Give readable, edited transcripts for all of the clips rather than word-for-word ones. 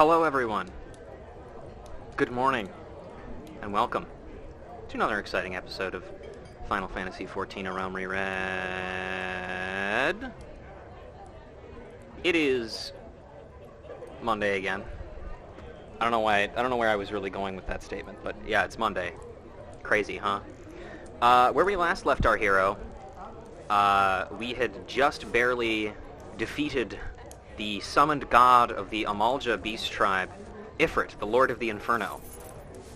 Hello everyone. Good morning, and welcome to another exciting episode of Final Fantasy XIV: A Realm Reread. It is Monday again. I don't know where I was really going with that statement, but yeah, it's Monday. Crazy, huh? Where we last left our hero, we had just barely defeated the summoned god of the Amalja beast tribe, Ifrit, the Lord of the Inferno,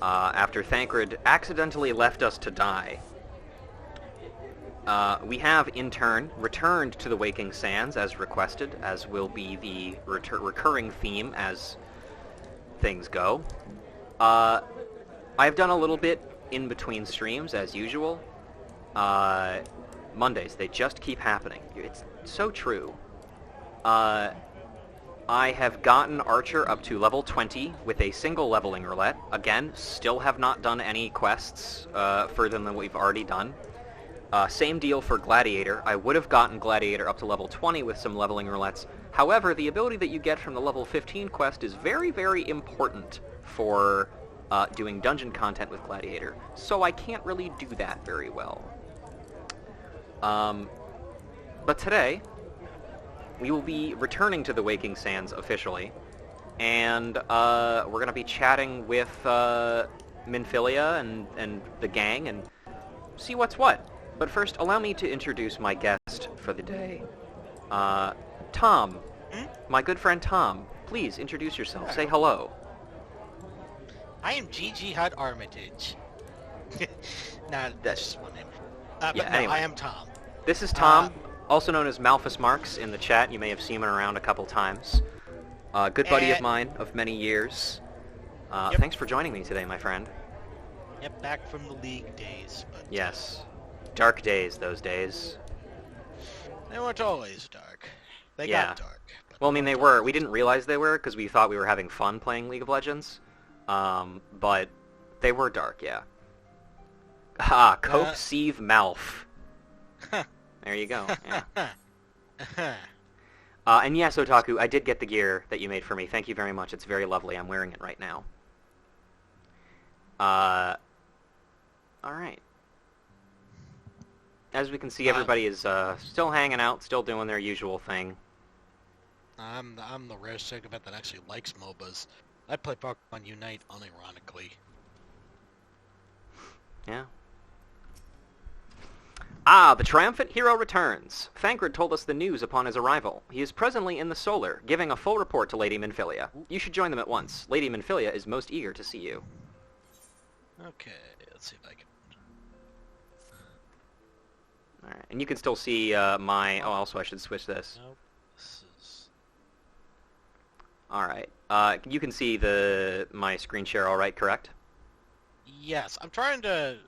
after Thancred accidentally left us to die. We have, in turn, returned to the Waking Sands as requested, as will be the recurring theme as things go. I've done a little bit in between streams, as usual. Mondays, they just keep happening. It's so true. I have gotten Archer up to level 20 with a single leveling roulette. Again, still have not done any quests further than we've already done. Same deal for Gladiator. I would have gotten Gladiator up to level 20 with some leveling roulettes. However, the ability that you get from the level 15 quest is very, very important for doing dungeon content with Gladiator, so I can't really do that very well. But today, we will be returning to the Waking Sands officially, and we're going to be chatting with Minfilia and the gang and see what's what. But first, allow me to introduce my guest for the day. Tom. My good friend Tom. Please introduce yourself. Say hello. I am Gigi Hud Armitage. Nah, that's just one name. But anyway. I am Tom. This is Tom, also known as Malphus Marks in the chat. You may have seen him around a couple times. Good buddy of mine of many years. Yep. Thanks for joining me today, my friend. Yep, back from the League days. But, Yes. Dark days, those days. They weren't always dark. They Yeah. got dark. Well, I mean, they were. We didn't realize they were because we thought we were having fun playing League of Legends. But they were dark, yeah. Cope Sieve Malf. There you go. Yeah. And yes, Otaku, I did get the gear that you made for me. Thank you very much. It's very lovely. I'm wearing it right now. Alright. As we can see, everybody is still hanging out, still doing their usual thing. I'm the rare segment that actually likes MOBAs. I play Pokemon Unite unironically. Yeah. The triumphant hero returns. Thancred told us the news upon his arrival. He is presently in the Solar, giving a full report to Lady Minfilia. You should join them at once. Lady Minfilia is most eager to see you. Okay, let's see if I can... Alright, and you can still see my... Oh, also I should switch this. Nope. This is... Alright. You can see my screen share alright, correct? Yes, I'm trying to...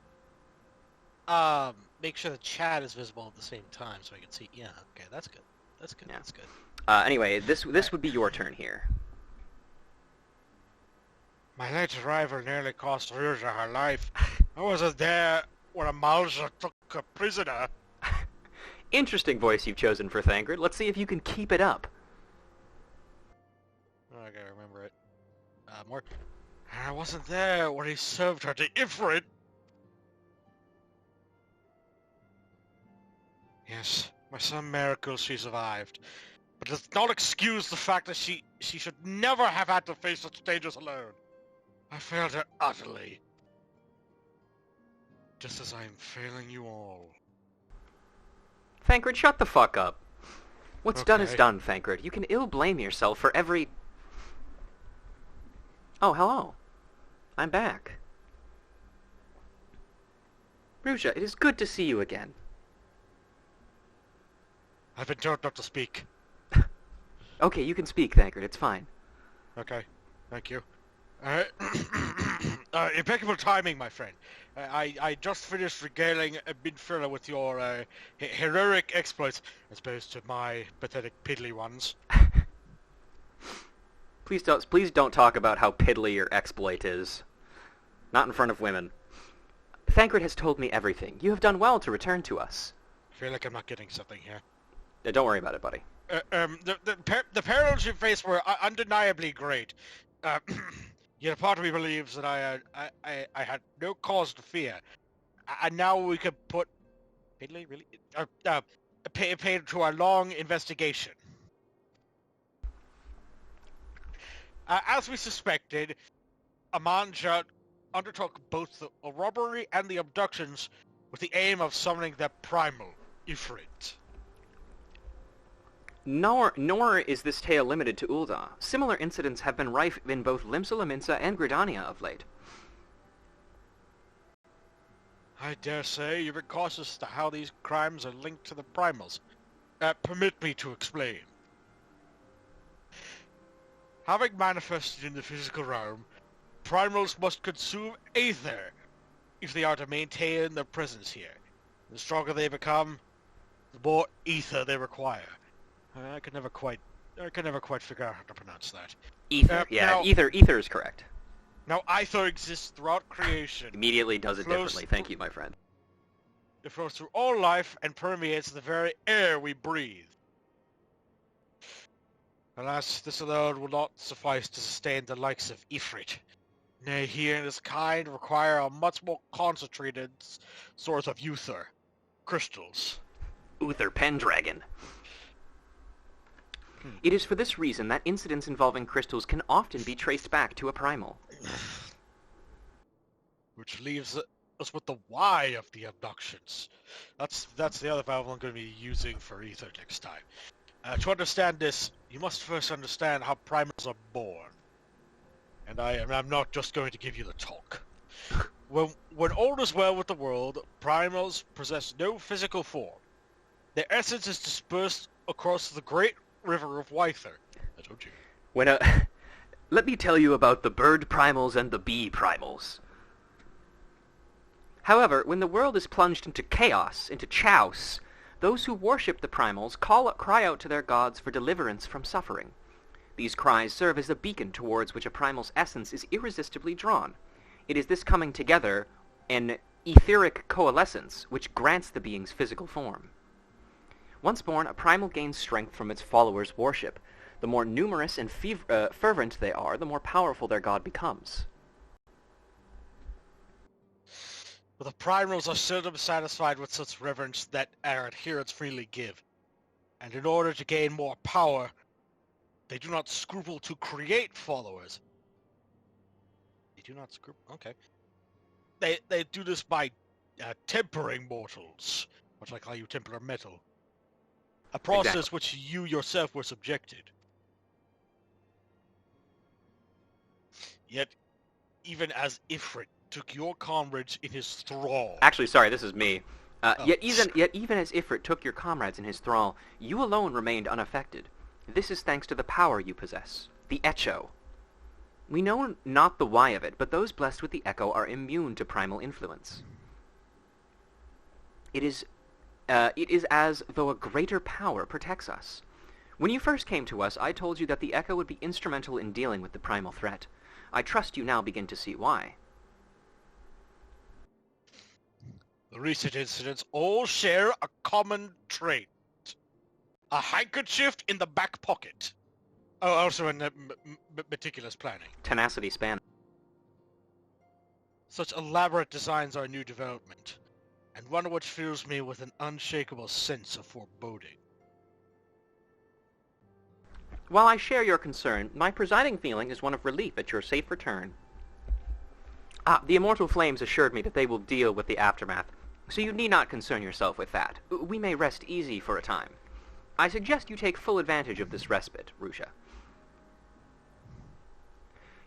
make sure the chat is visible at the same time so I can see... Yeah, okay, that's good. That's good, Yeah. that's good. Anyway, this would be your turn here. My late arrival nearly cost Ruja her life. I wasn't there when Amalja took a prisoner. Interesting voice you've chosen for Thancred. Let's see if you can keep it up. Oh, I gotta remember it. More. I wasn't there when he served her to Ifrit. Yes, by some miracle she survived. But does not excuse the fact that she should never have had to face such dangers alone. I failed her utterly. Just as I am failing you all. Thancred, shut the fuck up. What's done is Okay. done, Thancred. You can ill-blame yourself for every... Oh, hello. I'm back. Ruja, it is good to see you again. I've been told not to speak. Okay, you can speak, Thancred. It's fine. Okay, thank you. Impeccable timing, my friend. I just finished regaling Minfilia with your heroic exploits, as opposed to my pathetic piddly ones. Please don't talk about how piddly your exploit is. Not in front of women. Thancred has told me everything. You have done well to return to us. I feel like I'm not getting something here. Don't worry about it, buddy. The perils you faced were undeniably great, Uh, Yet a part of me believes that I had no cause to fear, and now we could put really pay to our long investigation. As we suspected, Amanja undertook both the robbery and the abductions with the aim of summoning the primal Ifrit. Nor is this tale limited to Ul'dah. Similar incidents have been rife in both Limsa and Gridania of late. I dare say you've been cautious as to how these crimes are linked to the primals. Permit me to explain. Having manifested in the physical realm, primals must consume aether if they are to maintain their presence here. The stronger they become, the more ether they require. I can never quite figure out how to pronounce that. Ether, ether is correct. Now, ether exists throughout creation. Immediately does it differently. Thank you, my friend. It flows through all life and permeates the very air we breathe. Alas, this alone will not suffice to sustain the likes of Ifrit. Nay, he and his kind require a much more concentrated source of ether. Crystals. Uther Pendragon. It is for this reason that incidents involving crystals can often be traced back to a primal. Which leaves us with the why of the abductions. That's the other valve I'm going to be using for ether next time. To understand this, you must first understand how primals are born. And I'm not just going to give you the talk. When all is well with the world, primals possess no physical form. Their essence is dispersed across the great river of Wyther. I told you. Let me tell you about the bird primals and the bee primals. However, when the world is plunged into chaos, into chaos, those who worship the primals cry out to their gods for deliverance from suffering. These cries serve as a beacon towards which a primal's essence is irresistibly drawn. It is this coming together, an etheric coalescence, which grants the being's physical form. Once born, a primal gains strength from its followers' worship. The more numerous and fervent they are, the more powerful their god becomes. But the primals are seldom satisfied with such reverence that our adherents freely give. And in order to gain more power, they do not scruple to create followers. They do not scruple? Okay. They do this by tempering mortals, much like how you temper metal. A process which you yourself were subjected. Yet, even as Ifrit took your comrades in his thrall... Actually, sorry, this is me. Yet even as Ifrit took your comrades in his thrall, you alone remained unaffected. This is thanks to the power you possess, the Echo. We know not the why of it, but those blessed with the Echo are immune to primal influence. It is as though a greater power protects us. When you first came to us, I told you that the Echo would be instrumental in dealing with the primal threat. I trust you now begin to see why. The recent incidents all share a common trait. A handkerchief in the back pocket. Oh, also in meticulous planning. Tenacity span. Such elaborate designs are a new development, and one which fills me with an unshakable sense of foreboding. While I share your concern, my presiding feeling is one of relief at your safe return. The immortal flames assured me that they will deal with the aftermath, so you need not concern yourself with that. We may rest easy for a time. I suggest you take full advantage of this respite, Rusha.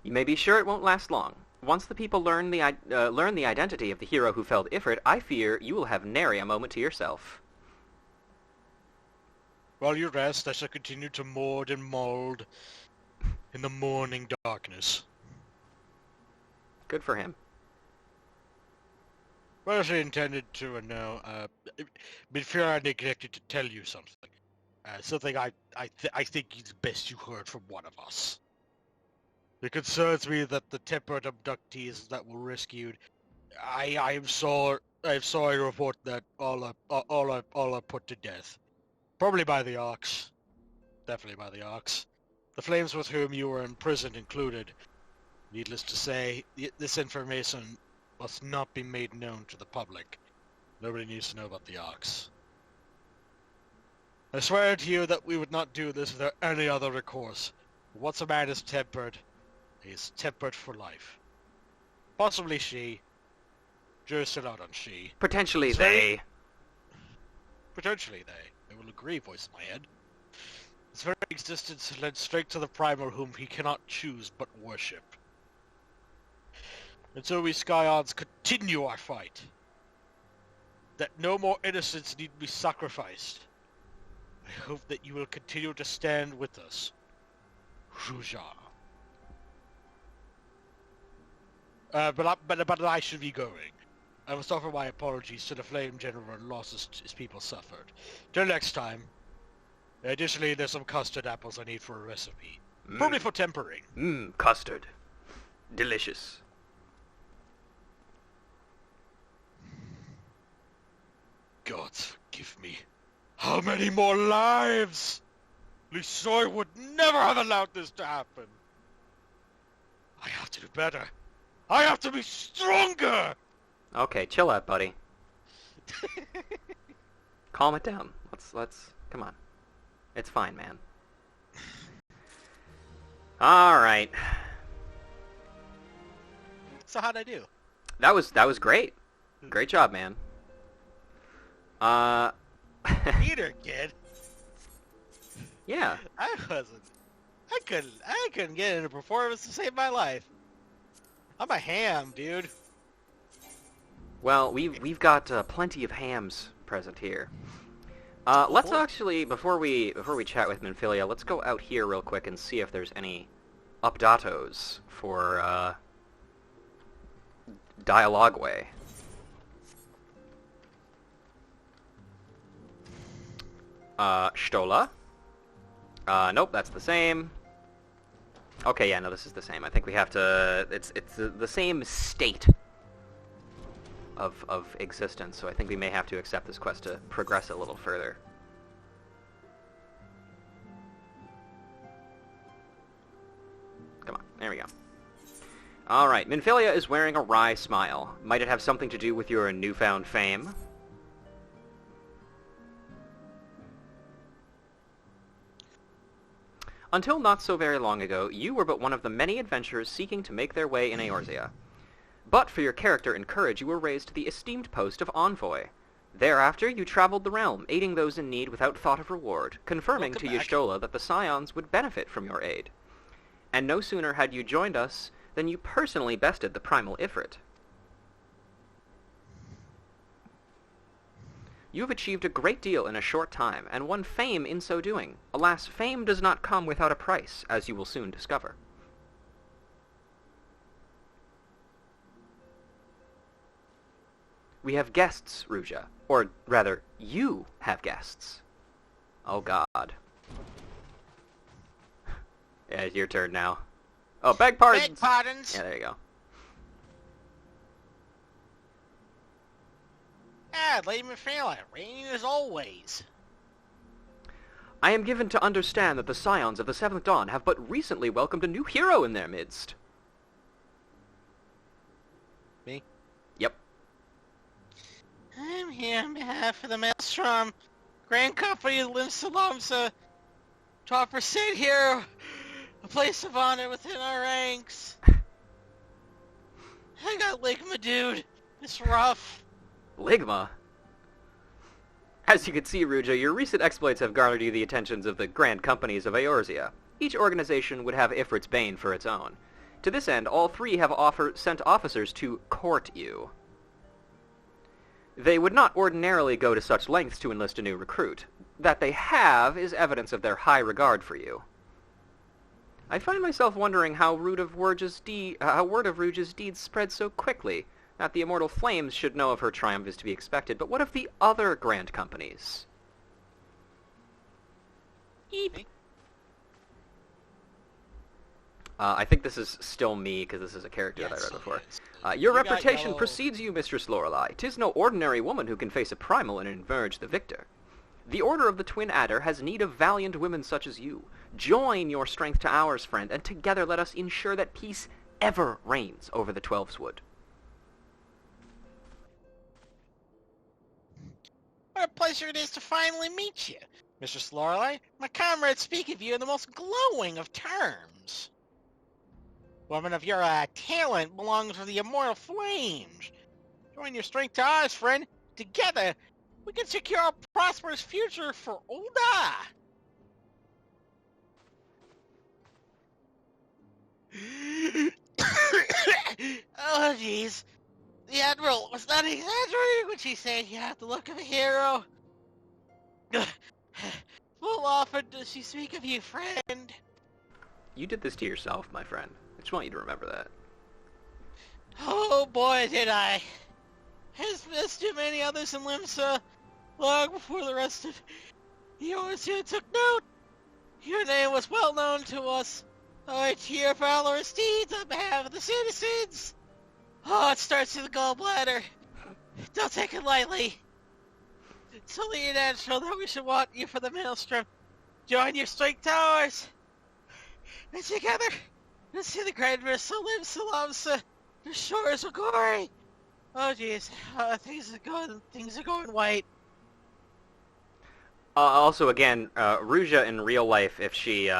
You may be sure it won't last long. Once the people learn the identity of the hero who felled Ifrit, I fear you will have nary a moment to yourself. While you rest, I shall continue to mold and mold in the morning darkness. Good for him. Well, she intended to, and no, before I neglected to tell you something. Something I think it's best you heard from one of us. It concerns me that the tempered abductees that were rescued, I am sorry to report that all are put to death. Probably by the Ox. Definitely by the Ox. The flames with whom you were imprisoned included. Needless to say, this information must not be made known to the public. Nobody needs to know about the ox. I swear to you that we would not do this without any other recourse. Once a man is tempered, he is tempered for life. Possibly she. Jury's still out on she. Potentially they. Potentially they. I will agree, voice in my head. His very existence led straight to the primal whom he cannot choose but worship. And so we Scions continue our fight. That no more innocents need be sacrificed. I hope that you will continue to stand with us. Ruja. But I should be going. I must offer my apologies to the Flame General and losses his people suffered. Till next time. Additionally, there's some custard apples I need for a recipe. Probably for tempering. Custard. Delicious. God forgive me. How many more lives? Lisoy would never have allowed this to happen. I have to do better. I have to be stronger! Okay, chill out, buddy. Calm it down. Let's come on. It's fine, man. Alright. So how'd I do? That was great. Great job, man. Peter, kid. Yeah. I couldn't get in a performance to save my life. I'm a ham, dude. Well, we've got plenty of hams present here. Let's actually, before we chat with Minfilia, let's go out here real quick and see if there's any updatos for Dialogue Way. Stola. Nope, that's the same. Okay, yeah, no, this is the same. I think we have to... It's the same state of existence, so I think we may have to accept this quest to progress a little further. Come on, there we go. Alright, Minfilia is wearing a wry smile. Might it have something to do with your newfound fame? Until not so very long ago, you were but one of the many adventurers seeking to make their way in Eorzea. But for your character and courage, you were raised to the esteemed post of Envoy. Thereafter, you traveled the realm, aiding those in need without thought of reward, confirming to Y'shtola that the Scions would benefit from your aid. And no sooner had you joined us than you personally bested the primal Ifrit. You have achieved a great deal in a short time, and won fame in so doing. Alas, fame does not come without a price, as you will soon discover. We have guests, Ruja. Or, rather, you have guests. Oh, God. Yeah, it's your turn now. Oh, beg pardons! Beg pardons! Yeah, there you go. Ah, Lady Minfilia, reigning as always. I am given to understand that the Scions of the Seventh Dawn have but recently welcomed a new hero in their midst. Me? Yep. I'm here on behalf of the Maelstrom Grand Company of Lim Salamsa to offer Sid here a place of honor within our ranks. I got Ligma, dude. It's rough. Ligma? As you can see, Ruja, your recent exploits have garnered you the attentions of the Grand Companies of Eorzea. Each organization would have Ifrit's Bane for its own. To this end, all three have sent officers to court you. They would not ordinarily go to such lengths to enlist a new recruit. That they have is evidence of their high regard for you. I find myself wondering how word of Ruja's deeds spread so quickly. Not the immortal flames should know of her triumph is to be expected, but what of the other grand companies? Eep. I think this is still me, because this is a character that I read before. Your reputation precedes you, Mistress Lorelei. 'Tis no ordinary woman who can face a primal and emerge the victor. The Order of the Twin Adder has need of valiant women such as you. Join your strength to ours, friend, and together let us ensure that peace ever reigns over the Twelves Wood. What a pleasure it is to finally meet you, Mistress Lorelei. My comrades speak of you in the most glowing of terms. Woman of your talent belongs to the immortal flames. Join your strength to ours, friend. Together, we can secure a prosperous future for Yda. Oh, jeez. The Admiral was not exaggerating when she said you have the look of a hero. Full often does she speak of you, friend. You did this to yourself, my friend. I just want you to remember that. Oh boy, did I. Has missed too many others in Limsa long before the rest of yours here took note. Your name was well known to us. I cheer valorous deeds on behalf of the citizens. Oh, it starts with the gallbladder. Don't take it lightly. It's only natural that we should want you for the maelstrom. Join your strength towers. And together, let's see the grand missile live Salamsa. The shores of glory. Oh jeez, things are going white. Also, again, Ruja in real life, if she,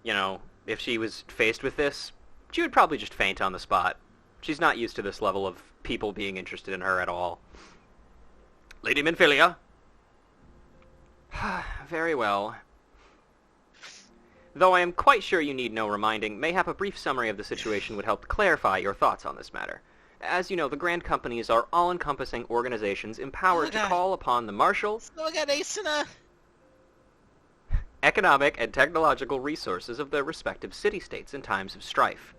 if she was faced with this, she would probably just faint on the spot. She's not used to this level of people being interested in her at all. Lady Minfilia? Very well. Though I am quite sure you need no reminding, mayhap a brief summary of the situation would help clarify your thoughts on this matter. As you know, the Grand Companies are all-encompassing organizations empowered to call upon the martial, economic, and technological resources of their respective city-states in times of strife.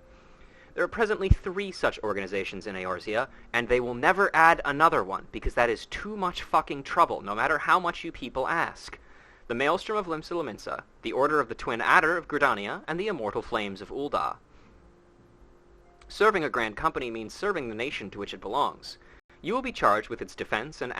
There are presently 3 such organizations in Eorzea, and they will never add another one, because that is too much fucking trouble, no matter how much you people ask. The Maelstrom of Limsa, the Order of the Twin Adder of Gridania, and the Immortal Flames of Yda. Serving a Grand Company means serving the nation to which it belongs. You will be charged with its defense and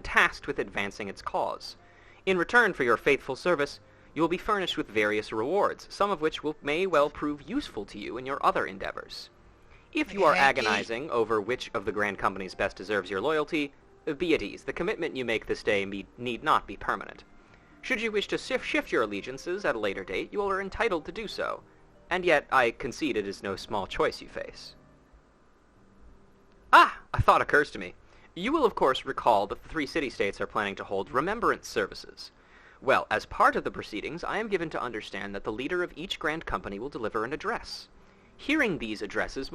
tasked with advancing its cause. In return for your faithful service, you will be furnished with various rewards, some of which may well prove useful to you in your other endeavors. If you are agonizing over which of the Grand Companies best deserves your loyalty, be at ease. The commitment you make this day need not be permanent. Should you wish to shift your allegiances at a later date, you are entitled to do so. And yet, I concede it is no small choice you face. Ah! A thought occurs to me. You will of course recall that the 3 city-states are planning to hold remembrance services. Well, as part of the proceedings, I am given to understand that the leader of each Grand Company will deliver an address. Hearing these addresses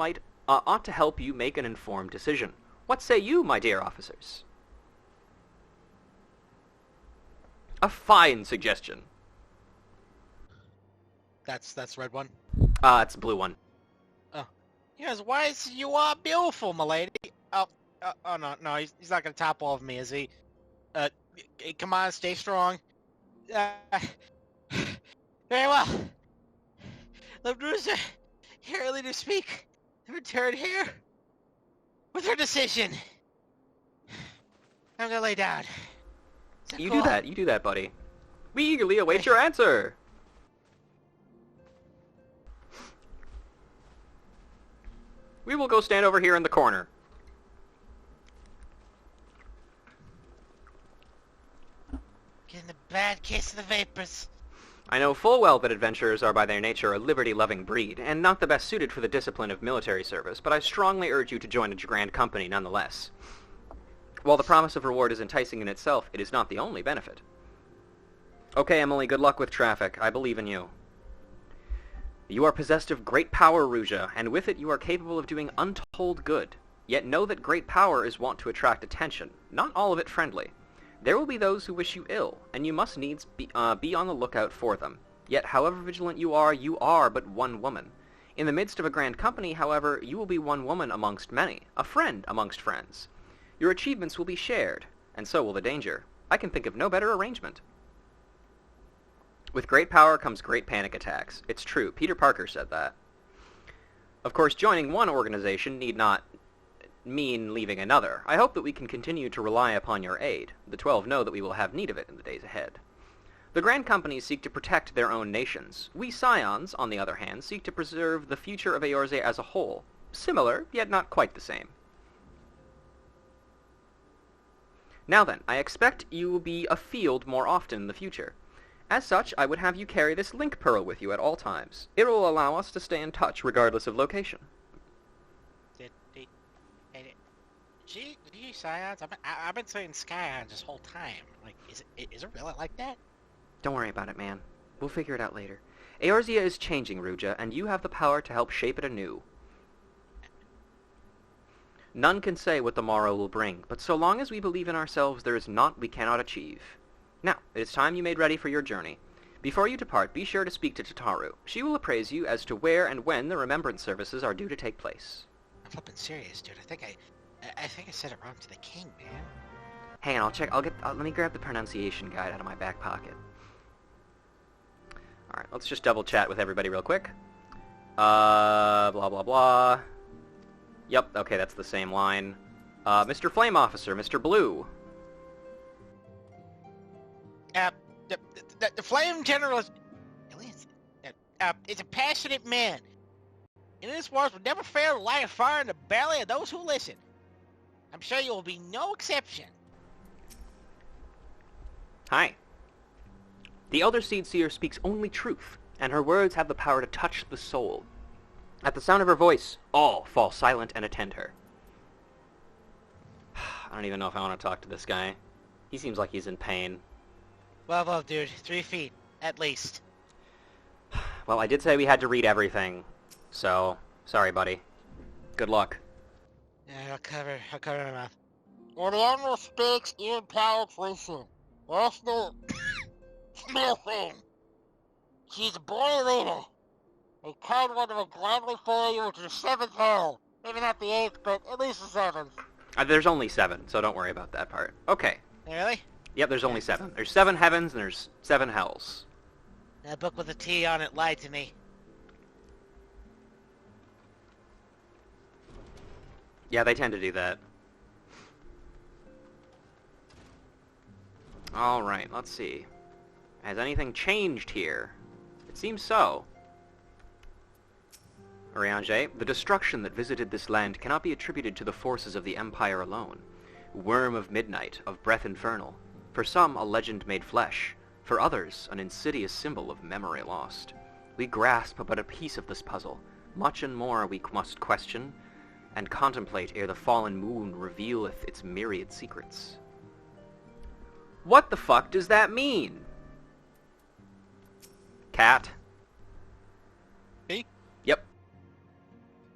ought to help you make an informed decision. What say you, my dear officers? A fine suggestion. That's red one. It's a blue one. Oh. You're as wise as you are beautiful, milady. Oh no, he's not gonna topple over me, is he? Come on, stay strong. Very well. Let Ruja hear her leader speak and return here with her decision. I'm gonna lay down. You do that, buddy. We eagerly await your answer. We will go stand over here in the corner. Getting the bad case of the vapors. I know full well that adventurers are by their nature a liberty-loving breed, and not the best suited for the discipline of military service, but I strongly urge you to join a Grand Company nonetheless. While the promise of reward is enticing in itself, it is not the only benefit. Okay, Emily, good luck with traffic. I believe in you. You are possessed of great power, Ruja, and with it you are capable of doing untold good. Yet know that great power is wont to attract attention, not all of it friendly. There will be those who wish you ill, and you must needs be on the lookout for them. Yet, however vigilant you are but one woman. In the midst of a Grand Company, however, you will be one woman amongst many, a friend amongst friends. Your achievements will be shared, and so will the danger. I can think of no better arrangement. With great power comes great panic attacks. It's true, Peter Parker said that. Of course, joining one organization need not mean leaving another. I hope that we can continue to rely upon your aid. The 12 know that we will have need of it in the days ahead. The Grand Companies seek to protect their own nations. We Scions, on the other hand, seek to preserve the future of Eorzea as a whole. Similar, yet not quite the same. Now then, I expect you will be afield more often in the future. As such, I would have you carry this link pearl with you at all times. It will allow us to stay in touch regardless of location. Gee, Scions, I've been saying Scions this whole time. Like, is it really like that? Don't worry about it, man. We'll figure it out later. Eorzea is changing, Ruja, and you have the power to help shape it anew. None can say what the morrow will bring, but so long as we believe in ourselves, there is naught we cannot achieve. Now, it is time you made ready for your journey. Before you depart, be sure to speak to Tataru. She will appraise you as to where and when the remembrance services are due to take place. I'm flipping serious, dude. I think I said it wrong to the king, man. Hang on, let me grab the pronunciation guide out of my back pocket. Alright, let's just double chat with everybody real quick. Blah blah blah. Yep, okay, that's the same line. Mr. Flame Officer, Mr. Blue. The Flame General is a passionate man. In this wars will never fail to light a fire in the belly of those who listen. I'm sure you will be no exception. Hi. The Elder Seedseer speaks only truth, and her words have the power to touch the soul. At the sound of her voice, all fall silent and attend her. I don't even know if I want to talk to this guy. He seems like he's in pain. Well, dude. 3 feet, at least. Well, I did say we had to read everything, so sorry, buddy. Good luck. Yeah, I'll cover my mouth. When the animal speaks, even palates listen. That's the small thing. She's a boy leader. A kind one will gladly follow you into the 7th hell. Maybe not the 8th, but at least the 7th. There's only 7, so don't worry about that part. Okay. Really? Yep, there's only 7. There's 7 heavens and there's 7 hells. That book with a T on it lied to me. Yeah, they tend to do that. Alright, let's see. Has anything changed here? It seems so. Urianger, the destruction that visited this land cannot be attributed to the forces of the Empire alone. Worm of midnight, of breath infernal. For some, a legend made flesh. For others, an insidious symbol of memory lost. We grasp but a piece of this puzzle. Much and more we must question and contemplate ere the fallen moon revealeth its myriad secrets. What the fuck does that mean? Cat? Me? Yep.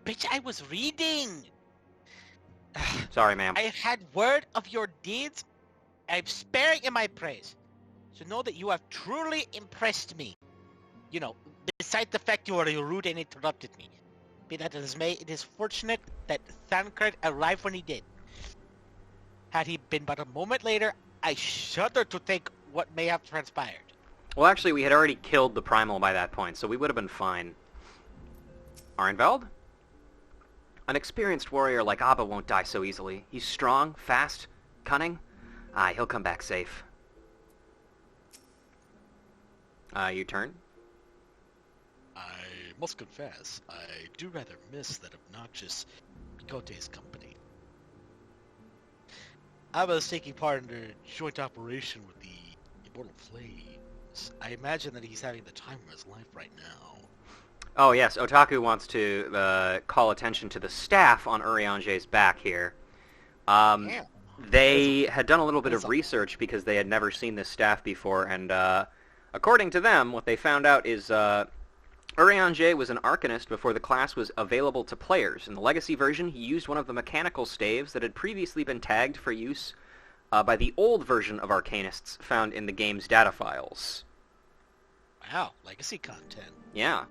Bitch, I was reading! Sorry, ma'am. I have had word of your deeds. I'm sparing in my praise. So know that you have truly impressed me. You know, besides the fact you were rude and interrupted me. Be that as may, it is fortunate that Thancred arrived when he did. Had he been but a moment later, I shudder to think what may have transpired. Well, actually, we had already killed the Primal by that point, so we would have been fine. Arnveld? An experienced warrior like Abba won't die so easily. He's strong, fast, cunning. Aye, he'll come back safe. You turn? I must confess, I do rather miss that obnoxious Picote's company. I was taking part in a joint operation with the Immortal Flames. I imagine that he's having the time of his life right now. Oh yes, Otaku wants to call attention to the staff on Urianger's back here. Yeah. They had done a little bit of research because they had never seen this staff before, and according to them, what they found out is Urianger was an Arcanist before the class was available to players. In the Legacy version, he used one of the mechanical staves that had previously been tagged for use by the old version of Arcanists found in the game's data files. Wow, Legacy content. Yeah.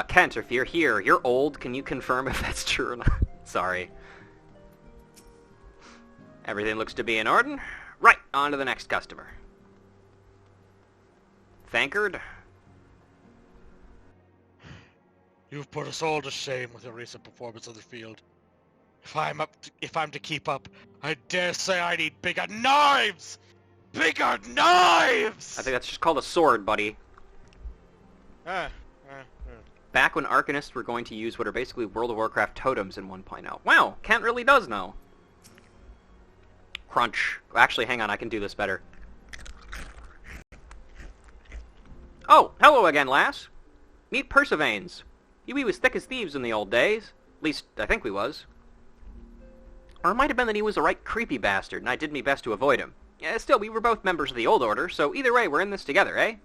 Kent, if you're here, you're old. Can you confirm if that's true or not? Sorry. Everything looks to be in order. Right, on to the next customer. Thancred? You've put us all to shame with your recent performance on the field. If I'm to keep up, I dare say I need bigger knives! bigger knives! I think that's just called a sword, buddy. Back when Arcanists were going to use what are basically World of Warcraft totems in 1.0. Wow, Kent really does know. Crunch. Actually, hang on, I can do this better. Oh, hello again, lass. Meet Persevanes. We was thick as thieves in the old days. At least, I think we was. Or it might have been that he was a right creepy bastard, and I did me best to avoid him. Still, we were both members of the Old Order, so either way, we're in this together, eh?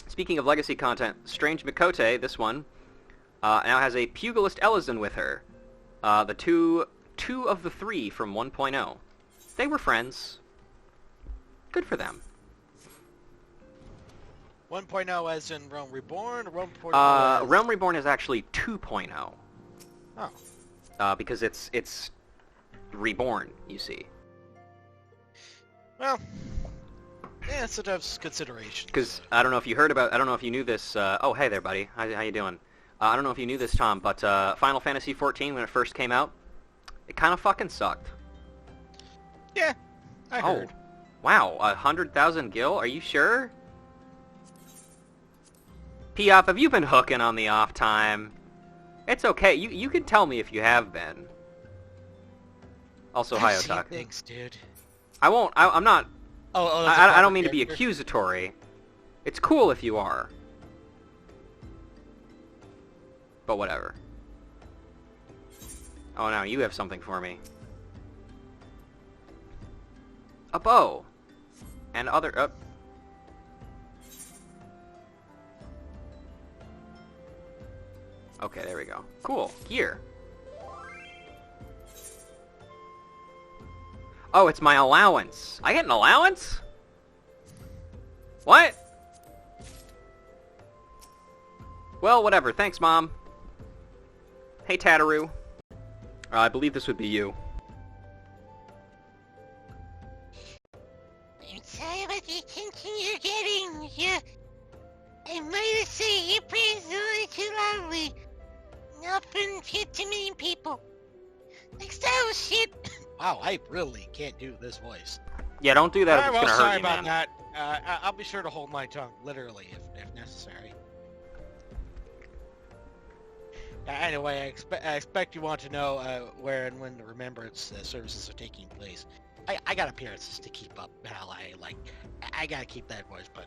Speaking of legacy content, Strange Mikote, this one, now has a Pugilist Elizon with her. The two of the three from 1.0. They were friends. Good for them. 1.0 as in Realm Reborn, or 1.0 Realm Reborn is actually 2.0. Oh. Because it's reborn, you see. Well, yeah, so that's consideration. Because I don't know if you heard about, I don't know if you knew this. Oh, hey there, buddy. How you doing? I don't know if you knew this, Tom, but Final Fantasy XIV, when it first came out, it kind of fucking sucked. Yeah, I heard. Wow, 100,000 gil? Are you sure? Piaf, have you been hooking on the off time? It's okay. You can tell me if you have been. Also, hi, Otaku. Thanks, dude. I won't. I'm not. I don't mean to be character. accusatory. It's cool if you are. But whatever. Oh, no, you have something for me. A bow. And other... Okay, there we go. Cool. Gear. Oh, it's my allowance. I get an allowance? What? Well, whatever. Thanks, Mom. Hey, Tataru. I believe this would be you. I'm sorry about the attention you're getting. I might have said your prayers a little too loudly. Not been fit to many people. Next time, shit. Wow, I really can't do this voice. Yeah, don't do that if Alright, it's well, gonna hurt sorry you, about man. that. I'll be sure to hold my tongue, literally, if necessary. Anyway, I expect you want to know where and when the Remembrance services are taking place. I got appearances to keep up, pal. I gotta keep that voice, but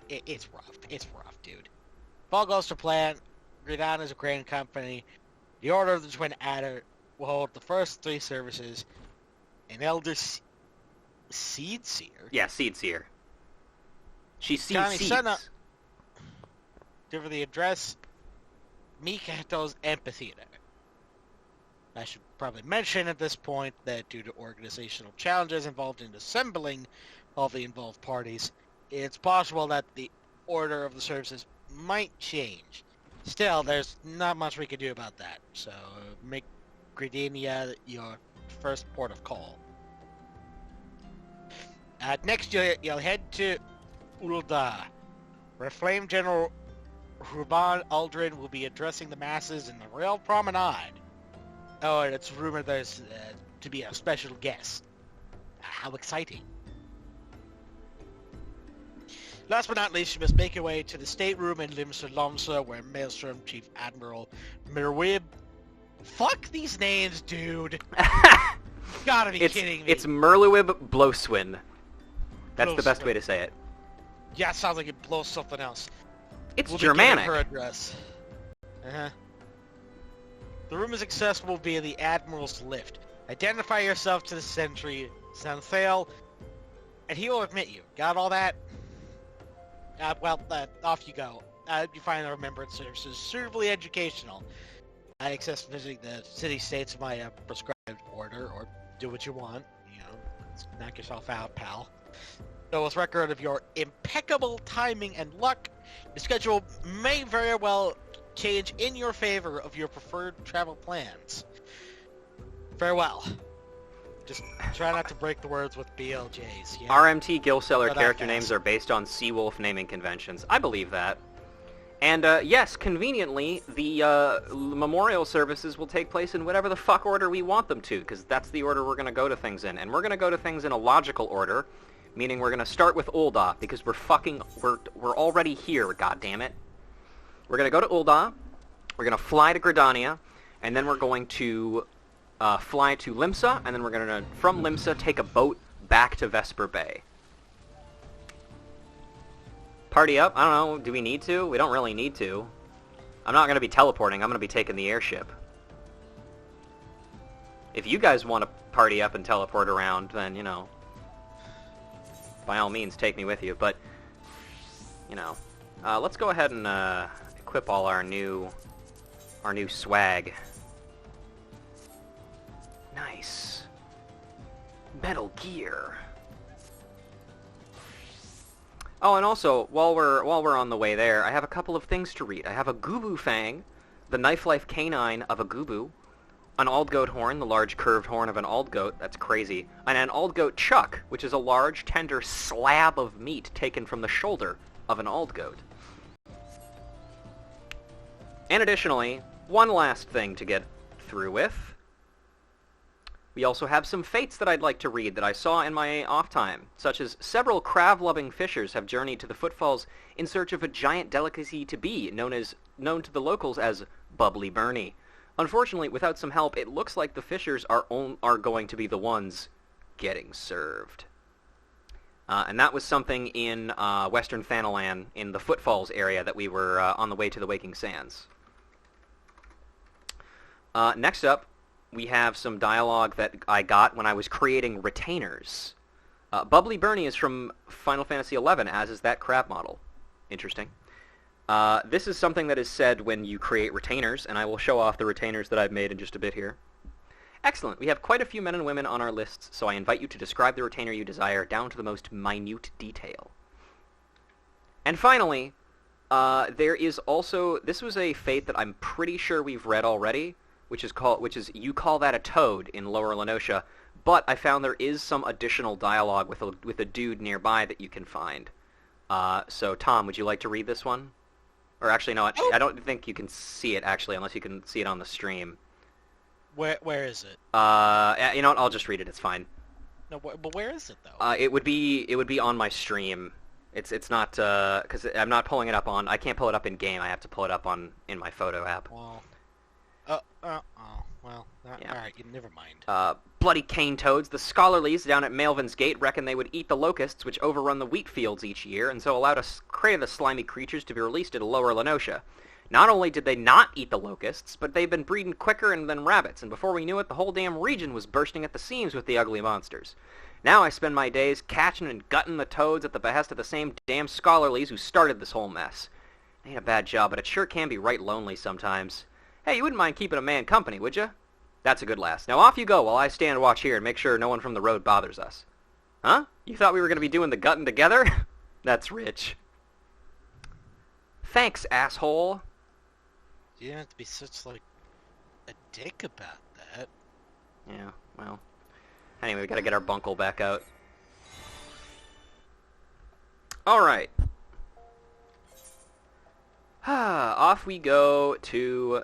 it's rough. It's rough, dude. If all goes to plan, Gridan is a grand company. The Order of the Twin Adder will hold the first 3 services. An Elder Seed Seer? Yeah, Seed Seer. She sees Connie, seeds. son up. Give her the address. Mikato's Amphitheater. I should probably mention at this point that due to organizational challenges involved in assembling all the involved parties, it's possible that the order of the services might change. Still, there's not much we can do about that, so make Gridania your first port of call. Next, you'll head to Ul'dah, where Flame General Ruban Aldrin will be addressing the masses in the Royal Promenade. Oh, and it's rumored there's to be a special guest. How exciting. Last but not least, you must make your way to the stateroom in Limsa Lomsa, where Maelstrom Chief Admiral Mirwib... Fuck these names, dude! You gotta be kidding me. It's Merluib Blowswin. That's the best Blowswin. way to say it. Yeah, it sounds like it blows something else. It's We'll be getting Germanic. her address. The room is accessible via the Admiral's lift. Identify yourself to the sentry, Santhale, and he will admit you. Got all that? Off you go. You find the Remembrance services suitably educational. I accept visiting the city-states of my prescribed order, or do what you want. You know, knock yourself out, pal. So with record of your impeccable timing and luck, your schedule may very well change in your favor of your preferred travel plans. Farewell. Just try not to break the words with BLJs. Yeah? RMT Gilseller Not that character fast. names are based on Seawolf naming conventions. I believe that. And, yes, conveniently, the memorial services will take place in whatever the fuck order we want them to, because that's the order we're going to go to things in. And we're going to go to things in a logical order, meaning we're going to start with Ul'dah, because we're already here, goddammit. We're going to go to Ul'dah, we're going to fly to Gridania, and then we're going to fly to Limsa, and then we're going to, from Limsa, take a boat back to Vesper Bay. Party up? I don't know. Do we need to? We don't really need to. I'm not going to be teleporting. I'm going to be taking the airship. If you guys want to party up and teleport around, then, you know, by all means, take me with you. But, you know, let's go ahead and equip all our new swag. Nice. Metal Gear. Oh, and also, while we're on the way there, I have a couple of things to read. I have a Gubu Fang, the knife-life canine of a Gubu, an Aldgoat horn, the large curved horn of an Aldgoat, that's crazy, and an Aldgoat chuck, which is a large, tender slab of meat taken from the shoulder of an Aldgoat. And additionally, one last thing to get through with. We also have some fates that I'd like to read that I saw in my off time, such as several crab-loving fishers have journeyed to the footfalls in search of a giant delicacy to be, known to the locals as Bubbly Bernie. Unfortunately, without some help, it looks like the fishers are going to be the ones getting served. And that was something in Western Thanalan, in the footfalls area that we were on the way to the Waking Sands. Next up, we have some dialogue that I got when I was creating retainers. Bubbly Bernie is from Final Fantasy XI, as is that crab model. Interesting. This is something that is said when you create retainers, and I will show off the retainers that I've made in just a bit here. Excellent. We have quite a few men and women on our lists, so I invite you to describe the retainer you desire down to the most minute detail. And finally, there is also... This was a fate that I'm pretty sure we've read already, which is You Call That a Toad in Lower Lenosha, but I found there is some additional dialogue with a dude nearby that you can find. So, Tom, would you like to read this one? Or actually, no, I don't think you can see it, actually, unless you can see it on the stream. Where is it? You know what, I'll just read it, it's fine. No, but where is it, though? It would be on my stream. It's not, because I'm not pulling it up on... I can't pull it up in-game, I have to pull it up in my photo app. Well... Yeah. Alright, never mind. Bloody cane toads, the scholarlies down at Malvin's Gate reckon they would eat the locusts which overrun the wheat fields each year, and so allowed a crate of the slimy creatures to be released at Lower Lenosha. Not only did they not eat the locusts, but they've been breeding quicker than rabbits, and before we knew it, the whole damn region was bursting at the seams with the ugly monsters. Now I spend my days catching and gutting the toads at the behest of the same damn scholarlies who started this whole mess. Ain't a bad job, but it sure can be right lonely sometimes. Hey, you wouldn't mind keeping a man company, would you? That's a good lass. Now off you go while I stand watch here and make sure no one from the road bothers us. Huh? You thought we were going to be doing the gutting together? That's rich. Thanks, asshole. You didn't have to be such, like, a dick about that. Yeah, well. Anyway, we gotta get our bunkle back out. Alright. Off we go to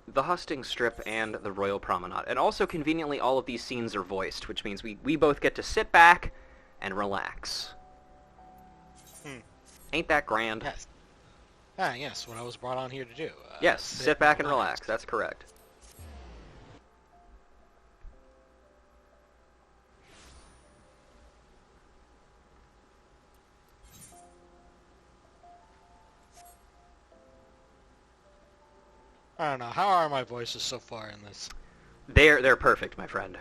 the Husting Strip and the Royal Promenade. And also, conveniently, all of these scenes are voiced, which means we both get to sit back and relax. Ain't that grand? Yes. Yes, what I was brought on here to do. Yes, sit back and relax. That's correct. I don't know. How are my voices so far in this? They're perfect, my friend.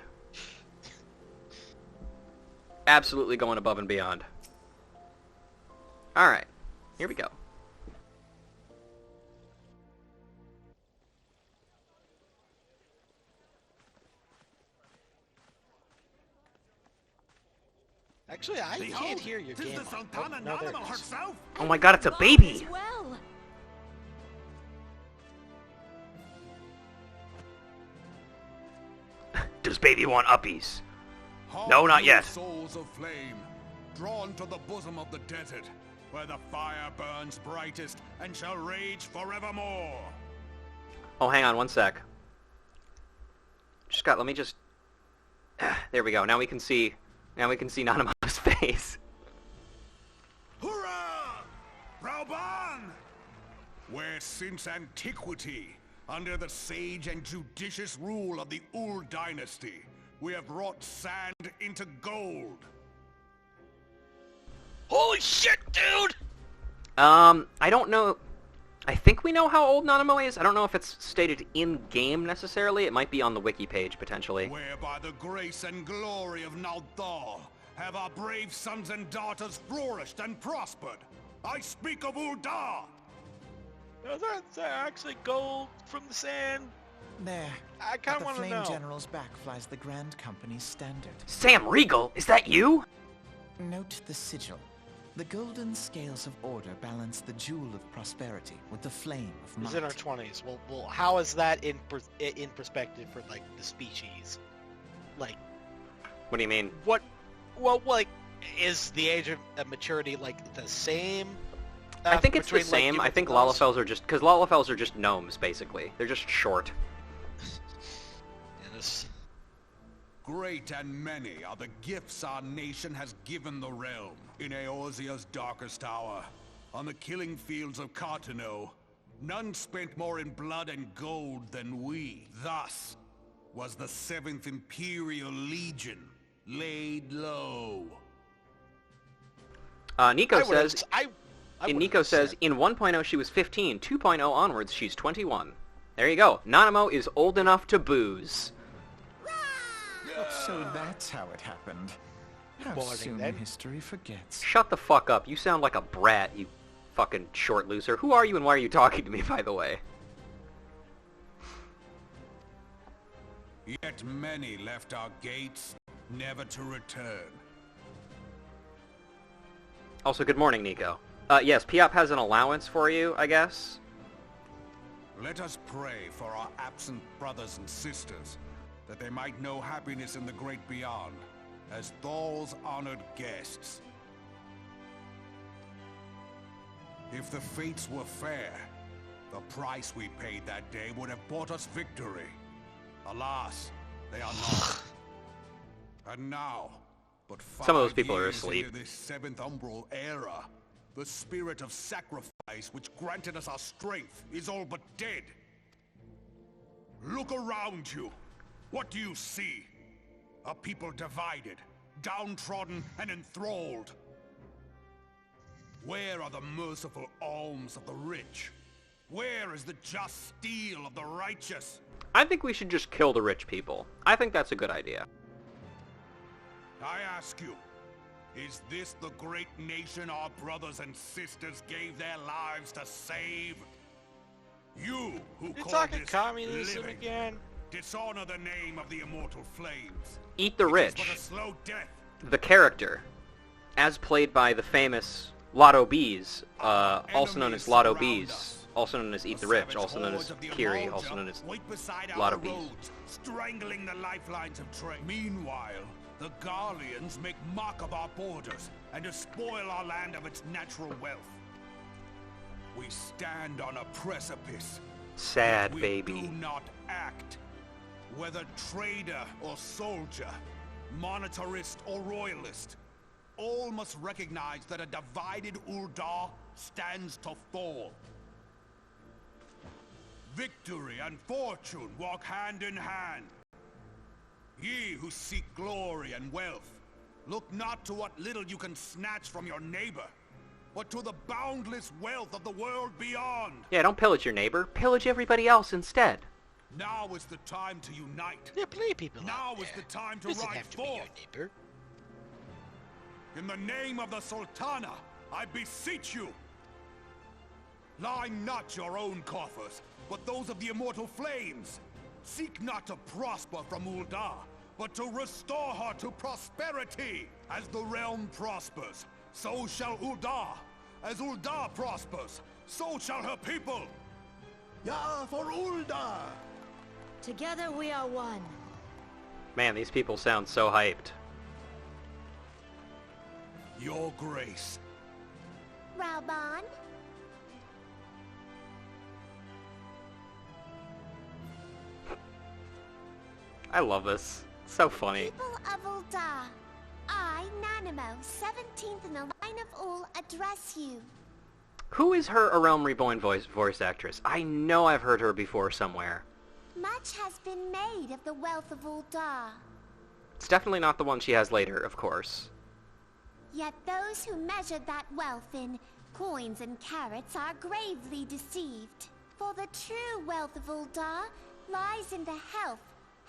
Absolutely going above and beyond. Alright, here we go. Actually, I can't hear your game. No, there it is. Oh my god, it's a baby! Well. Does baby want uppies? No, not yet. Souls of flame, drawn to the bosom of the desert, where the fire burns brightest and shall rage forevermore. Oh, hang on one sec. Let me just... There we go. Now we can see Nanamo's face. Hurrah! Brauban! Where since antiquity, under the sage and judicious rule of the Ul dynasty, we have wrought sand into gold. Holy shit, dude! I don't know... I think we know how old Nanamo is. I don't know if it's stated in-game necessarily. It might be on the wiki page, potentially. Where by the grace and glory of Naldar have our brave sons and daughters flourished and prospered. I speak of Ul'dah! That's actually gold from the sand. There. I kind of At want the to Flame know. General's back flies the Grand Company's standard. Sam Riegel, is that you? Note the sigil. The golden scales of order balance the jewel of prosperity with the flame of might. He's in our 20s. Well, how is that in perspective for, like, the species? Like, What do you mean? what... Well, like, is the age of maturity, like, the same? I think it's the between, like, same. I humans think and elves? Lalafels are just... Because Lalafels are just gnomes, basically. They're just short. Yes. Great and many are the gifts our nation has given the realm. In Eorzea's darkest hour, on the killing fields of Cartano, none spent more in blood and gold than we. Thus was the 7th Imperial Legion laid low. Nico says... would've Nico says, said- in 1.0 she was 15, 2.0 onwards she's 21. There you go. Nanamo is old enough to booze. So that's how it happened. How Boring, soon then. history forgets. Shut the fuck up. You sound like a brat, you fucking short loser. Who are you and why are you talking to me, by the way? Yet many left our gates, never to return. Also, good morning, Nico. Yes, Piop has an allowance for you, I guess. Let us pray for our absent brothers and sisters, that they might know happiness in the great beyond, as Thal's honored guests. If the fates were fair, the price we paid that day would have bought us victory. Alas, they are not. And now, but 5 Some of those people are years asleep. into this 7th Umbral era, the spirit of sacrifice which granted us our strength is all but dead. Look around you. What do you see? A people divided, downtrodden, and enthralled. Where are the merciful alms of the rich? Where is the just steel of the righteous? I think we should just kill the rich people. I think that's a good idea. I ask you, is this the great nation our brothers and sisters gave their lives to save? You who You're call talking this communism living, again? dishonor the name of the immortal flames. Eat the It is rich. but a slow death. The character, as played by the famous Lotto Bees, also known as Lotto Bees, also known as Eat the Rich, also known as Kiri, also known as wait beside Lotto our Bees. roads, strangling the lifelines of trade. Meanwhile, the Garleans make mock of our borders and despoil our land of its natural wealth. We stand on a precipice. Sad We baby. do not act. Whether trader or soldier, monetarist or royalist, all must recognize that a divided Ul'dah stands to fall. Victory and fortune walk hand in hand. Ye who seek glory and wealth, look not to what little you can snatch from your neighbor, but to the boundless wealth of the world beyond. Yeah, don't pillage your neighbor. Pillage everybody else instead. Now is the time to unite. There are plenty of people Now out is there. the time to Doesn't ride have to be forth. your neighbor. In the name of the Sultana, I beseech you. Line not your own coffers, but those of the immortal flames. Seek not to prosper from Ul'dah, but to restore her to prosperity. As the realm prospers, so shall Ul'dah. As Ul'dah prospers, so shall her people. Ya for Ul'dah! Together we are one. Man, these people sound so hyped. Your grace. Raubon. I love this. So funny. People of Ul'dah, I, Nanimo, 17th in the line of Ul, address you. Who is her A Realm Reborn voice actress? I know I've heard her before somewhere. Much has been made of the wealth of Ul'dah. It's definitely not the one she has later, of course. Yet those who measured that wealth in coins and carats are gravely deceived. For the true wealth of Ul'dah lies in the health,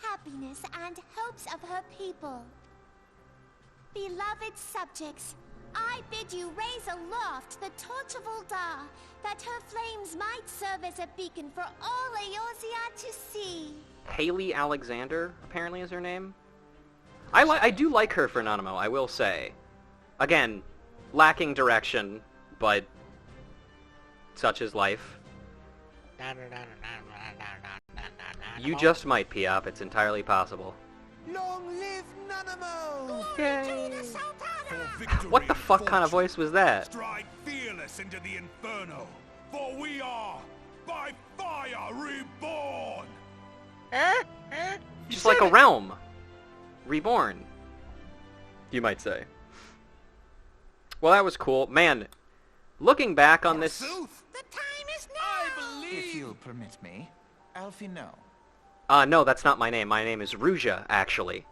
happiness, and hopes of her people. Beloved subjects, I bid you raise aloft the torch of Ul'dah, that her flames might serve as a beacon for all Eorzea to see. Haley Alexander, apparently is her name. I do like her for Nanimo, I will say. Again, lacking direction, but such is life. You just might, Piop. It's entirely possible. Long live Nanimo! Yay! For victory What the and fuck kind of fortune, voice was that? Stride fearless into the Inferno, for we are, by fire, reborn! Just like a realm. Reborn. You might say. Well, that was cool. Man, looking back on this... Forsooth, The time is now! I believe... If you'll permit me, Alfie, no. No, that's not my name. My name is Ruja, actually.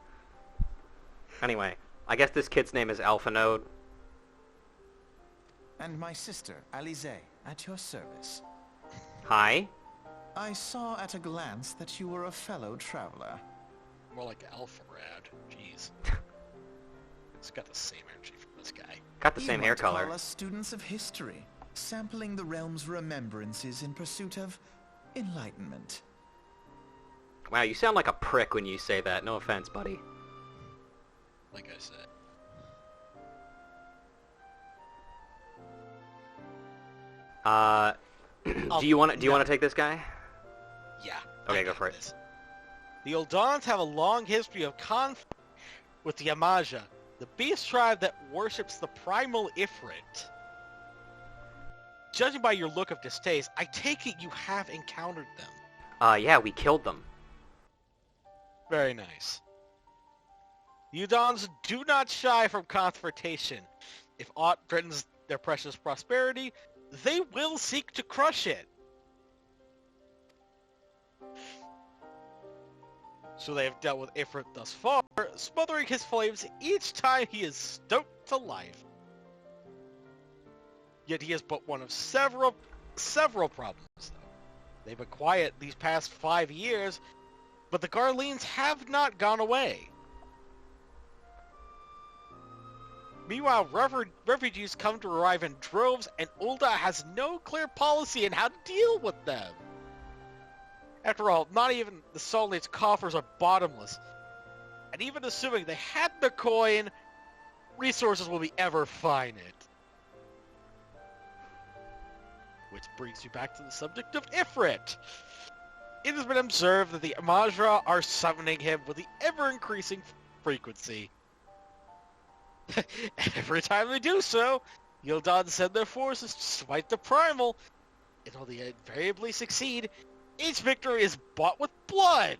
Anyway, I guess this kid's name is Alphanode. And my sister, Alize, at your service. Hi. I saw at a glance that you were a fellow traveler. More like Alpha Rad. Jeez. It's got the same energy from this guy. Got the You same might hair color. call us students of history, sampling the realm's remembrances in pursuit of enlightenment. Wow, you sound like a prick when you say that. No offense, buddy. Like I said. Do you want to take this guy? Yeah. Okay, I go got for it. this. The Uldans have a long history of conflict with the Amaja, the beast tribe that worships the primal Ifrit. Judging by your look of distaste, I take it you have encountered them. Yeah, we killed them. Very nice. The Udons do not shy from confrontation. If aught threatens their precious prosperity, they will seek to crush it. So they have dealt with Ifrit thus far, smothering his flames each time he is stoked to life. Yet he is but one of several problems, though. They've been quiet these past 5 years, but the Garleans have not gone away. Meanwhile, refugees come to arrive in droves, and Ul'dah has no clear policy on how to deal with them. After all, not even the Sultan's coffers are bottomless. And even assuming they had the coin, resources will be ever finite. Which brings you back to the subject of Ifrit. It has been observed that the Amajra are summoning him with the ever-increasing frequency. Every time they do so, the Uldans send their forces to smite the primal, and while they invariably succeed, each victory is bought with blood.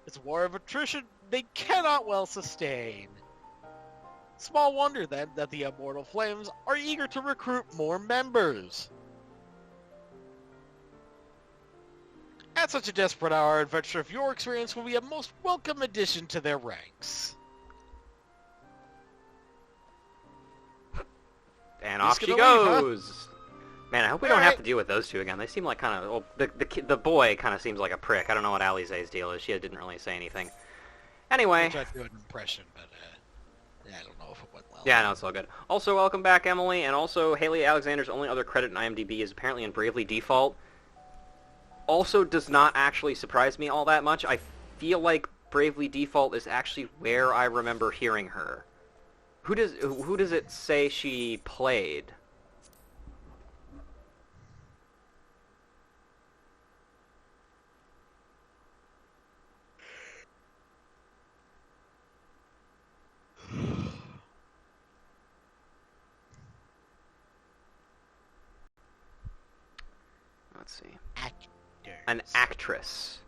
It's a war of attrition they cannot well sustain. Small wonder, then, that the Immortal Flames are eager to recruit more members. At such a desperate hour, adventure of your experience will be a most welcome addition to their ranks. And He's off she gonna leave, huh? goes. Man, I hope we don't have Alright. to deal with those two again. They seem like kind of... Well, the boy kind of seems like a prick. I don't know what Alize's deal is. She didn't really say anything. Anyway. I tried to do an impression, but I don't know if it went well. Yeah, no, it's all good. Also, welcome back, Emily. And also, Haley Alexander's only other credit in IMDb is apparently in Bravely Default. Also does not actually surprise me all that much. I feel like Bravely Default is actually where I remember hearing her. Who does it say she played? Let's see. Actors. An actress.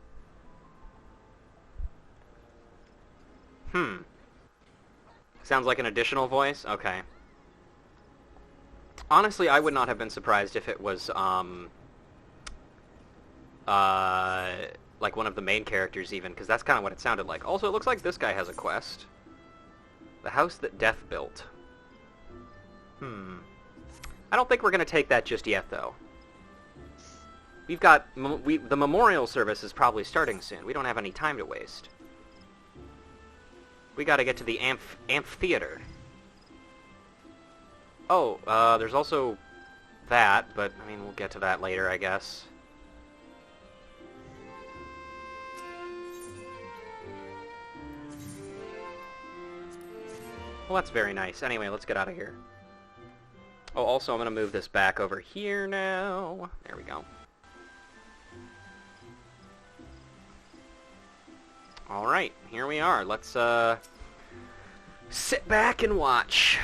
Sounds like an additional voice? Okay. Honestly, I would not have been surprised if it was, like one of the main characters even, because that's kind of what it sounded like. Also, it looks like this guy has a quest. The house that death built. I don't think we're going to take that just yet, though. We've got... the memorial service is probably starting soon. We don't have any time to waste. We got to get to the amphitheater. Oh, there's also that, but, I mean, we'll get to that later, I guess. Well, that's very nice. Anyway, let's get out of here. Oh, also, I'm going to move this back over here now. There we go. Alright, here we are. Let's, sit back and watch.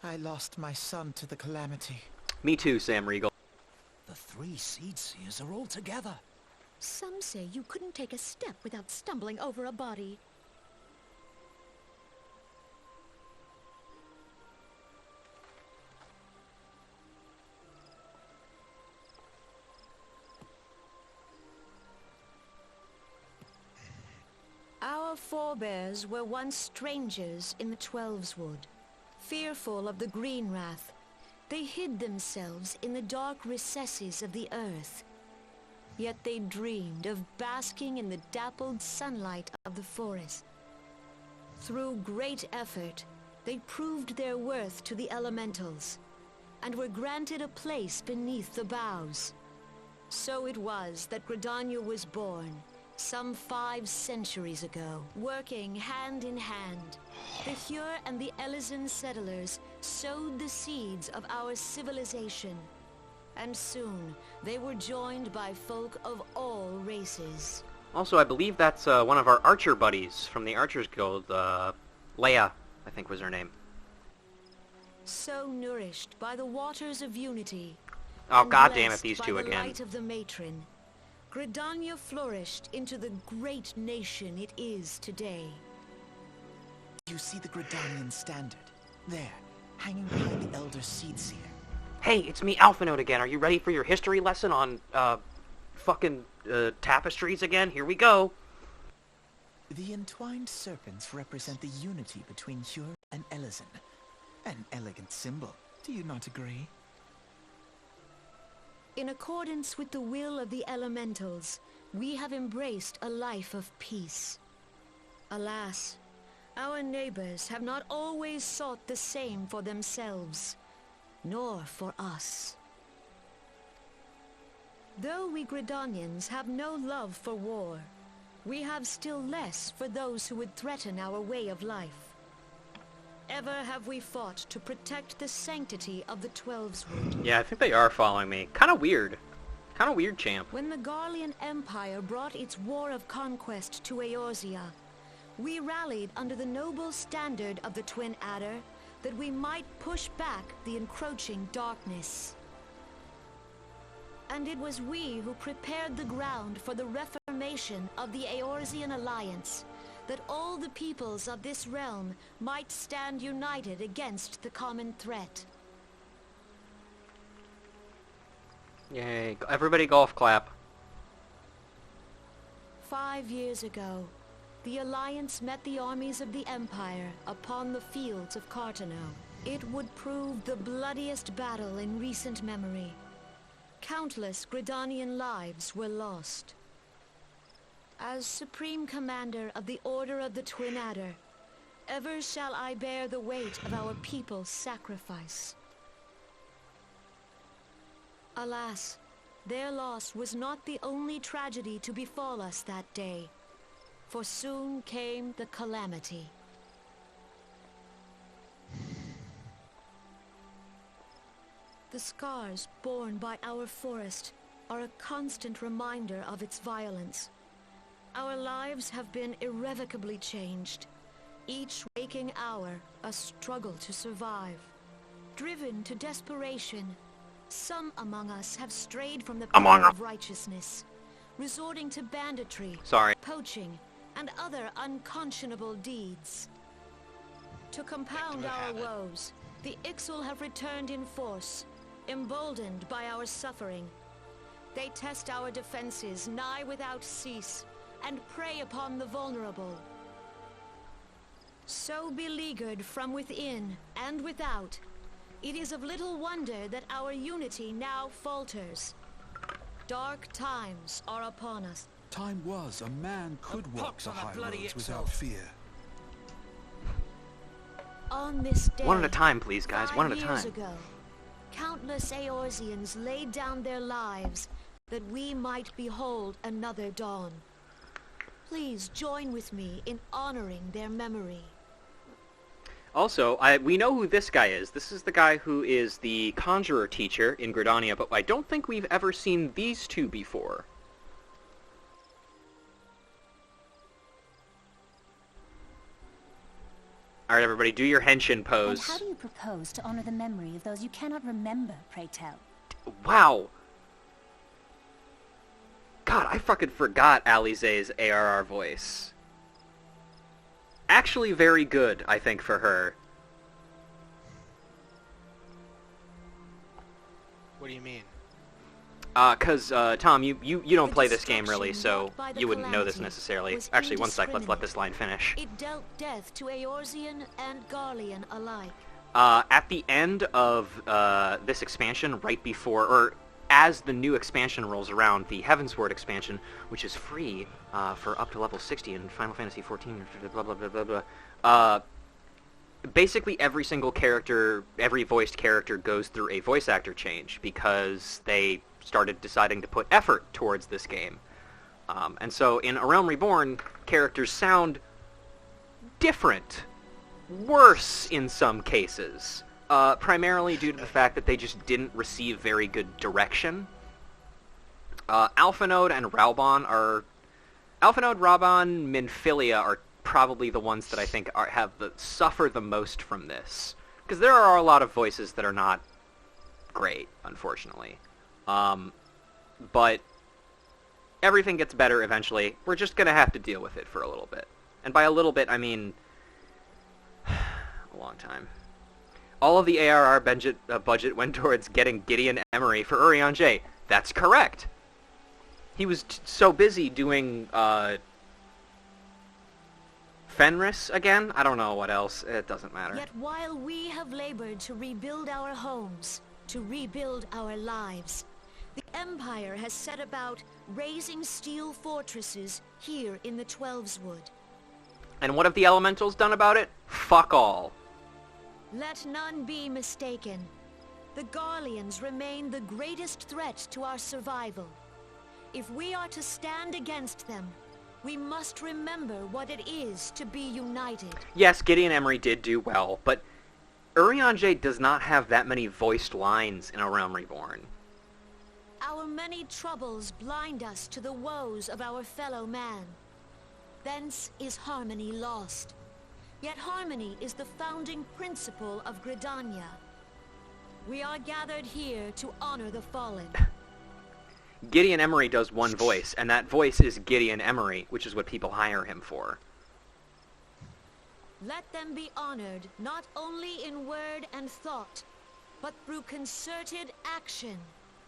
I lost my son to the calamity. Me too, Sam Riegel. The 3 Seed Seers are all together. Some say you couldn't take a step without stumbling over a body. Our forebears were once strangers in the Twelveswood. Fearful of the Green Wrath, they hid themselves in the dark recesses of the earth. Yet they dreamed of basking in the dappled sunlight of the forest. Through great effort, they proved their worth to the elementals, and were granted a place beneath the boughs. So it was that Gridania was born, some 5 centuries ago. Working hand in hand, the Hyur and the Elysian settlers sowed the seeds of our civilization. And soon, they were joined by folk of all races. Also, I believe that's one of our archer buddies from the Archers Guild. Leia, I think was her name. So nourished by the waters of unity. Oh, and goddamn it, blessed these by two the again. light of the matron, Gridania flourished into the great nation it is today. You see the Gridanian standard? There, hanging behind the Elder Seed Seer. Hey, it's me, Alphanote again. Are you ready for your history lesson on, fucking, tapestries again? Here we go. The entwined serpents represent the unity between Hyur and Elysian. An elegant symbol, do you not agree? In accordance with the will of the elementals, we have embraced a life of peace. Alas, our neighbors have not always sought the same for themselves, nor for us. Though we Gridanians have no love for war, we have still less for those who would threaten our way of life. Ever have we fought to protect the sanctity of the Twelveswood. Yeah, I think they are following me. Kinda weird. Kinda weird, champ. When the Garlean Empire brought its war of conquest to Eorzea, we rallied under the noble standard of the Twin Adder that we might push back the encroaching darkness. And it was we who prepared the ground for the reformation of the Eorzean Alliance, that all the peoples of this realm might stand united against the common threat. Yay. Everybody golf clap. 5 years ago, the Alliance met the armies of the Empire upon the fields of Cartano. It would prove the bloodiest battle in recent memory. Countless Gridanian lives were lost. As Supreme Commander of the Order of the Twin Adder, ever shall I bear the weight of our people's sacrifice. Alas, their loss was not the only tragedy to befall us that day, for soon came the calamity. The scars borne by our forest are a constant reminder of its violence. Our lives have been irrevocably changed, each waking hour a struggle to survive. Driven to desperation, some among us have strayed from the path of righteousness, resorting to banditry, poaching, and other unconscionable deeds. To compound our woes, the Ixal have returned in force, emboldened by our suffering. They test our defenses nigh without cease, and prey upon the vulnerable. So beleaguered from within and without, it is of little wonder that our unity now falters. Dark times are upon us. Time was a man could walk the high roads without fear. On this day, one at a time, please, guys. One at a time. 5 years ago, countless Eorzeans laid down their lives that we might behold another dawn. Please join with me in honoring their memory. Also, we know who this guy is. This is the guy who is the conjurer teacher in Gridania, but I don't think we've ever seen these two before. Alright, everybody, do your henshin pose. And how do you propose to honor the memory of those you cannot remember, pray tell? Wow. God, I fucking forgot Alize's ARR voice. Actually very good, I think, for her. What do you mean? Cause, Tom, you don't play this game really, so you wouldn't know this necessarily. Actually, one sec, let's let this line finish. It dealt death to Eorzean and Garlean alike. At the end of, this expansion, right before, or as the new expansion rolls around, the Heavensward expansion, which is free, for up to level 60 in Final Fantasy XIV, blah blah blah blah blah, basically every single character, every voiced character goes through a voice actor change, because they started deciding to put effort towards this game. And so in A Realm Reborn, characters sound different, worse in some cases, primarily due to the fact that they just didn't receive very good direction. Alphanode and Raubon are... Alphanode, Raubon, Minfilia are probably the ones that I think suffer the most from this. Because there are a lot of voices that are not great, unfortunately. But everything gets better eventually. We're just gonna have to deal with it for a little bit. And by a little bit, I mean a long time. All of the ARR budget went towards getting Gideon Emery for Urianger J. That's correct. He was so busy doing Fenris again? I don't know what else. It doesn't matter. Yet while we have labored to rebuild our homes, to rebuild our lives, the Empire has set about raising steel fortresses here in the Twelveswood. And what have the Elementals done about it? Fuck all. Let none be mistaken. The Garleans remain the greatest threat to our survival. If we are to stand against them, we must remember what it is to be united. Yes, Gideon Emery did do well, but Urianger does not have that many voiced lines in A Realm Reborn. Our many troubles blind us to the woes of our fellow man. Thence is harmony lost. Yet harmony is the founding principle of Gridania. We are gathered here to honor the fallen. Gideon Emery does one voice, and that voice is Gideon Emery, which is what people hire him for. Let them be honored not only in word and thought, but through concerted action.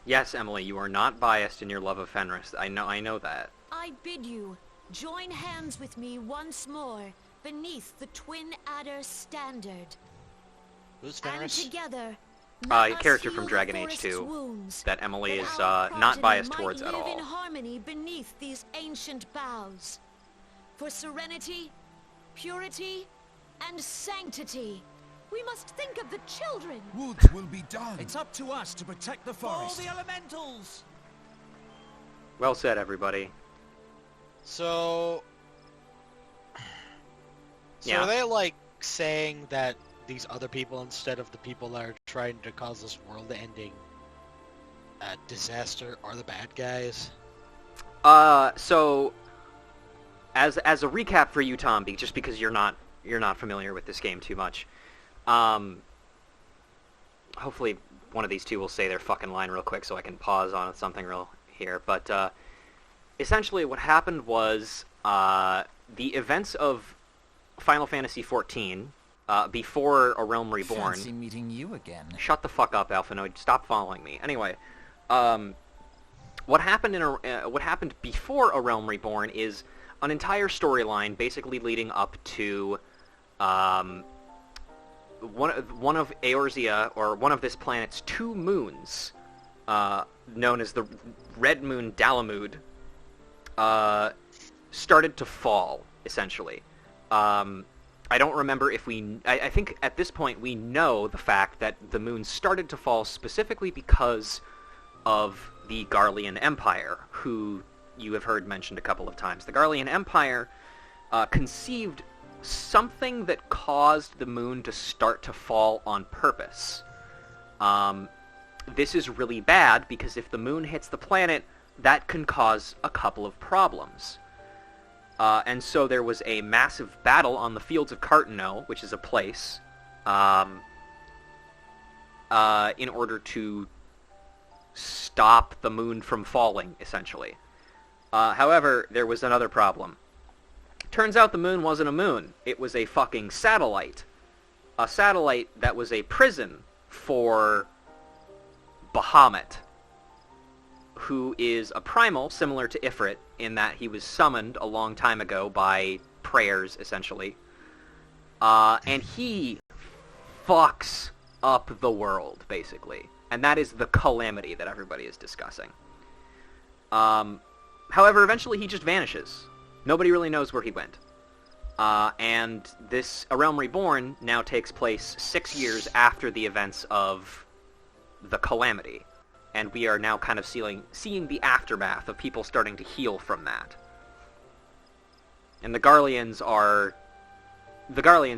Yes, Emily, you are not biased in your love of Fenris. I know that. I bid you, join hands with me once more beneath the Twin Adder standard. Who's Fenris? And together, a character from Dragon Age 2 that Emily is not biased towards at all. Live in harmony beneath these ancient boughs. For serenity, purity, and sanctity, we must think of the children. Woods will be done. It's up to us to protect the forest. All the elementals. Well said, everybody. So yeah. Are they like saying that these other people, instead of the people that are trying to cause this world-ending disaster, are the bad guys? So as a recap for you, Tom, just because you're not you're not familiar with this game too much. Hopefully one of these two will say their fucking line real quick so I can pause on something real here. But essentially what happened was the events of Final Fantasy XIV, before A Realm Reborn... Fancy meeting you again. Shut the fuck up, Alphinoid. Stop following me. Anyway, what happened before A Realm Reborn is an entire storyline basically leading up to one of Eorzea, or one of this planet's 2 moons, known as the Red Moon Dalamud, started to fall, essentially. I don't remember if I think at this point we know the fact that the moon started to fall specifically because of the Garlean Empire, who you have heard mentioned a couple of times. The Garlean Empire conceived something that caused the moon to start to fall on purpose. This is really bad because if the moon hits the planet, that can cause a couple of problems. And so there was a massive battle on the fields of Cartano, which is a place, in order to stop the moon from falling, essentially. However, there was another problem. Turns out the moon wasn't a moon. It was a fucking satellite. A satellite that was a prison for Bahamut, who is a primal similar to Ifrit in that he was summoned a long time ago by prayers, essentially. And he fucks up the world, basically. And that is the calamity that everybody is discussing. However, eventually he just vanishes. Nobody really knows where he went. And this A Realm Reborn now takes place 6 years after the events of the calamity. And we are now kind of seeing the aftermath of people starting to heal from that. And the Garleans,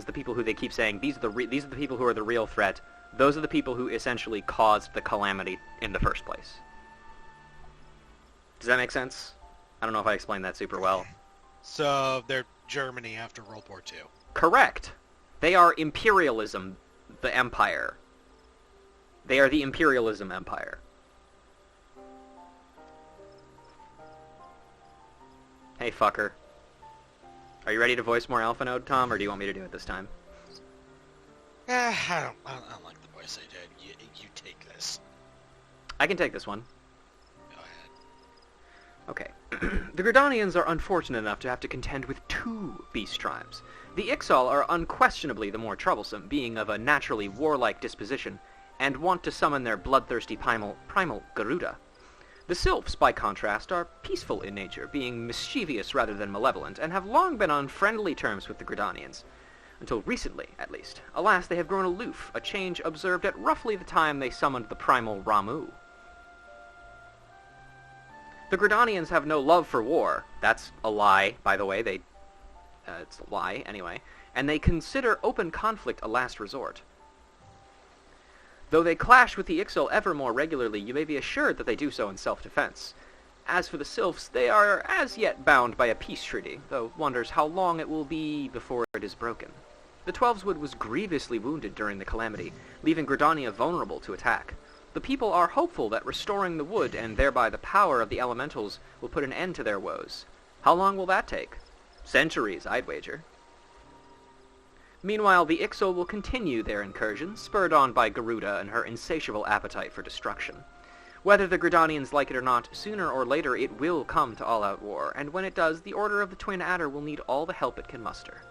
the people who they keep saying, these are the people who are the real threat. Those are the people who essentially caused the calamity in the first place. Does that make sense? I don't know if I explained that super well. So they're Germany after World War II. Correct. They are imperialism, the empire. They are the imperialism empire. Hey, fucker. Are you ready to voice more Alpha Node, Tom, or do you want me to do it this time? I don't like the voice I did. You take this. I can take this one. Go ahead. Okay. The Gridanians are unfortunate enough to have to contend with 2 beast tribes. The Ixal are unquestionably the more troublesome, being of a naturally warlike disposition, and want to summon their bloodthirsty primal Garuda. The Sylphs, by contrast, are peaceful in nature, being mischievous rather than malevolent, and have long been on friendly terms with the Gridanians. Until recently, at least. Alas, they have grown aloof, a change observed at roughly the time they summoned the primal Ramu. The Gridanians have no love for war. That's a lie, by the way. It's a lie, anyway. And they consider open conflict a last resort. Though they clash with the Ixal ever more regularly, you may be assured that they do so in self-defense. As for the Sylphs, they are as yet bound by a peace treaty, though wonders how long it will be before it is broken. The Twelveswood was grievously wounded during the calamity, leaving Gridania vulnerable to attack. The people are hopeful that restoring the wood, and thereby the power of the elementals, will put an end to their woes. How long will that take? Centuries, I'd wager. Meanwhile, the Ixal will continue their incursions, spurred on by Garuda and her insatiable appetite for destruction. Whether the Gridanians like it or not, sooner or later it will come to all-out war, and when it does, the Order of the Twin Adder will need all the help it can muster.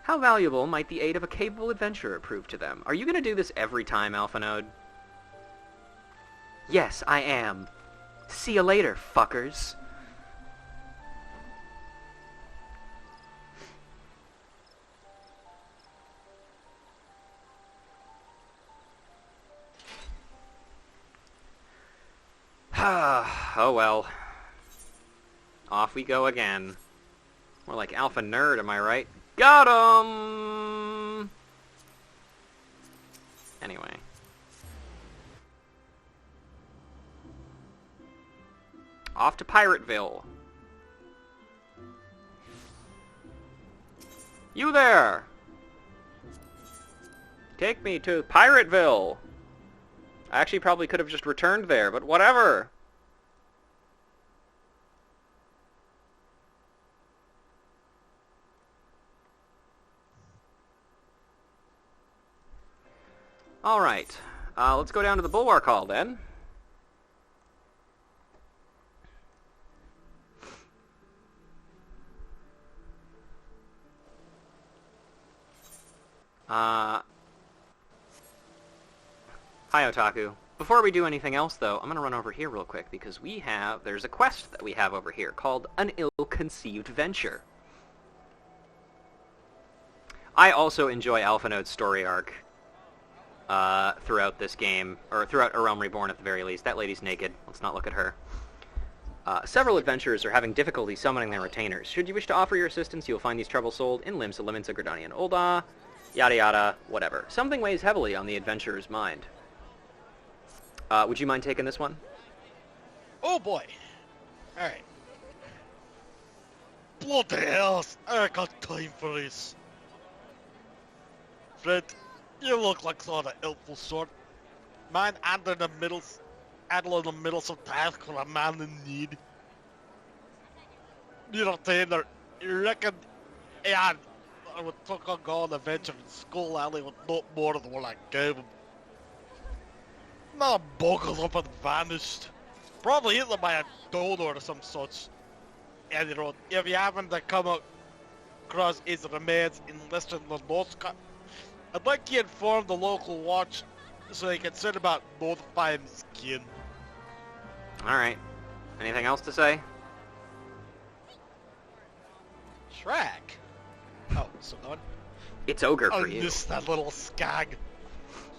How valuable might the aid of a capable adventurer prove to them? Are you going to do this every time, Alpha Node? Yes, I am. See you later, fuckers. Oh well. Off we go again. More like Alpha Nerd, am I right? Got him! Anyway. Off to Pirateville. You there! Take me to Pirateville! I actually probably could have just returned there, but whatever! Alright, let's go down to the Bulwark Hall then. Hi, Otaku. Before we do anything else, though, I'm going to run over here real quick, because there's a quest that we have over here called An Ill-Conceived Venture. I also enjoy Alpha Node's story arc throughout this game, or throughout A Realm Reborn at the very least. That lady's naked. Let's not look at her. Several adventurers are having difficulty summoning their retainers. Should you wish to offer your assistance, you will find these troubles sold in Limsa, Liminsa, Gridania, and Ul'dah, yada yada, whatever. Something weighs heavily on the adventurer's mind. Would you mind taking this one? Oh boy. Alright. Bloody hell, I ain't got time for this. Fred, you look like sort of helpful sort. Man handling the middle of task for a man in need. You retainer, you reckon, yeah, I would fucking go on a venture in Skull Alley with not more than what I gave him. Not buckled up and vanished. Probably eaten by a donor or some such. And you know, if you happen to come across his remains in Western Lanoska, I'd like you to inform the local watch so they can set about notifying his kin. Alright. Anything else to say? Shrek? Oh, so on. It's ogre for I you. miss that little skag.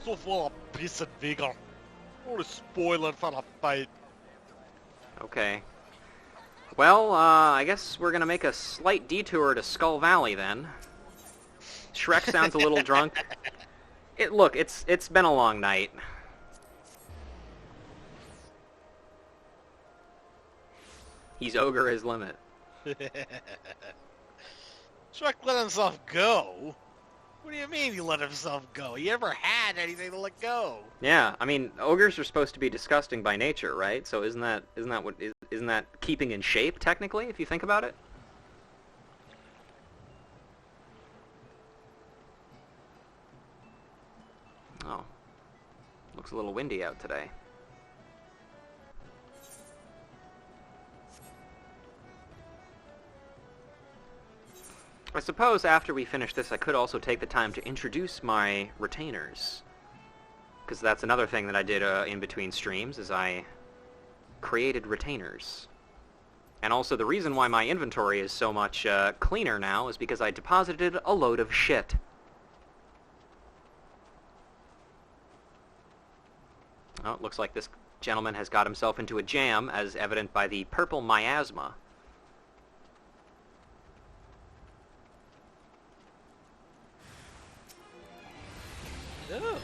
So full of peace and vigor. Only spoiling for a fight. Okay. Well, I guess we're gonna make a slight detour to Skull Valley then. Shrek sounds a little drunk. Look, it's been a long night. He's ogre his limit. Shrek let himself go? What do you mean he let himself go? He ever had anything to let go? Yeah, I mean, ogres are supposed to be disgusting by nature, right? So isn't that keeping in shape technically, if you think about it? Oh. Looks a little windy out today. I suppose after we finish this, I could also take the time to introduce my retainers. Because that's another thing that I did in between streams, is I created retainers. And also the reason why my inventory is so much cleaner now is because I deposited a load of shit. Oh, it looks like this gentleman has got himself into a jam, as evident by the purple miasma. Oh.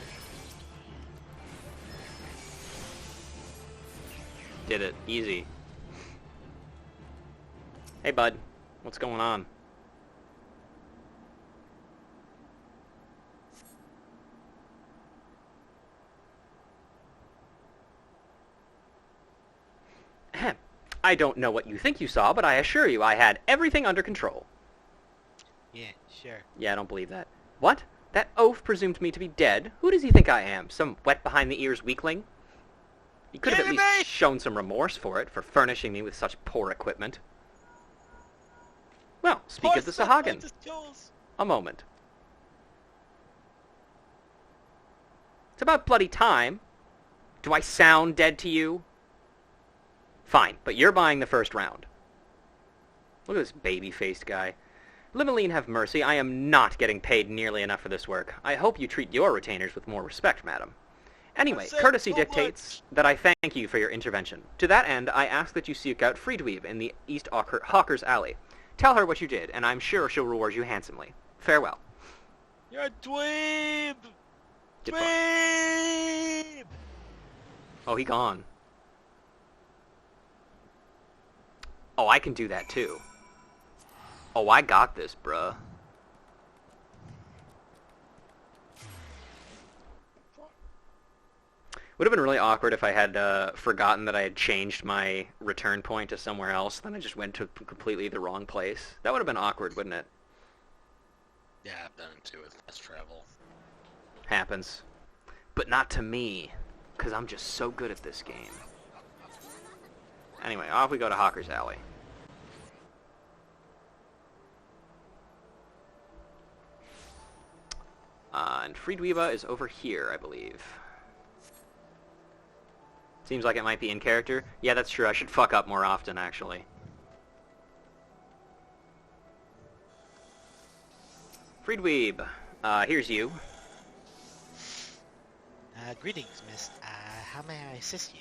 Did it. Easy. Hey, bud. What's going on? Ahem. I don't know what you think you saw, but I assure you I had everything under control. Yeah, sure. Yeah, I don't believe that. What? That oaf presumed me to be dead? Who does he think I am? Some wet-behind-the-ears weakling? He could have at least shown some remorse for it, for furnishing me with such poor equipment. Well, speak of the Sahagin. A moment. It's about bloody time. Do I sound dead to you? Fine, but you're buying the first round. Look at this baby-faced guy. Limeline have mercy, I am not getting paid nearly enough for this work. I hope you treat your retainers with more respect, madam. Anyway, courtesy dictates that I thank you for your intervention. To that end, I ask that you seek out Friedweave in the East Hawker's Alley. Tell her what you did, and I'm sure she'll reward you handsomely. Farewell. You're a dweeb! Goodbye. Dweeb! Oh, he gone. Oh, I can do that too. Oh, I got this, bruh. Would have been really awkward if I had forgotten that I had changed my return point to somewhere else, then I just went to completely the wrong place. That would have been awkward, wouldn't it? Yeah, I've done it too with fast travel. Happens. But not to me, because I'm just so good at this game. Anyway, off we go to Hawker's Alley. And Friedwiba is over here, I believe. Seems like it might be in character. Yeah, that's true. I should fuck up more often, actually. Friedweeb, here's you. Greetings, miss. How may I assist you?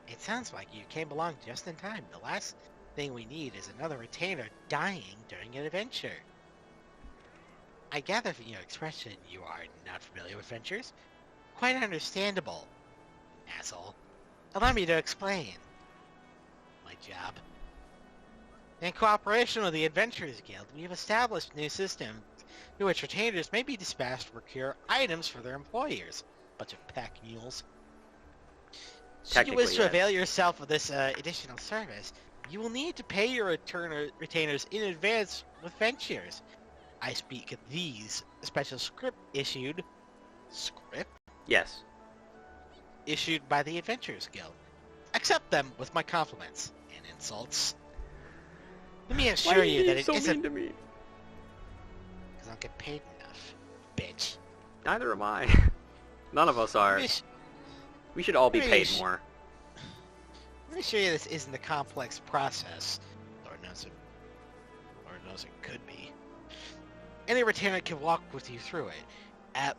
It sounds like you came along just in time. The last thing we need is another retainer dying during an adventure. I gather from your expression you are not familiar with adventures. Quite understandable, asshole. Allow me to explain. My job. In cooperation with the Adventurers Guild, we have established new systems through which retainers may be dispatched to procure items for their employers. Bunch of pack mules. Should you wish to avail yourself of this additional service, you will need to pay your retainers in advance with ventures. I speak of these special script issued... Script? Yes. Issued by the Adventurers Guild. Accept them with my compliments and insults. Let me assure you that it isn't... Mean to me? Because I don't get paid enough, bitch. Neither am I. None of us are. We should all be paid more. Let me assure you this isn't a complex process. Lord knows it could be. Any retainer can walk with you through it.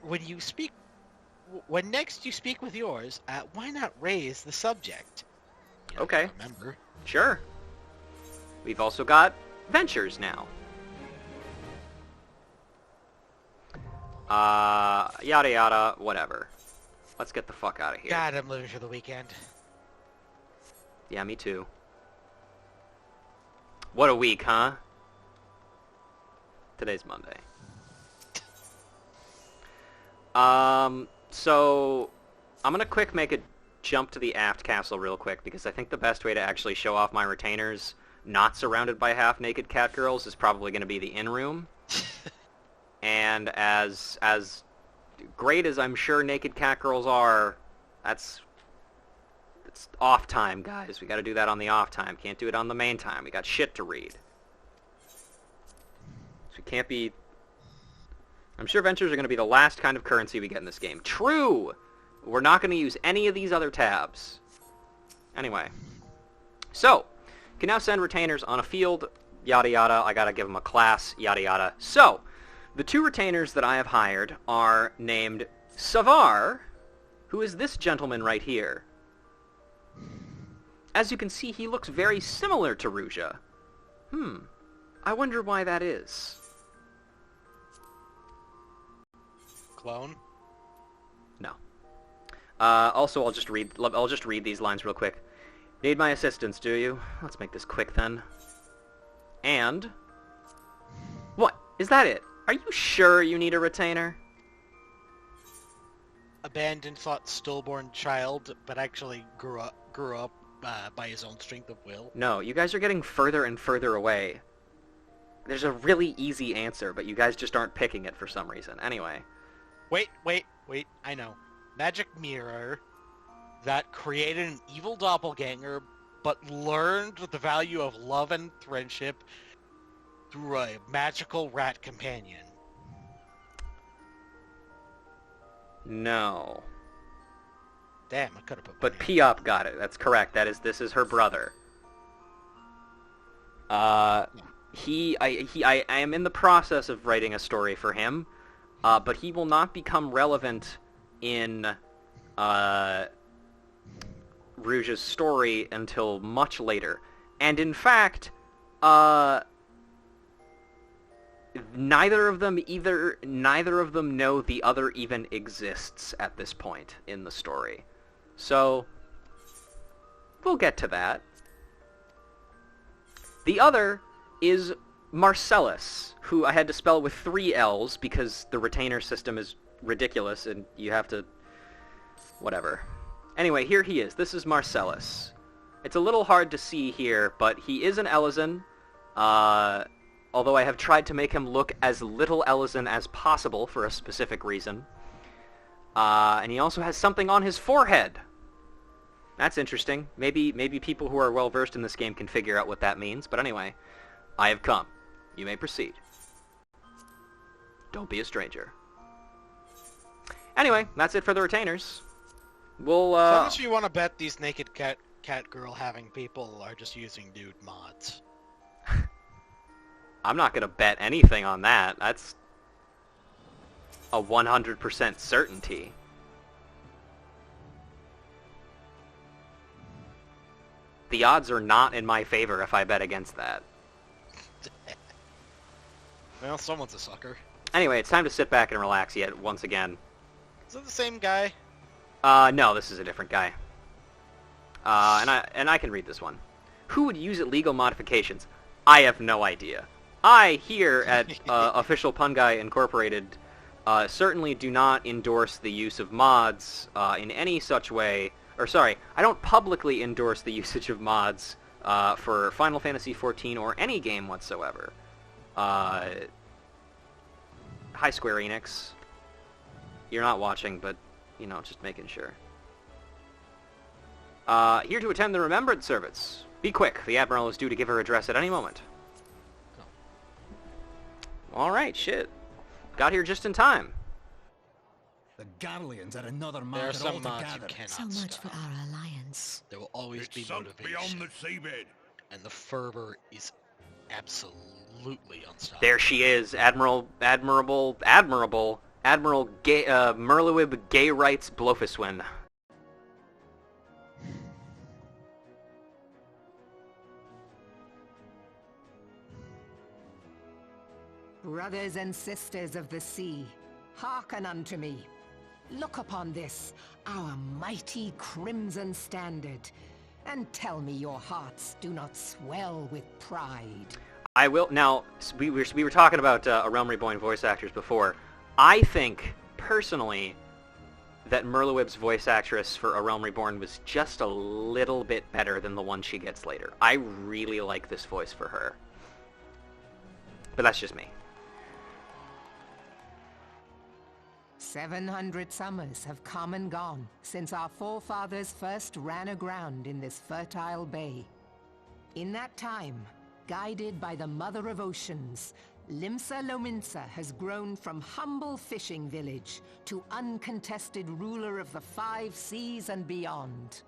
When next you speak with yours, why not raise the subject? Okay. Remember? Sure. We've also got ventures now. Yada yada, whatever. Let's get the fuck out of here. God, I'm living for the weekend. Yeah, me too. What a week, huh? Today's Monday. So I'm gonna make a jump to the aft castle real quick, because I think the best way to actually show off my retainers not surrounded by half-naked cat girls is probably gonna be the in-room. And as great as I'm sure naked cat girls are, it's off time, guys. We gotta do that on the off time. Can't do it on the main time. We got shit to read. So we can't be... I'm sure ventures are gonna be the last kind of currency we get in this game. True! We're not gonna use any of these other tabs. Anyway. So, you can now send retainers on a field, yada yada. I gotta give them a class, yada yada. So, the two retainers that I have hired are named Savar, who is this gentleman right here. As you can see, he looks very similar to Ruja. I wonder why that is. Clone? No. Also, I'll just read these lines real quick. Need my assistance, do you? Let's make this quick then. And... What? Is that it? Are you sure you need a retainer? Abandoned, thought stillborn child, but actually grew up by his own strength of will. No, you guys are getting further and further away. There's a really easy answer, but you guys just aren't picking it for some reason. Anyway. Wait, I know. Magic mirror that created an evil doppelganger, but learned the value of love and friendship through a magical rat companion. No. Damn, I could have put. But Piop got it. That's correct. This is her brother. I am in the process of writing a story for him, but he will not become relevant in Rouge's story until much later. And in fact, neither of them know the other even exists at this point in the story. So, we'll get to that. The other is Marcellus, who I had to spell with 3 L's because the retainer system is ridiculous and you have to Whatever. Anyway, here he is. This is Marcellus. It's a little hard to see here, but he is an Elysian. Although I have tried to make him look as little Elysian as possible for a specific reason. And he also has something on his forehead. That's interesting. Maybe people who are well-versed in this game can figure out what that means. But anyway, I have come. You may proceed. Don't be a stranger. Anyway, that's it for the retainers. We'll, So much you want to bet these naked cat girl having people are just using nude mods. I'm not gonna bet anything on that. That's a 100% certainty. The odds are not in my favor if I bet against that. Well, someone's a sucker. Anyway, it's time to sit back and relax yet once again. Is it the same guy? No, this is a different guy. And I can read this one. Who would use illegal modifications? I have no idea. I, here at Official Pun Guy Incorporated, certainly do not endorse the use of mods in any such way. Or sorry, I don't publicly endorse the usage of mods for Final Fantasy XIV or any game whatsoever. Hi, Square Enix. You're not watching, but, you know, just making sure. Here to attend the Remembrance Service. Be quick, the Admiral is due to give her address at any moment. Alright, shit. Got here just in time. The Garleans are another There are matter some mods you altogether. cannot So much stop. for our alliance. There will always It's be sunk motivation. beyond the seabed. And the fervor is absolutely unstoppable. There she is, Admiral Gay, Merlewib Gay Rights Blofuswin. Brothers and sisters of the sea, hearken unto me. Look upon this, our mighty crimson standard, and tell me your hearts do not swell with pride. I will, now, we were talking about A Realm Reborn voice actors before. I think, personally, that Merlewib's voice actress for A Realm Reborn was just a little bit better than the one she gets later. I really like this voice for her. But that's just me. 700 summers have come and gone since our forefathers first ran aground in this fertile bay. In that time, guided by the Mother of Oceans, Limsa Lominsa has grown from humble fishing village to uncontested ruler of the 5 seas and beyond.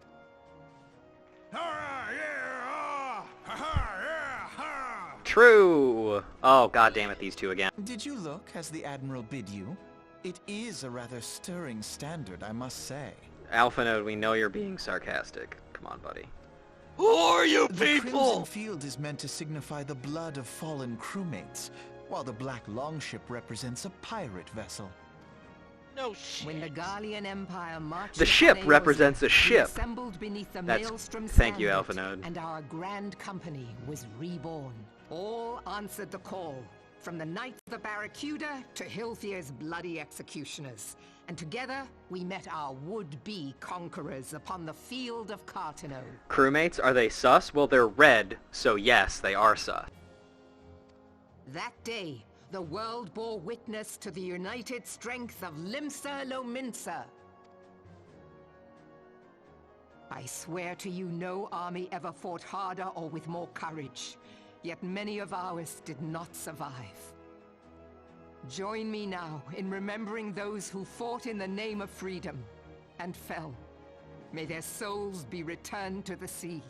True! Oh, god damn it, these two again. Did you look as the Admiral bid you? It is a rather stirring standard, I must say. Alpha Node, we know you're being sarcastic. Come on, buddy. Who are you The people? Crimson Field is meant to signify the blood of fallen crewmates, while the Black Longship represents a pirate vessel. No shit. When the Garlean Empire marched The ship upon Eorzea, represents a we ship. assembled beneath the That's- Maelstrom thank you, standard, Alpha Node. and our grand company was reborn. All answered the call, from the Knights of the Barracuda to Hilfier's bloody executioners. And together, we met our would-be conquerors upon the field of Cartano. Crewmates, are they sus? Well, they're red, so yes, they are sus. That day, the world bore witness to the united strength of Limsa Lominsa. I swear to you, no army ever fought harder or with more courage. Yet many of ours did not survive. Join me now in remembering those who fought in the name of freedom and fell. May their souls be returned to the sea.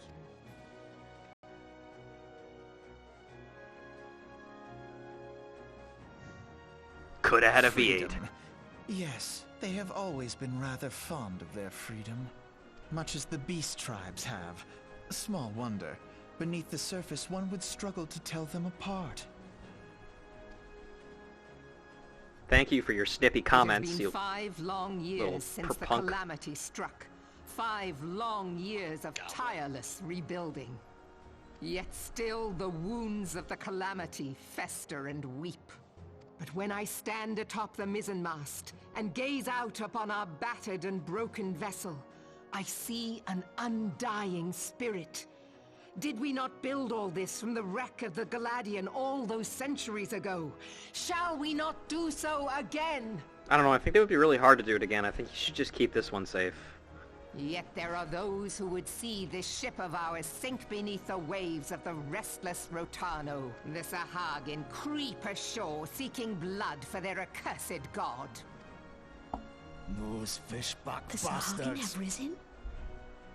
Could have had a V8. Freedom. Yes, they have always been rather fond of their freedom. Much as the beast tribes have. Small wonder. Beneath the surface, one would struggle to tell them apart. Thank you for your snippy comments, It has you been 5 long little years since the perpunk. calamity struck. 5 long years of tireless rebuilding. Yet still the wounds of the calamity fester and weep. But when I stand atop the mizzenmast and gaze out upon our battered and broken vessel, I see an undying spirit. Did we not build all this from the wreck of the Galadian all those centuries ago? Shall we not do so again? I don't know, I think it would be really hard to do it again. I think you should just keep this one safe. Yet there are those who would see this ship of ours sink beneath the waves of the restless Rotano. The Sahagin creep ashore seeking blood for their accursed god. Those fishback The Sahagin have risen?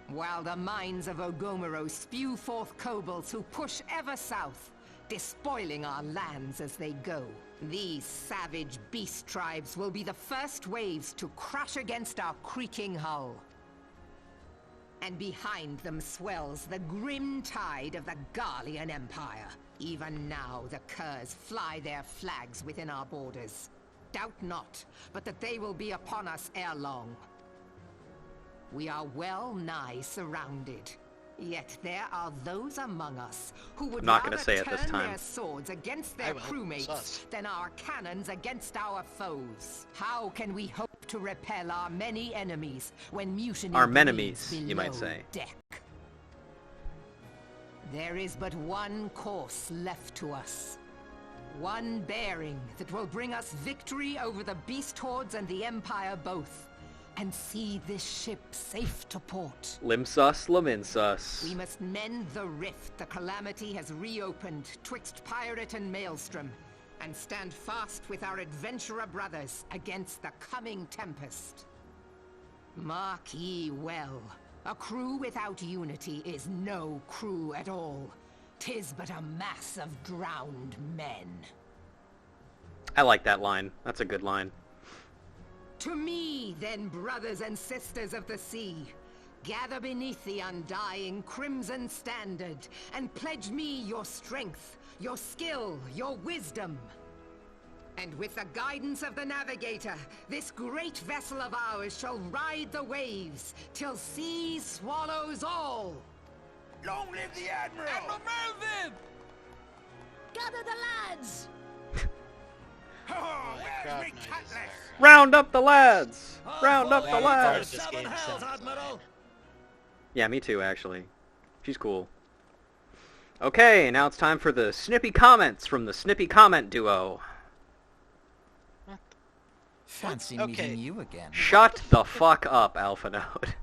While the mines of Ogomoro spew forth kobolds who push ever south, despoiling our lands as they go. These savage beast tribes will be the first waves to crash against our creaking hull. And behind them swells the grim tide of the Garlean Empire. Even now the Curs fly their flags within our borders. Doubt not, but that they will be upon us ere long. We are well nigh surrounded. Yet there are those among us who would Not gonna rather say it this turn time. their swords against their crewmates than our cannons against our foes. How can we hope to repel our many enemies when mutiny Our bleeds menemies, you might below say. deck? There is but one course left to us. One bearing that will bring us victory over the beast hordes and the Empire both. And see this ship safe to port. Limsus, Laminsus. We must mend the rift the Calamity has reopened twixt pirate and maelstrom, and stand fast with our adventurer brothers against the coming tempest. Mark ye well, a crew without unity is no crew at all. 'Tis but a mass of drowned men. I like that line. That's a good line. To me, then, brothers and sisters of the sea, gather beneath the undying crimson standard, and pledge me your strength, your skill, your wisdom. And with the guidance of the navigator, this great vessel of ours shall ride the waves, till sea swallows all. Long live the Admiral! Admiral Melvin! Gather the lads! Oh, where's crowd me noise cutlass? there. Round up the lads! Round up the Part lads! of this game sounds like- Yeah, me too, actually. She's cool. Okay, now it's time for the snippy comments from the snippy comment duo. Fancy Okay. meeting you again. Shut the fuck up, Alpha Node.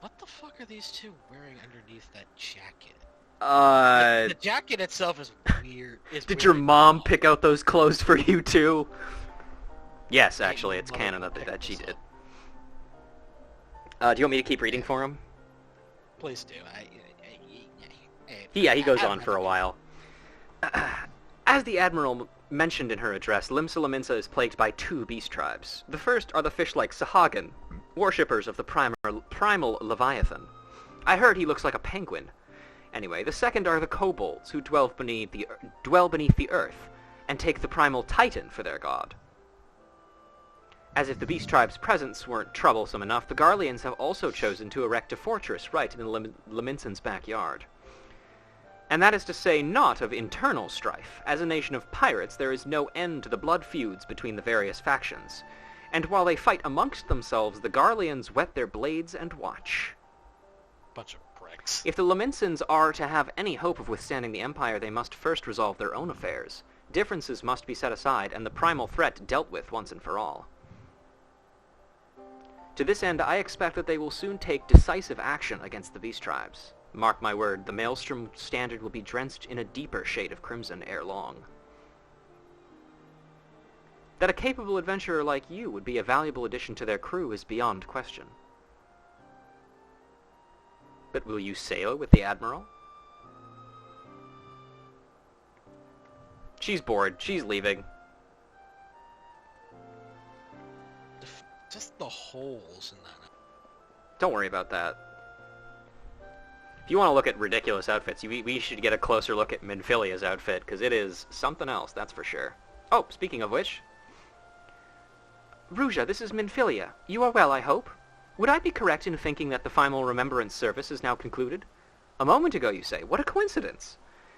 What the fuck are these two wearing underneath that jacket? The jacket itself is weird. Did your mom pick out those clothes for you too? Yes, actually, it's canon that she did. Do you want me to keep reading for him? Please do. Yeah, he goes on for a while. As the Admiral mentioned in her address, Limsa Lominsa is plagued by two beast tribes. The first are the fish-like Sahagin, worshippers of the primal Leviathan. I heard he looks like a penguin. Anyway, the second are the kobolds, who dwell beneath the earth, and take the primal Titan for their god. As if the beast tribe's presence weren't troublesome enough, the Garleans have also chosen to erect a fortress right in Lominsan's backyard. And that is to say not of internal strife. As a nation of pirates, there is no end to the blood feuds between the various factions. And while they fight amongst themselves, the Garleans whet their blades and watch. Bunch of pricks. If the Lominsans are to have any hope of withstanding the Empire, they must first resolve their own affairs. Differences must be set aside, and the primal threat dealt with once and for all. To this end, I expect that they will soon take decisive action against the beast tribes. Mark my word, the Maelstrom standard will be drenched in a deeper shade of crimson ere long. That a capable adventurer like you would be a valuable addition to their crew is beyond question. But will you sail with the Admiral? She's bored. She's leaving. Just the holes in that. Don't worry about that. If you want to look at ridiculous outfits, we should get a closer look at Minfilia's outfit, because it is something else, that's for sure. Oh, speaking of which... Ruja, this is Minfilia. You are well, I hope? Would I be correct in thinking that the final remembrance service is now concluded? A moment ago, you say. What a coincidence!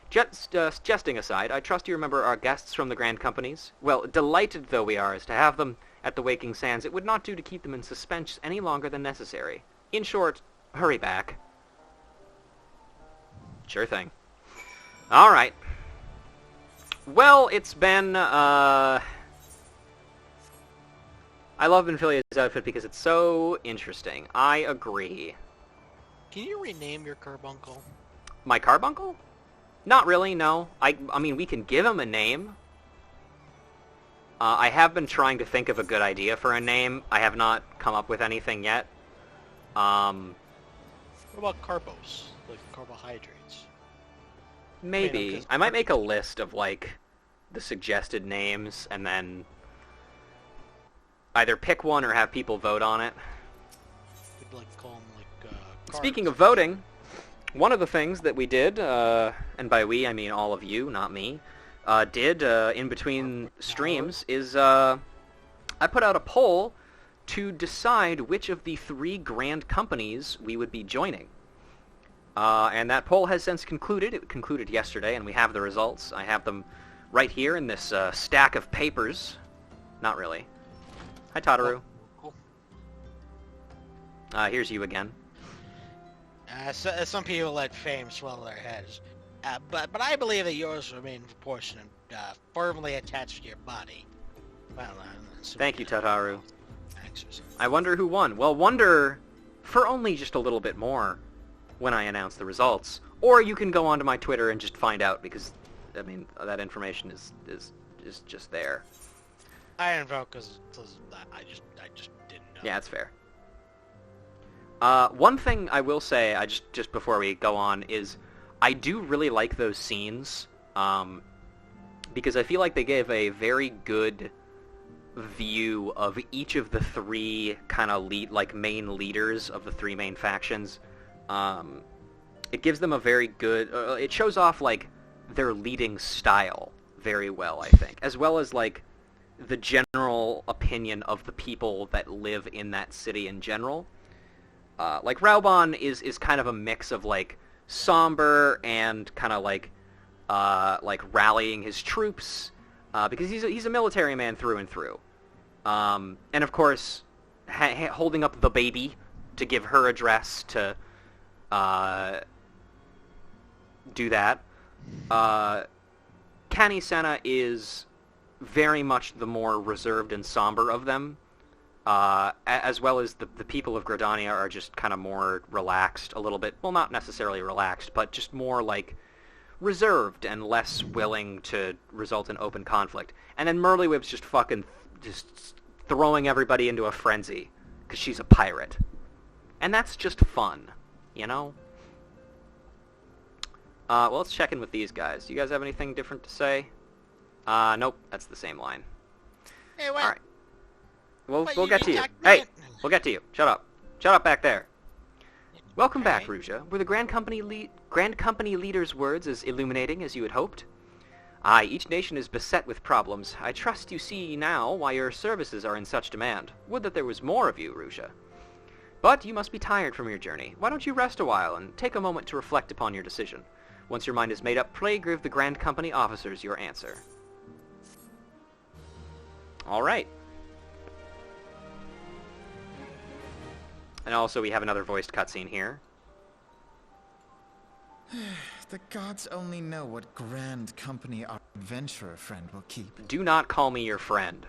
Jesting aside, I trust you remember our guests from the Grand Companies. Well, delighted though we are as to have them at the Waking Sands, it would not do to keep them in suspense any longer than necessary. In short, hurry back. Sure thing. Alright. Well, it's been, I love Benfilia's outfit because it's so interesting. I agree. Can you rename your carbuncle? My carbuncle? Not really, no. I mean, we can give him a name. I have been trying to think of a good idea for a name. I have not come up with anything yet. What about carbos? Like carbohydrates? Maybe. I might make a list of, like, the suggested names, and then either pick one or have people vote on it. We'd like call them, like, carbs. Speaking of voting, one of the things that we did, and by we I mean all of you, not me, did in between streams is I put out a poll to decide which of the 3 grand companies we would be joining. And that poll has since concluded. It concluded yesterday, and we have the results. I have them right here in this stack of papers. Not really. Hi, Tataru. Cool. Here's you again. Some people let fame swallow their heads, but I believe that yours remain proportionate, firmly attached to your body. Well, thank you, Tataru. Thanks. I wonder who won. Well, wonder for only just a little bit more when I announce the results. Or you can go onto my Twitter and just find out, because, I mean, that information is just there. I didn't vote because I just didn't know. Yeah, that's fair. One thing I will say, just before we go on, is I do really like those scenes, because I feel like they gave a very good view of each of the 3 kind of main leaders of the 3 main factions. It gives them a very good, it shows off, like, their leading style very well, I think, as well as, like, the general opinion of the people that live in that city in general. Like, Raubon is kind of a mix of, like, somber and kind of, like rallying his troops, because he's a military man through and through. And, of course, holding up the baby to give her address to do that. Kani Senna is very much the more reserved and somber of them. As well as the people of Gridania are just kind of more relaxed a little bit. Well, not necessarily relaxed, but just more, like, reserved and less willing to result in open conflict. And then Merlywib's just fucking just throwing everybody into a frenzy because she's a pirate. And that's just fun, you know? Well, let's check in with these guys. Do you guys have anything different to say? Nope, that's the same line. Hey, what? All right. We'll get to you. Hey, we'll get to you. Shut up. Shut up back there. Welcome back, Ruja. Were the Grand Company leader's words as illuminating as you had hoped? Aye, each nation is beset with problems. I trust you see now why your services are in such demand. Would that there was more of you, Ruja. But you must be tired from your journey. Why don't you rest a while and take a moment to reflect upon your decision? Once your mind is made up, pray give the Grand Company officers your answer. All right. And also we have another voiced cutscene here. The gods only know what grand company our adventurer friend will keep. Do not call me your friend.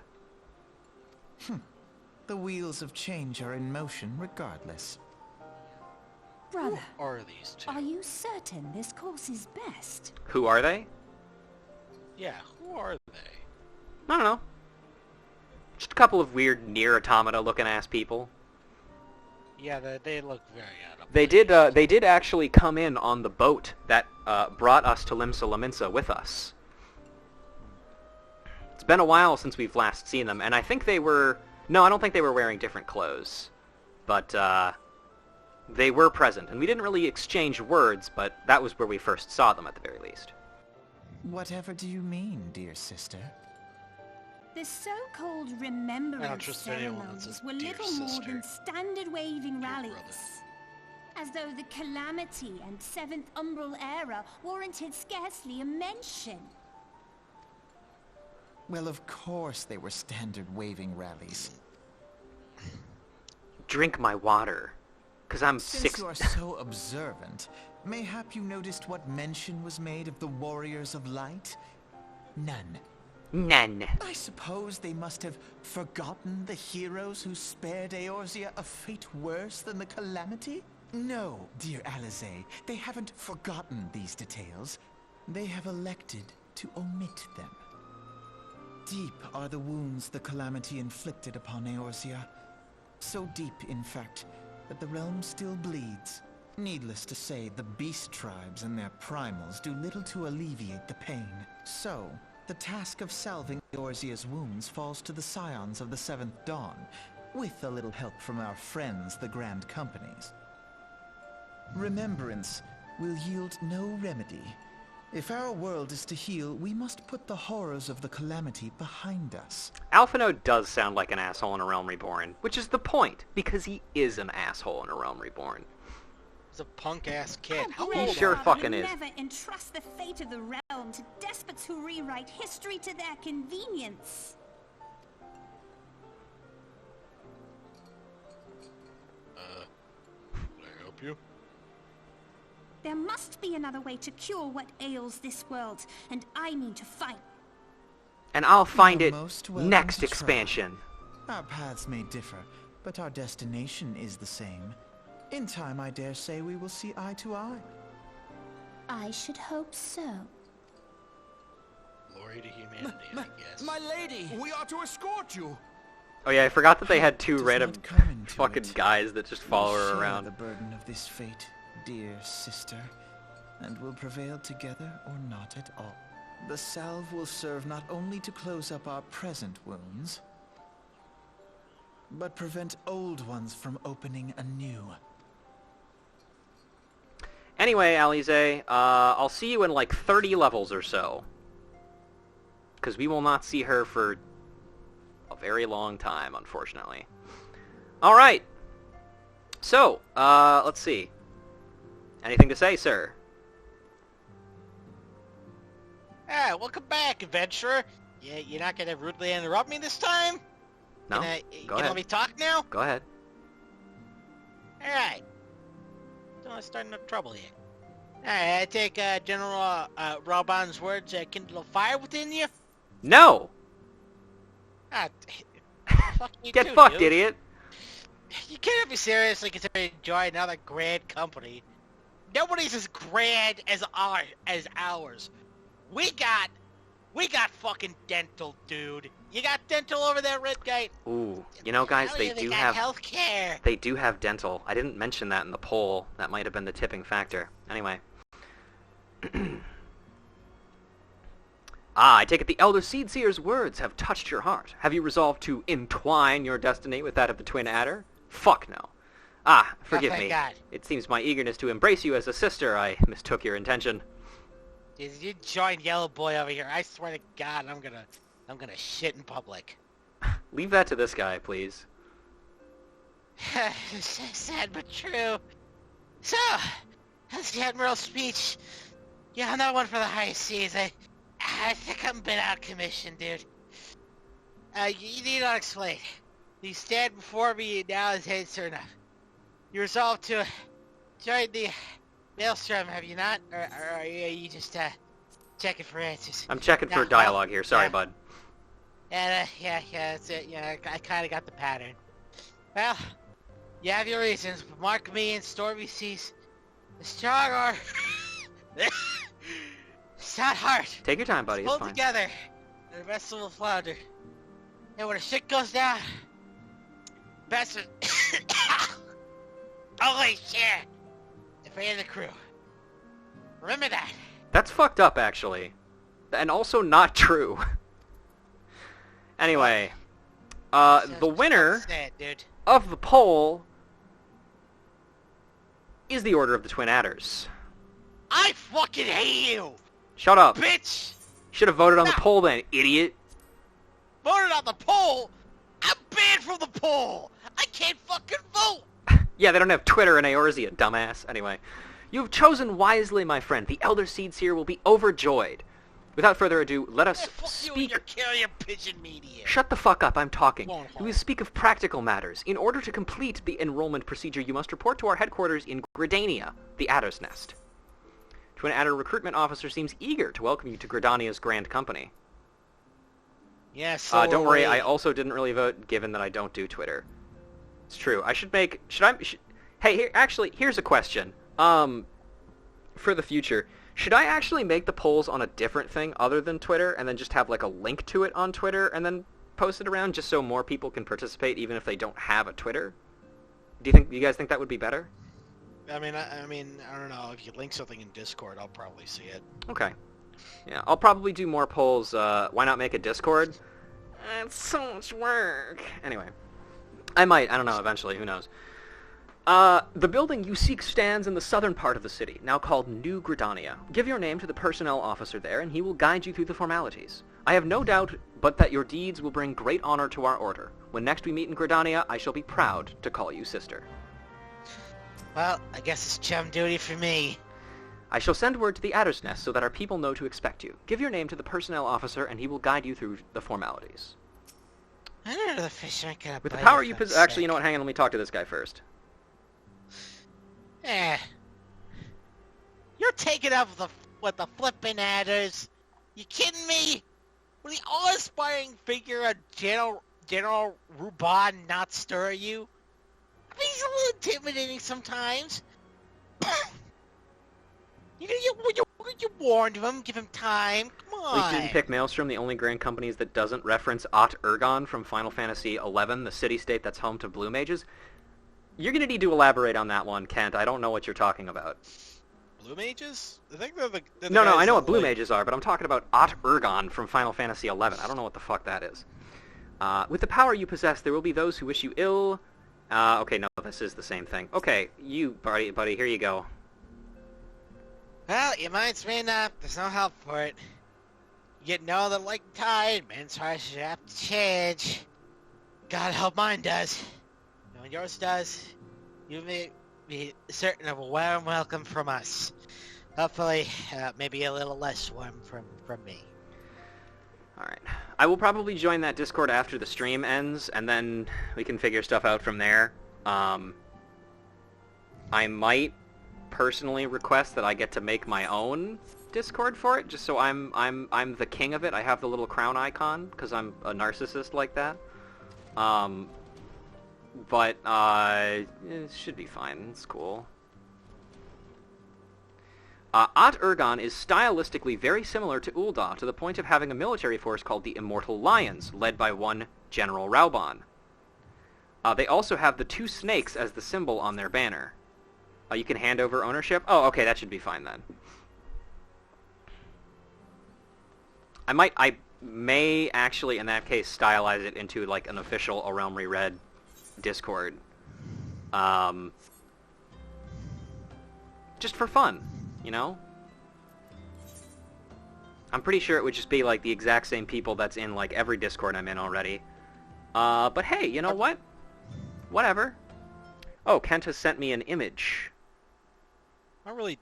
The wheels of change are in motion regardless. Brother, Who are these 2? are you certain this course is best? Who are they? Yeah, who are they? I don't know. Just a couple of weird Nier Automata looking ass people. Yeah, they look very out of They place. did actually come in on the boat that brought us to Limsa Lominsa with us. It's been a while since we've last seen them, and I think they were... No, I don't think they were wearing different clothes. But, they were present, and we didn't really exchange words, but that was where we first saw them at the very least. Whatever do you mean, dear sister? The so-called remembrance trust anyone that's ceremonies a were dear little more sister. than standard waving Dear rallies. brother. As though the Calamity and Seventh Umbral Era warranted scarcely a mention. Well, of course they were standard waving rallies. Drink my water. Because I'm Since you are so observant, mayhap you noticed what mention was made of the Warriors of Light? None. None. I suppose they must have forgotten the heroes who spared Eorzea a fate worse than the Calamity? No, dear Alize, they haven't forgotten these details. They have elected to omit them. Deep are the wounds the Calamity inflicted upon Eorzea. So deep, in fact, that the realm still bleeds. Needless to say, the beast tribes and their primals do little to alleviate the pain. So, the task of salving Eorzea's wounds falls to the scions of the Seventh Dawn, with a little help from our friends, the Grand Companies. Remembrance will yield no remedy. If our world is to heal, we must put the horrors of the Calamity behind us. Alphino does sound like an asshole in A Realm Reborn, which is the point, because he is an asshole in A Realm Reborn. He's a punk-ass kid. He sure fucking is. Never entrust the fate of the realm to despots who rewrite history to their convenience. Can I help you? There must be another way to cure what ails this world, and I mean to find. And I'll find You're it most welcome next to try. expansion. Our paths may differ, but our destination is the same. In time, I dare say we will see eye to eye. I should hope so. Glory to humanity, I guess. My lady! We are to escort you. Oh yeah, I forgot that they had two Does random not come into fucking it. guys that just follow We'll her share around. the burden of this fate, dear sister, and will prevail together or not at all. The salve will serve not only to close up our present wounds, but prevent old ones from opening anew. Anyway, Alize, I'll see you in like 30 levels or so. Because we will not see her for a very long time, unfortunately. Alright. So, let's see. Anything to say, sir? Ah, welcome back, adventurer. Yeah, you're not gonna rudely interrupt me this time? No? Go ahead. Let me talk now? Go ahead. Alright. Don't want to start no trouble here. Alright, I take General Raban's words kindle a fire within you? No! Ah, fuck you Get too, fucked, dude. idiot! You can't be seriously considering enjoying another grand company. Nobody's as grand as ours. We got fucking dental, dude. You got dental over there, Red Gate? Ooh, you know, guys, Hell they yeah, do got have healthcare. They do have dental. I didn't mention that in the poll. That might have been the tipping factor. Anyway. I take it the Elder Seedseer's words have touched your heart. Have you resolved to entwine your destiny with that of the Twin Adder? Fuck no. Forgive thank me. God. It seems my eagerness to embrace you as a sister, I mistook your intention. You join Yellow Boy over here. I swear to God, I'm gonna shit in public. Leave that to this guy, please. Sad but true. So, that's the Admiral's speech. Yeah, another one for the high seas. I think I'm a bit out of commission, dude. You need not explain. You stand before me now as answer enough. You resolved to join the Maelstrom, have you not? Or are you just checking for answers? I'm checking for Yeah, dialogue here. Sorry, yeah. bud. Yeah, that's it. Yeah, I kind of got the pattern. Well, you have your reasons, but mark me in stormy seas. The strong are... stout heart. Take your time, buddy. It's Pull fine. together, and the vessel will flounder. And when the shit goes down, best only share the fate of the crew. Remember that. That's fucked up, actually. And also not true. Anyway, the winner Sad, dude. of the poll is the Order of the Twin Adders. I fucking hate you, Shut up. bitch. Should have voted on the No. poll then, idiot. Voted on the poll. I'm banned from the poll. I can't fucking vote. Yeah, they don't have Twitter in Eorzea, dumbass. Anyway. You have chosen wisely, my friend. The Elder Seeds here will be overjoyed. Without further ado, let us speak... You and your carrier pigeon media. Shut the fuck up, I'm talking. We will speak of practical matters. In order to complete the enrollment procedure, you must report to our headquarters in Gridania, the Adder's Nest. Twin Adder recruitment officer seems eager to welcome you to Gridania's grand company. Yes, so don't worry, I also didn't really vote, given that I don't do Twitter. It's true. I should make... Hey, here's a question. For the future, should I actually make the polls on a different thing other than Twitter, and then just have, like, a link to it on Twitter, and then post it around, just so more people can participate, even if they don't have a Twitter? Do you guys think that would be better? I mean, I don't know. If you link something in Discord, I'll probably see it. Okay. Yeah, I'll probably do more polls. Why not make a Discord? It's so much work. Anyway. I might. I don't know. Eventually. Who knows? The building you seek stands in the southern part of the city, now called New Gridania. Give your name to the personnel officer there, and he will guide you through the formalities. I have no doubt but that your deeds will bring great honor to our order. When next we meet in Gridania, I shall be proud to call you sister. Well, I guess it's chum duty for me. I shall send word to the Adder's Nest so that our people know to expect you. Give your name to the personnel officer, and he will guide you through the formalities. I don't know the fish aren't gonna With the bite power if you I'm possess... Actually, you know sick. what? Hang on, let me talk to this guy first. You're taking up with the flippin' adders. You kidding me? Will the awe-inspiring figure of General Ruban not stir you? I mean, he's a little intimidating sometimes. You warned him. Give him time. Come We on. didn't pick Maelstrom, the only grand companies that doesn't reference Ot Urgon from Final Fantasy XI, the city-state that's home to blue mages. You're going to need to elaborate on that one, Kent. I don't know what you're talking about. Blue mages? I think they're the No, guys I know that, what blue like- mages are, but I'm talking about Ot Urgon from Final Fantasy XI. I don't know what the fuck that is. With the power you possess, there will be those who wish you ill. Okay, no, this is the same thing. Okay, you, buddy, here you go. Well, your mind's made up. There's no help for it. You know that like tide, men's hearts have to change. God help mine does. And when yours does, you may be certain of a warm welcome from us. Hopefully, maybe a little less warm from me. Alright. I will probably join that Discord after the stream ends, and then we can figure stuff out from there. I might personally request that I get to make my own Discord for it, just so I'm the king of it. I have the little crown icon, because I'm a narcissist like that. But it should be fine. It's cool. Ot Urgon is stylistically very similar to Ul'dah, to the point of having a military force called the Immortal Lions, led by one General Rauban. They also have the two snakes as the symbol on their banner. You can hand over ownership? Oh, okay, that should be fine then. I may actually, in that case, stylize it into, like, an official A Realm Reread Discord. Just for fun, you know? I'm pretty sure it would just be, like, the exact same people that's in, like, every Discord I'm in already. But hey, you know what? Whatever. Oh, Kent has sent me an image. I really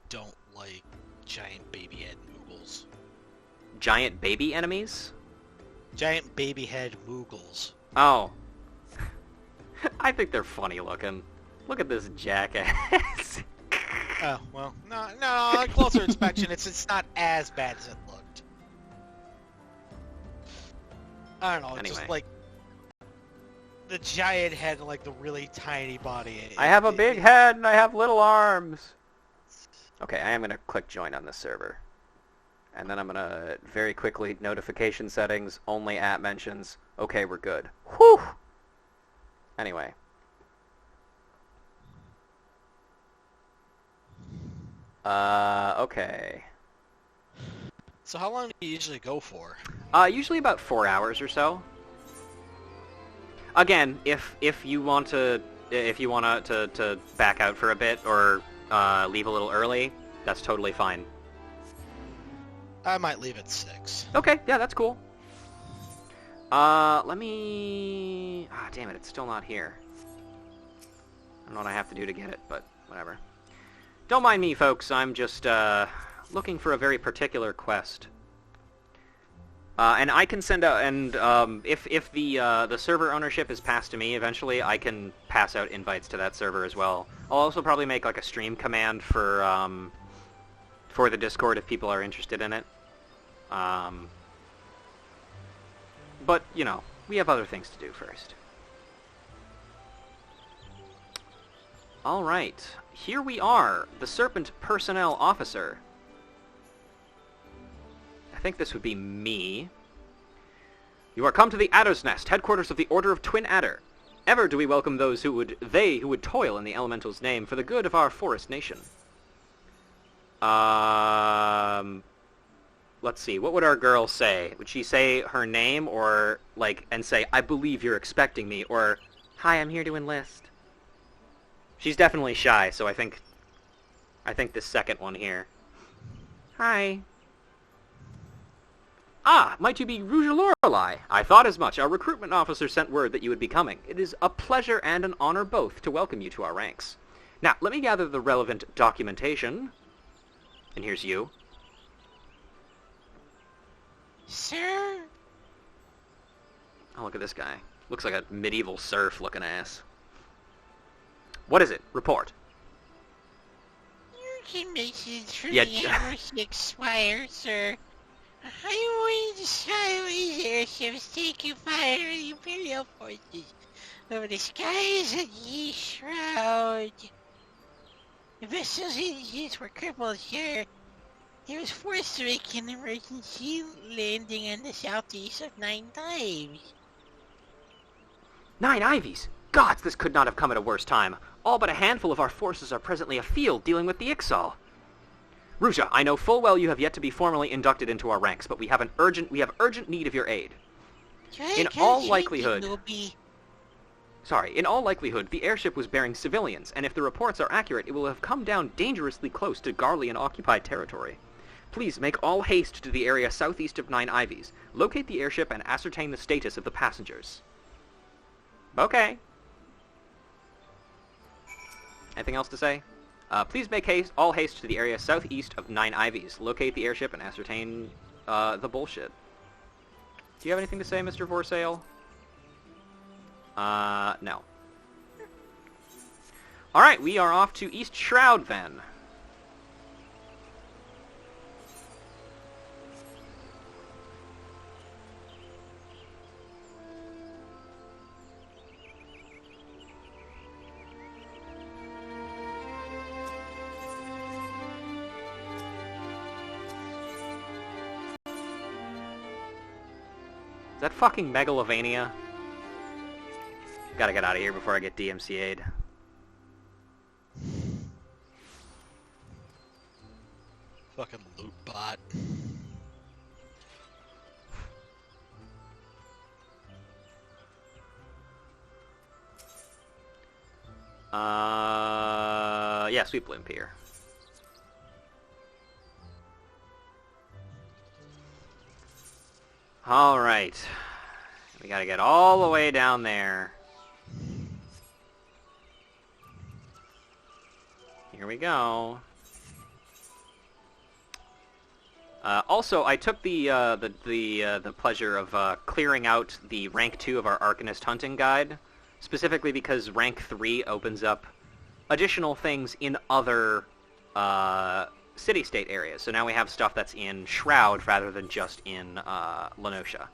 don't like giant baby head Moogles. Giant baby enemies? Giant baby head Moogles. Oh. I think they're funny looking. Look at this jackass. Oh, well, no, on closer inspection, it's not as bad as it looked. I don't know, it's Anyway. just like the giant head and like the really tiny body. I have a big head and I have little arms. Okay, I am going to click join on this server. And then I'm going to very quickly notification settings, only at mentions. Okay, we're good. Whew! Anyway. Okay. So how long do you usually go for? Usually about 4 hours or so. Again, if you want to back out for a bit or leave a little early, that's totally fine. I might leave at 6. Okay, yeah, that's cool. Let me... Ah, damn it, it's still not here. don't know what I have to do to get it, but whatever. Don't mind me, folks. I'm just looking for a very particular quest. And I can send out, and if the server ownership is passed to me eventually, I can pass out invites to that server as well. I'll also probably make like a stream command for the Discord if people are interested in it. But you know, we have other things to do first. All right, here we are, the Serpent Personnel Officer. I think this would be me. You are come to the Adder's Nest, headquarters of the Order of Twin Adder. Ever do we welcome those who would toil in the Elemental's name for the good of our forest nation. Let's see, what would our girl say? Would she say her name, or, like, and say, I believe you're expecting me, or, hi, I'm here to enlist? She's definitely shy, so I think this second one here. Hi. Ah, might you be Rouge Lorelei? I thought as much. Our recruitment officer sent word that you would be coming. It is a pleasure and an honor both to welcome you to our ranks. Now, let me gather the relevant documentation. And here's you. Sir? Oh, look at this guy. Looks like a medieval serf looking ass. What is it? Report. Your message from Yeah. the Embassy expired, sir. I wanted to sideways airships taking fire of the Imperial forces over the skies of the Shroud. The vessel's engines were crippled, sir. It was forced to make an emergency landing in the southeast of 9 Ivies. 9 Ivies? Gods, this could not have come at a worse time. All but a handful of our forces are presently afield dealing with the Ixal. Ruja, I know full well you have yet to be formally inducted into our ranks, but we have urgent need of your aid. In all likelihood, the airship was bearing civilians, and if the reports are accurate, it will have come down dangerously close to Garlean-occupied territory. Please make all haste to the area southeast of 9 Ivies. Locate the airship and ascertain the status of the passengers. Okay. Anything else to say? Please make all haste to the area southeast of 9 Ivies. Locate the airship and ascertain the bullshit. Do you have anything to say, Mr. Vorsail? No. Alright, we are off to East Shroud, then. Is that fucking Megalovania? Gotta get out of here before I get DMCA'd. Fucking loot bot. Yeah, sweet blimp here. Alright. We gotta get all the way down there. Here we go. Also, I took the pleasure of clearing out the rank 2 of our Arcanist hunting guide, specifically because rank 3 opens up additional things in other city-state areas. So now we have stuff that's in Shroud rather than just in Lenosha.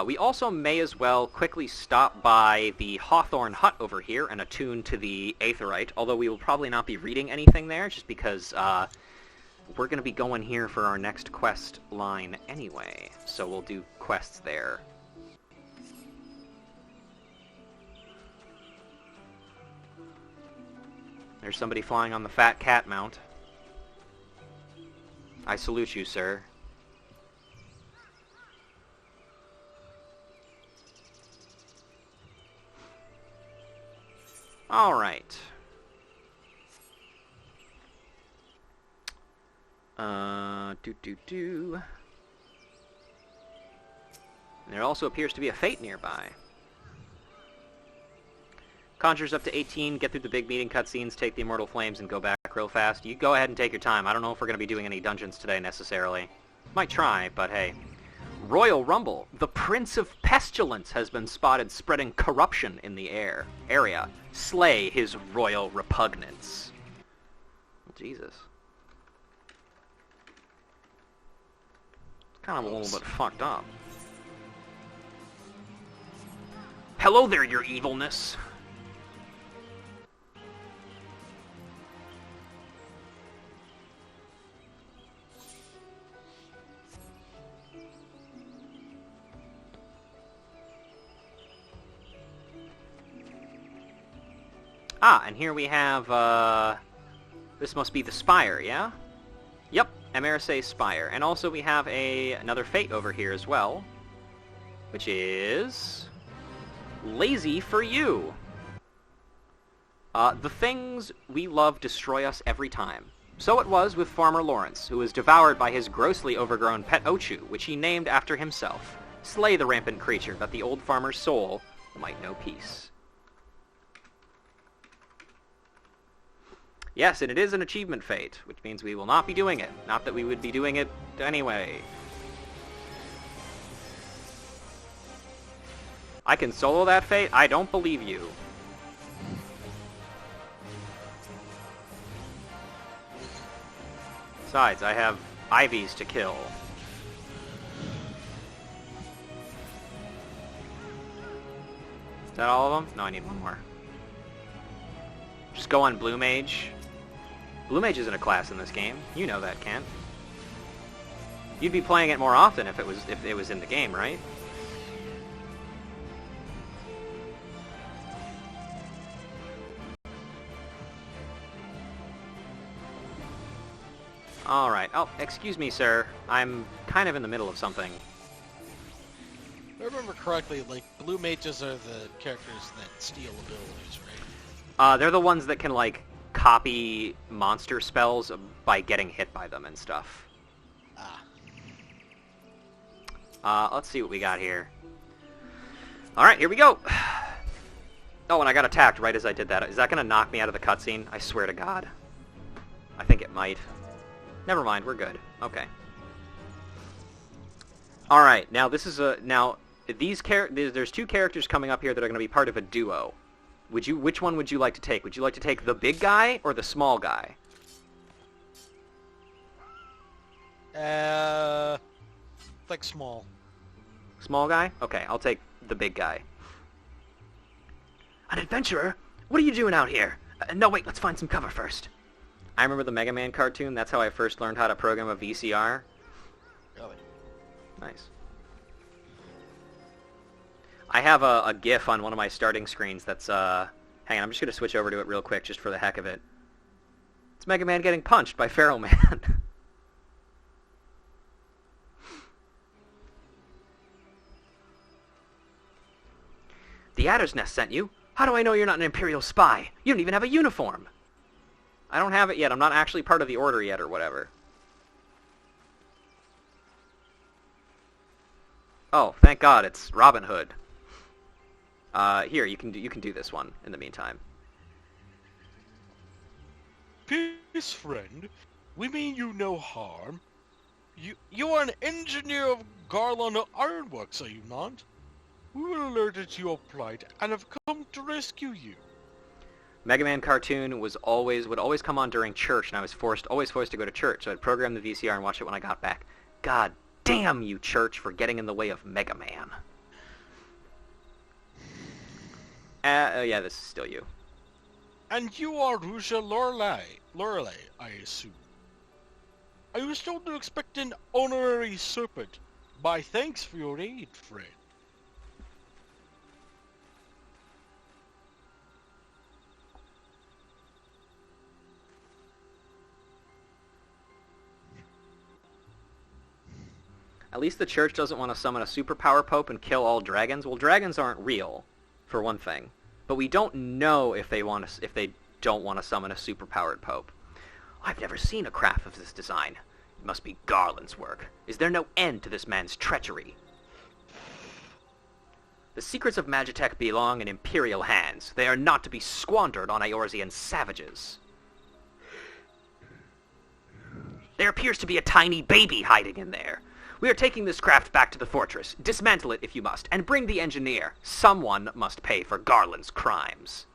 We also may as well quickly stop by the Hawthorne Hut over here and attune to the Aetherite, although we will probably not be reading anything there, just because we're going to be going here for our next quest line anyway, so we'll do quests there. There's somebody flying on the fat cat mount. I salute you, sir. All right. There also appears to be a fate nearby. Conjures up to 18, get through the big meeting cutscenes, take the Immortal Flames, and go back real fast. You go ahead and take your time. I don't know if we're going to be doing any dungeons today, necessarily. Might try, but hey. Royal Rumble. The Prince of Pestilence has been spotted spreading corruption in the area. Slay his royal repugnance. Jesus. It's kind of a little bit fucked up. Hello there, your evilness. Ah, and here we have, this must be the Spire, yeah? Yep, Emerisay's Spire. And also we have another fate over here as well, which is Lazy for You. The things we love destroy us every time. So it was with Farmer Lawrence, who was devoured by his grossly overgrown pet Ochu, which he named after himself. Slay the rampant creature, that the old farmer's soul might know peace. Yes, and it is an achievement fate, which means we will not be doing it. Not that we would be doing it anyway. I can solo that fate? I don't believe you. Besides, I have Ivies to kill. Is that all of them? No, I need one more. Just go on Blue Mage. Blue Mage isn't a class in this game. You know that, Kent. You'd be playing it more often if it was in the game, right? Alright. Oh, excuse me, sir. I'm kind of in the middle of something. If I remember correctly, like, blue mages are the characters that steal abilities, right? They're the ones that can, like, copy monster spells by getting hit by them and stuff. Let's see what we got here. Alright, here we go! Oh, and I got attacked right as I did that. Is that gonna knock me out of the cutscene? I swear to God. I think it might. Never mind, we're good. Okay. Alright, now this is a... Now, there's two characters coming up here that are going to be part of a duo. Which one would you like to take? Would you like to take the big guy or the small guy? Like small. Small guy? Okay, I'll take the big guy. An adventurer? What are you doing out here? No, wait, let's find some cover first. I remember the Mega Man cartoon. That's how I first learned how to program a VCR. Really? Nice. I have a GIF on one of my starting screens that's, hang on, I'm just going to switch over to it real quick just for the heck of it. It's Mega Man getting punched by Pharaoh Man. The Adder's Nest sent you? How do I know you're not an Imperial spy? You don't even have a uniform. I don't have it yet. I'm not actually part of the Order yet or whatever. Oh, thank God, it's Robin Hood. Here, you can do this one in the meantime. Peace, friend. We mean you no harm. You are an engineer of Garland Ironworks, are you not? We were alerted to your plight and have come to rescue you. Mega Man cartoon would always come on during church, and I was always forced to go to church, so I'd program the VCR and watch it when I got back. God damn you, church, for getting in the way of Mega Man. Yeah, this is still you. And you are Ruja Lorelei, I assume. I was told to expect an honorary serpent. My thanks for your aid, friend. At least the church doesn't want to summon a superpower pope and kill all dragons. Well, dragons aren't real, for one thing. But we don't know if they don't want to summon a superpowered pope. I've never seen a craft of this design. It must be Garland's work. Is there no end to this man's treachery? The secrets of Magitech belong in Imperial hands. They are not to be squandered on Eorzean savages. There appears to be a tiny baby hiding in there. We are taking this craft back to the fortress. Dismantle it if you must, and bring the engineer. Someone must pay for Garland's crimes.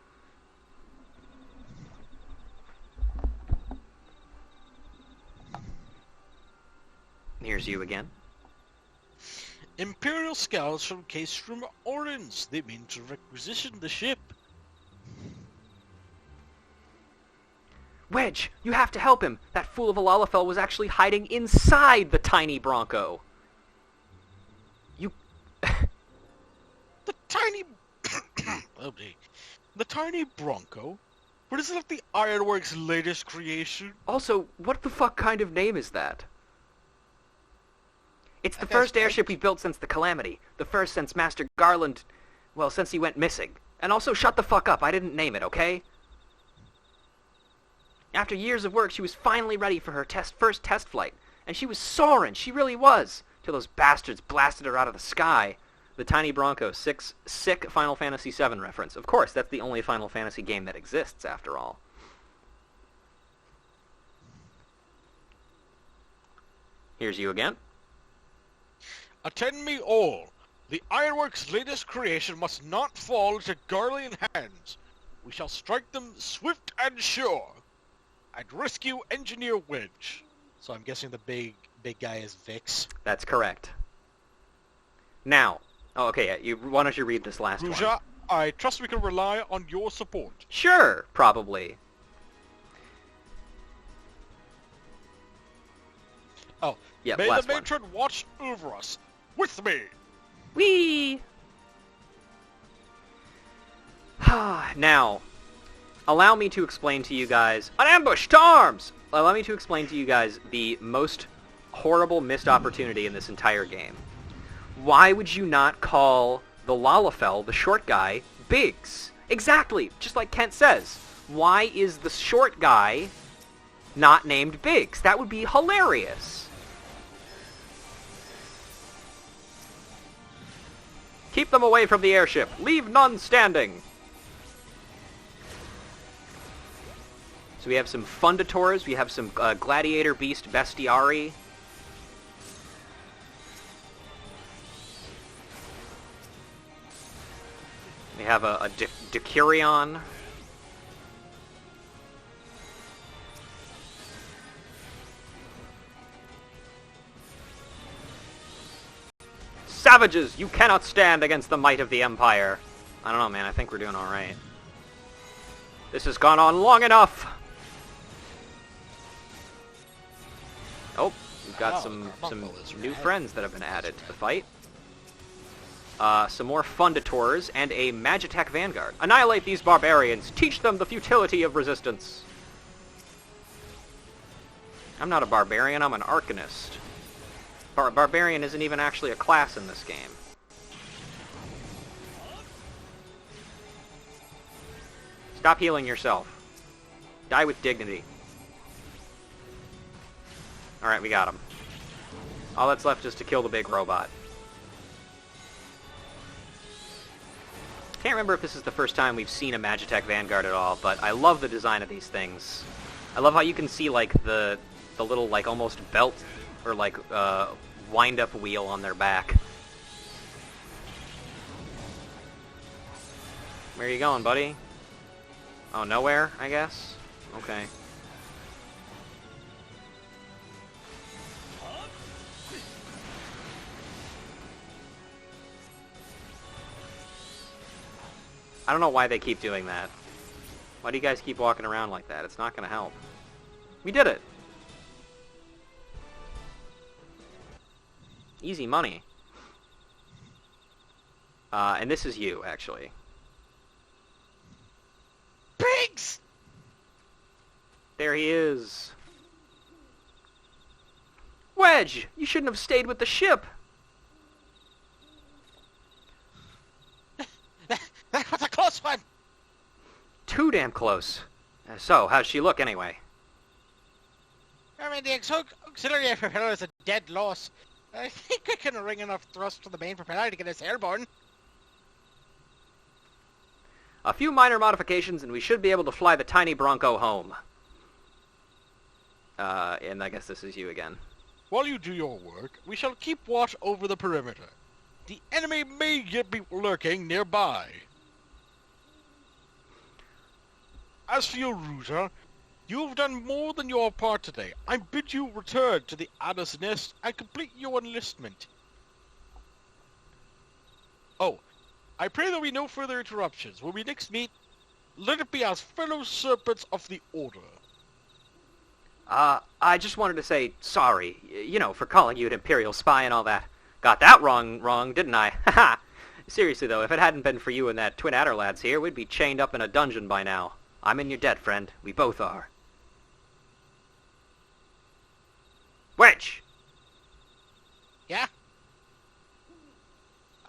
Here's you again. Imperial scouts from Castrum Orange. They mean to requisition the ship. Wedge, you have to help him. That fool of a Lalafell was actually hiding inside the tiny Bronco. You... The tiny... oh, dear. The tiny Bronco? But isn't that the Ironworks' latest creation? Also, what the fuck kind of name is that? It's the first airship we built since the Calamity. The first since Master Garland... Well, since he went missing. And also, shut the fuck up. I didn't name it, okay? After years of work, she was finally ready for her first test flight. And she was soaring. She really was. Till those bastards blasted her out of the sky. The tiny Bronco. Sick Final Fantasy VII reference. Of course, that's the only Final Fantasy game that exists, after all. Here's you again. Attend me all. The Ironworks' latest creation must not fall into Garlean hands. We shall strike them swift and sure. I'd rescue Engineer Wedge. So I'm guessing the big guy is Vix. That's correct. Now, why don't you read this last one? Ruja, I trust we can rely on your support. Sure, probably. Oh, yeah. May the matron watch over us. With me. Whee! Now, allow me to explain to you guys... An ambush to arms! Allow me to explain to you guys the most horrible missed opportunity in this entire game. Why would you not call the Lalafell, the short guy, Biggs? Exactly, just like Kent says. Why is the short guy not named Biggs? That would be hilarious. Keep them away from the airship. Leave none standing. So we have some Fundators. We have some Gladiator Beast Bestiari. We have a Decurion. Savages, you cannot stand against the might of the Empire. I don't know, man. I think we're doing all right. This has gone on long enough. Oh, we've got some new friends that have been added to the fight. Some more Fundators and a Magitech Vanguard. Annihilate these barbarians. Teach them the futility of resistance. I'm not a barbarian. I'm an Arcanist. Barbarian isn't even actually a class in this game. Stop healing yourself. Die with dignity. Alright, we got him. All that's left is to kill the big robot. Can't remember if this is the first time we've seen a Magitech Vanguard at all, but I love the design of these things. I love how you can see, like, the little, like, almost belt, or, like, wind-up wheel on their back. Where are you going, buddy? Oh, nowhere, I guess? Okay. I don't know why they keep doing that. Why do you guys keep walking around like that? It's not gonna help. We did it! Easy money. And this is you, actually. Pigs! There he is. Wedge! You shouldn't have stayed with the ship! That was a close one! Too damn close. So, how's she look, anyway? I mean, the auxiliary propeller is a dead loss. I think I can ring enough thrust to the main propeller to get us airborne. A few minor modifications, and we should be able to fly the tiny Bronco home. And I guess this is you again. While you do your work, we shall keep watch over the perimeter. The enemy may yet be lurking nearby. As for your router, you have done more than your part today. I bid you return to the Adder's Nest and complete your enlistment. Oh, I pray there be no further interruptions. When we next meet, let it be as fellow serpents of the Order. I just wanted to say sorry, you know, for calling you an Imperial spy and all that. Got that wrong, didn't I? Haha! Seriously, though, if it hadn't been for you and that twin adder lads here, we'd be chained up in a dungeon by now. I'm in your debt, friend. We both are. Wedge! Yeah?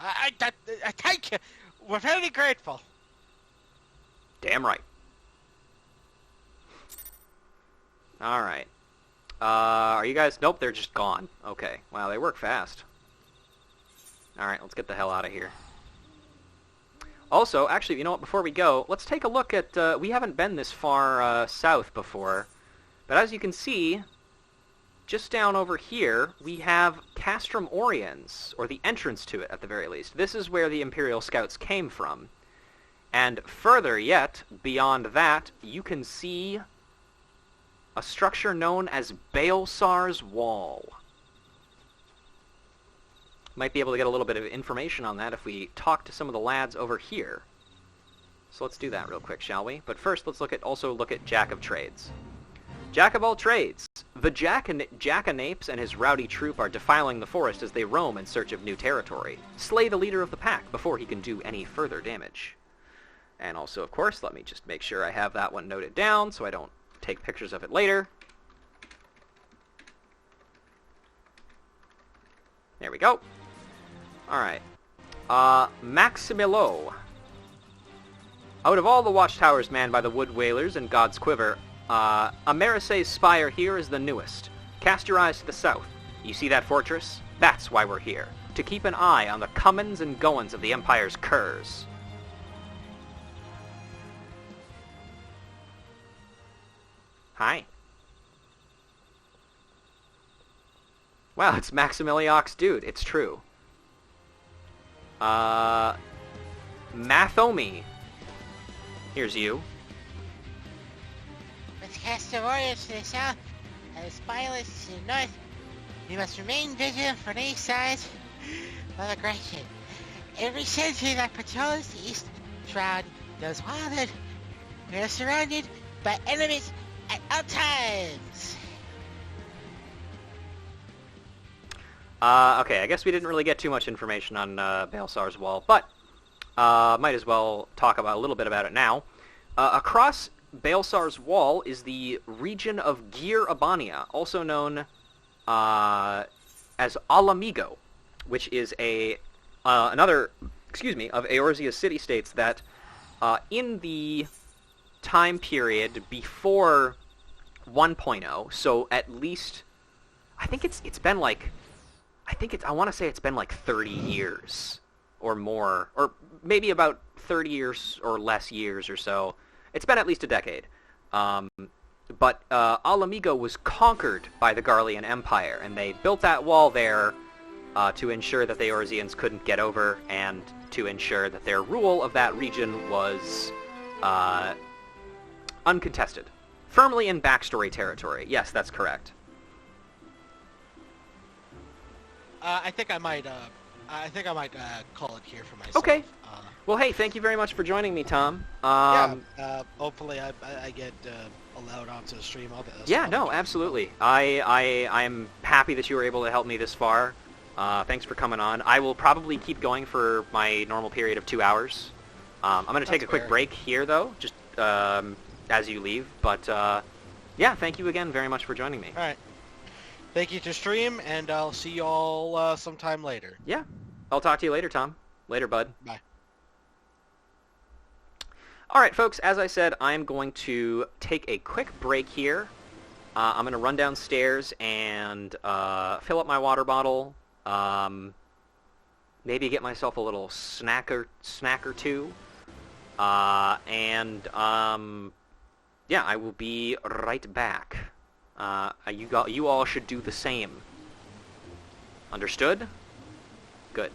I thank you. We're very grateful. Damn right. Alright. Are you guys... Nope, they're just gone. Okay. Wow, they work fast. Alright, let's get the hell out of here. Also, actually, you know what? Before we go, let's take a look at... we haven't been this far south before. But as you can see, just down over here, we have Castrum Oriens, or the entrance to it, at the very least. This is where the Imperial Scouts came from. And further yet, beyond that, you can see a structure known as Baelsar's Wall. Might be able to get a little bit of information on that if we talk to some of the lads over here. So let's do that real quick, shall we? But first, let's also look at Jack of Trades. Jack of all trades. The Jackanapes and his rowdy troop are defiling the forest as they roam in search of new territory. Slay the leader of the pack before he can do any further damage. And also, of course, let me just make sure I have that one noted down so I don't take pictures of it later. There we go. Alright. Maximilo. Out of all the watchtowers manned by the Wood Whalers and God's Quiver, Amerise's spire here is the newest. Cast your eyes to the south. You see that fortress? That's why we're here. To keep an eye on the comings and goings of the Empire's curs. Hi. Wow, it's Maximilioc's dude. It's true. Mathomi. Here's you. Let's cast the warriors to the south and the spireless to the north. We must remain vigilant for any signs of aggression. Every sentry that patrols the east shroud knows well that we are surrounded by enemies at all times. Okay, I guess we didn't really get too much information on Baelsar's Wall, but might as well talk about a little bit about it now. Across Baelsar's Wall is the region of Gir Abania, also known as Alamigo, which is another of Eorzea's city-states that in the time period before 1.0, so at least I want to say it's been like 30 years or more, or maybe about 30 years or less years or so. It's been at least a decade. But Alamigo was conquered by the Garlean Empire, and they built that wall there to ensure that the Eorzeans couldn't get over, and to ensure that their rule of that region was uncontested. Firmly in backstory territory. Yes, that's correct. I think I might call it here for myself. Okay. Well, hey, thank you very much for joining me, Tom. Hopefully I get allowed onto the stream. Yeah, no, absolutely. I'm happy that you were able to help me this far. Thanks for coming on. I will probably keep going for my normal period of 2 hours. I'm going to take a quick break here, though, just as you leave. But, yeah, thank you again very much for joining me. All right. Thank you to stream, and I'll see you all sometime later. Yeah. I'll talk to you later, Tom. Later, bud. Bye. Alright, folks, as I said, I'm going to take a quick break here. I'm going to run downstairs and fill up my water bottle. Maybe get myself a little snack or two. Yeah, I will be right back. You all should do the same. Understood? Good.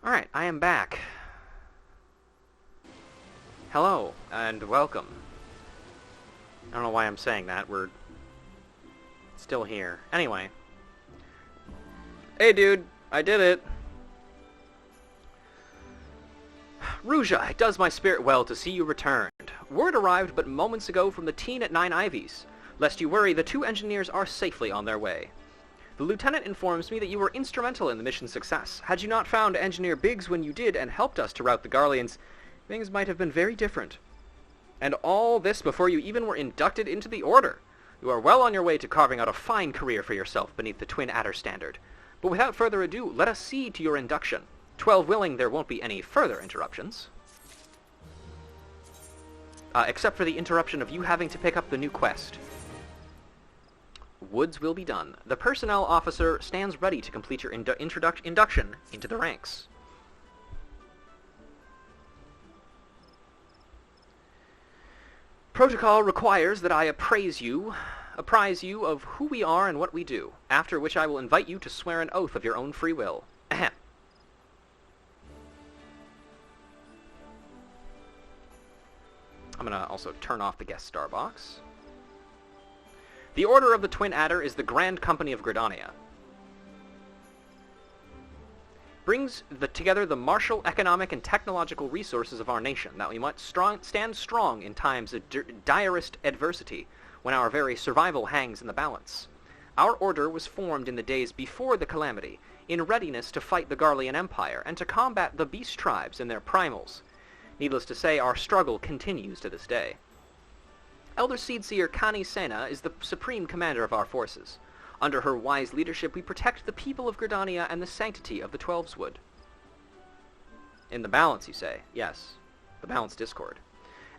Alright, I am back. Hello, and welcome. I don't know why I'm saying that, we're still here. Anyway. Hey dude, I did it! Ruja, it does my spirit well to see you returned. Word arrived but moments ago from the teen at 9 Ivies. Lest you worry, the 2 engineers are safely on their way. The lieutenant informs me that you were instrumental in the mission's success. Had you not found Engineer Biggs when you did and helped us to rout the Garleans, things might have been very different. And all this before you even were inducted into the Order. You are well on your way to carving out a fine career for yourself beneath the Twin Adder standard. But without further ado, let us see to your induction. 12 willing, there won't be any further interruptions. Except for the interruption of you having to pick up the new quest. Woods will be done. The personnel officer stands ready to complete your induction into the ranks. Protocol requires that I apprise you of who we are and what we do, after which I will invite you to swear an oath of your own free will. Ahem. I'm going to also turn off the guest star box. The Order of the Twin Adder is the Grand Company of Gridania. Brings together the martial, economic, and technological resources of our nation, that we might stand strong in times of direst adversity, when our very survival hangs in the balance. Our order was formed in the days before the calamity, in readiness to fight the Garlean Empire, and to combat the beast tribes and their primals. Needless to say, our struggle continues to this day. Elder Seedseer Kani Sena is the supreme commander of our forces. Under her wise leadership, we protect the people of Gridania and the sanctity of the Twelveswood. In the balance, you say? Yes, the balanced discord.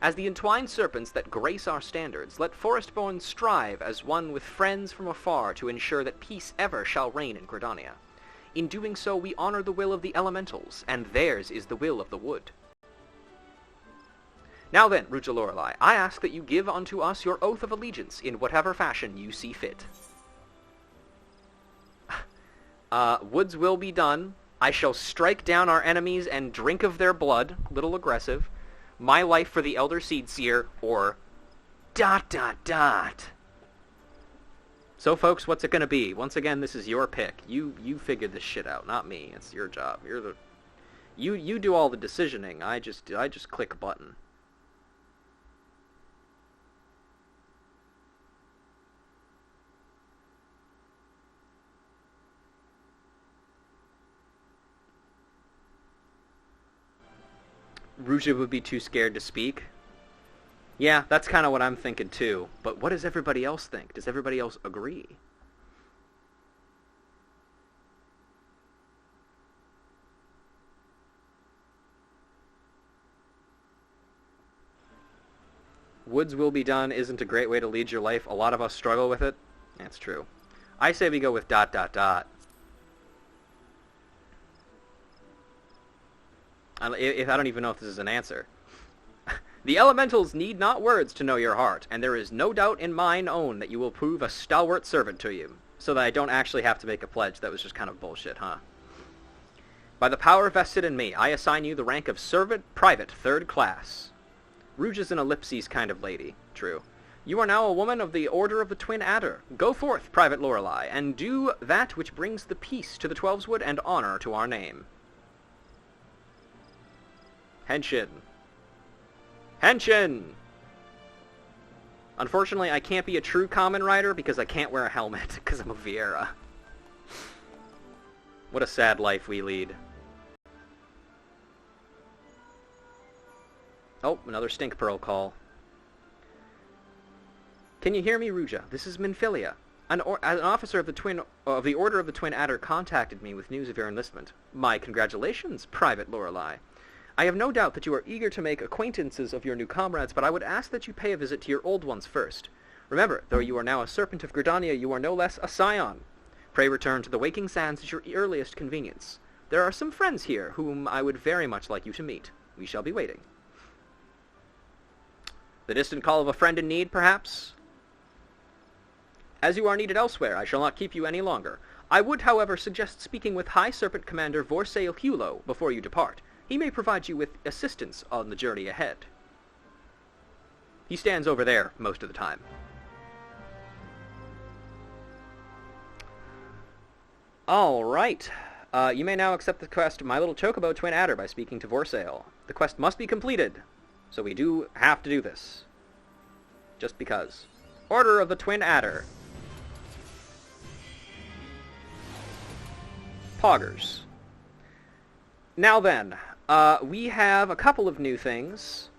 As the entwined serpents that grace our standards, let Forestborn strive as one with friends from afar to ensure that peace ever shall reign in Gridania. In doing so, we honor the will of the elementals, and theirs is the will of the wood. Now then, Ruja Lorelei, I ask that you give unto us your oath of allegiance in whatever fashion you see fit. Woods will be done. I shall strike down our enemies and drink of their blood. Little aggressive. My life for the Elder Seedseer, or dot dot dot. So, folks, what's it gonna be? Once again, this is your pick. You figured this shit out, not me. It's your job. You do all the decisioning. I just click a button. Ruja would be too scared to speak. Yeah, that's kind of what I'm thinking too. But what does everybody else think? Does everybody else agree? Woods will be done isn't a great way to lead your life. A lot of us struggle with it. That's true. I say we go with dot dot dot. I don't even know if this is an answer. The elementals need not words to know your heart, and there is no doubt in mine own that you will prove a stalwart servant to you, so that I don't actually have to make a pledge. That was just kind of bullshit, huh? By the power vested in me, I assign you the rank of Servant Private, 3rd Class. Rouge is an ellipses kind of lady. True. You are now a woman of the Order of the Twin Adder. Go forth, Private Lorelei, and do that which brings the peace to the Twelveswood and honor to our name. Henshin. Henshin! Unfortunately, I can't be a true common rider because I can't wear a helmet because I'm a Vieira. What a sad life we lead. Oh, another stink pearl call. Can you hear me, Ruja? This is Minfilia. An officer of the Order of the Twin Adder contacted me with news of your enlistment. My congratulations, Private Lorelei. I have no doubt that you are eager to make acquaintances of your new comrades, but I would ask that you pay a visit to your old ones first. Remember, though you are now a serpent of Gridania, you are no less a scion. Pray return to the Waking Sands at your earliest convenience. There are some friends here whom I would very much like you to meet. We shall be waiting. The distant call of a friend in need, perhaps? As you are needed elsewhere, I shall not keep you any longer. I would, however, suggest speaking with High Serpent Commander Vorsail Hulo before you depart. He may provide you with assistance on the journey ahead. He stands over there most of the time. Alright. You may now accept the quest My Little Chocobo Twin Adder by speaking to Vorsail. The quest must be completed, so we do have to do this. Just because. Order of the Twin Adder. Poggers. Now then, we have a couple of new things.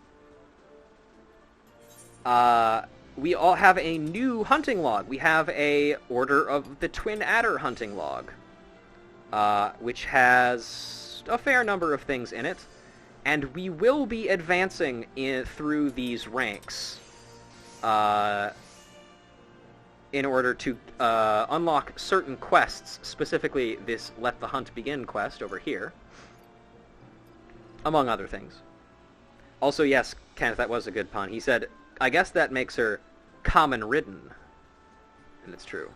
We all have a new hunting log. We have a Order of the Twin Adder hunting log, which has a fair number of things in it, and we will be advancing through these ranks in order to unlock certain quests, specifically this Let the Hunt Begin quest over here. Among other things. Also, yes, Kenneth, that was a good pun. He said, I guess that makes her common-ridden. And it's true.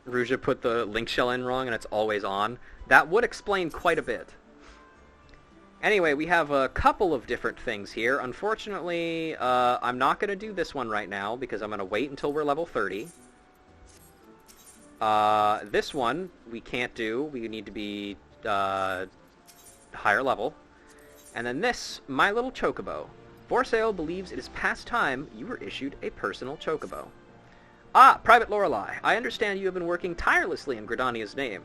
Ruja put the link shell in wrong and it's always on. That would explain quite a bit. Anyway, we have a couple of different things here. Unfortunately, I'm not going to do this one right now because I'm going to wait until we're level 30. This one we can't do. We need to be higher level. And then this, My Little Chocobo. Vorsail believes it is past time you were issued a personal chocobo. Ah, Private Lorelei, I understand you have been working tirelessly in Gridania's name.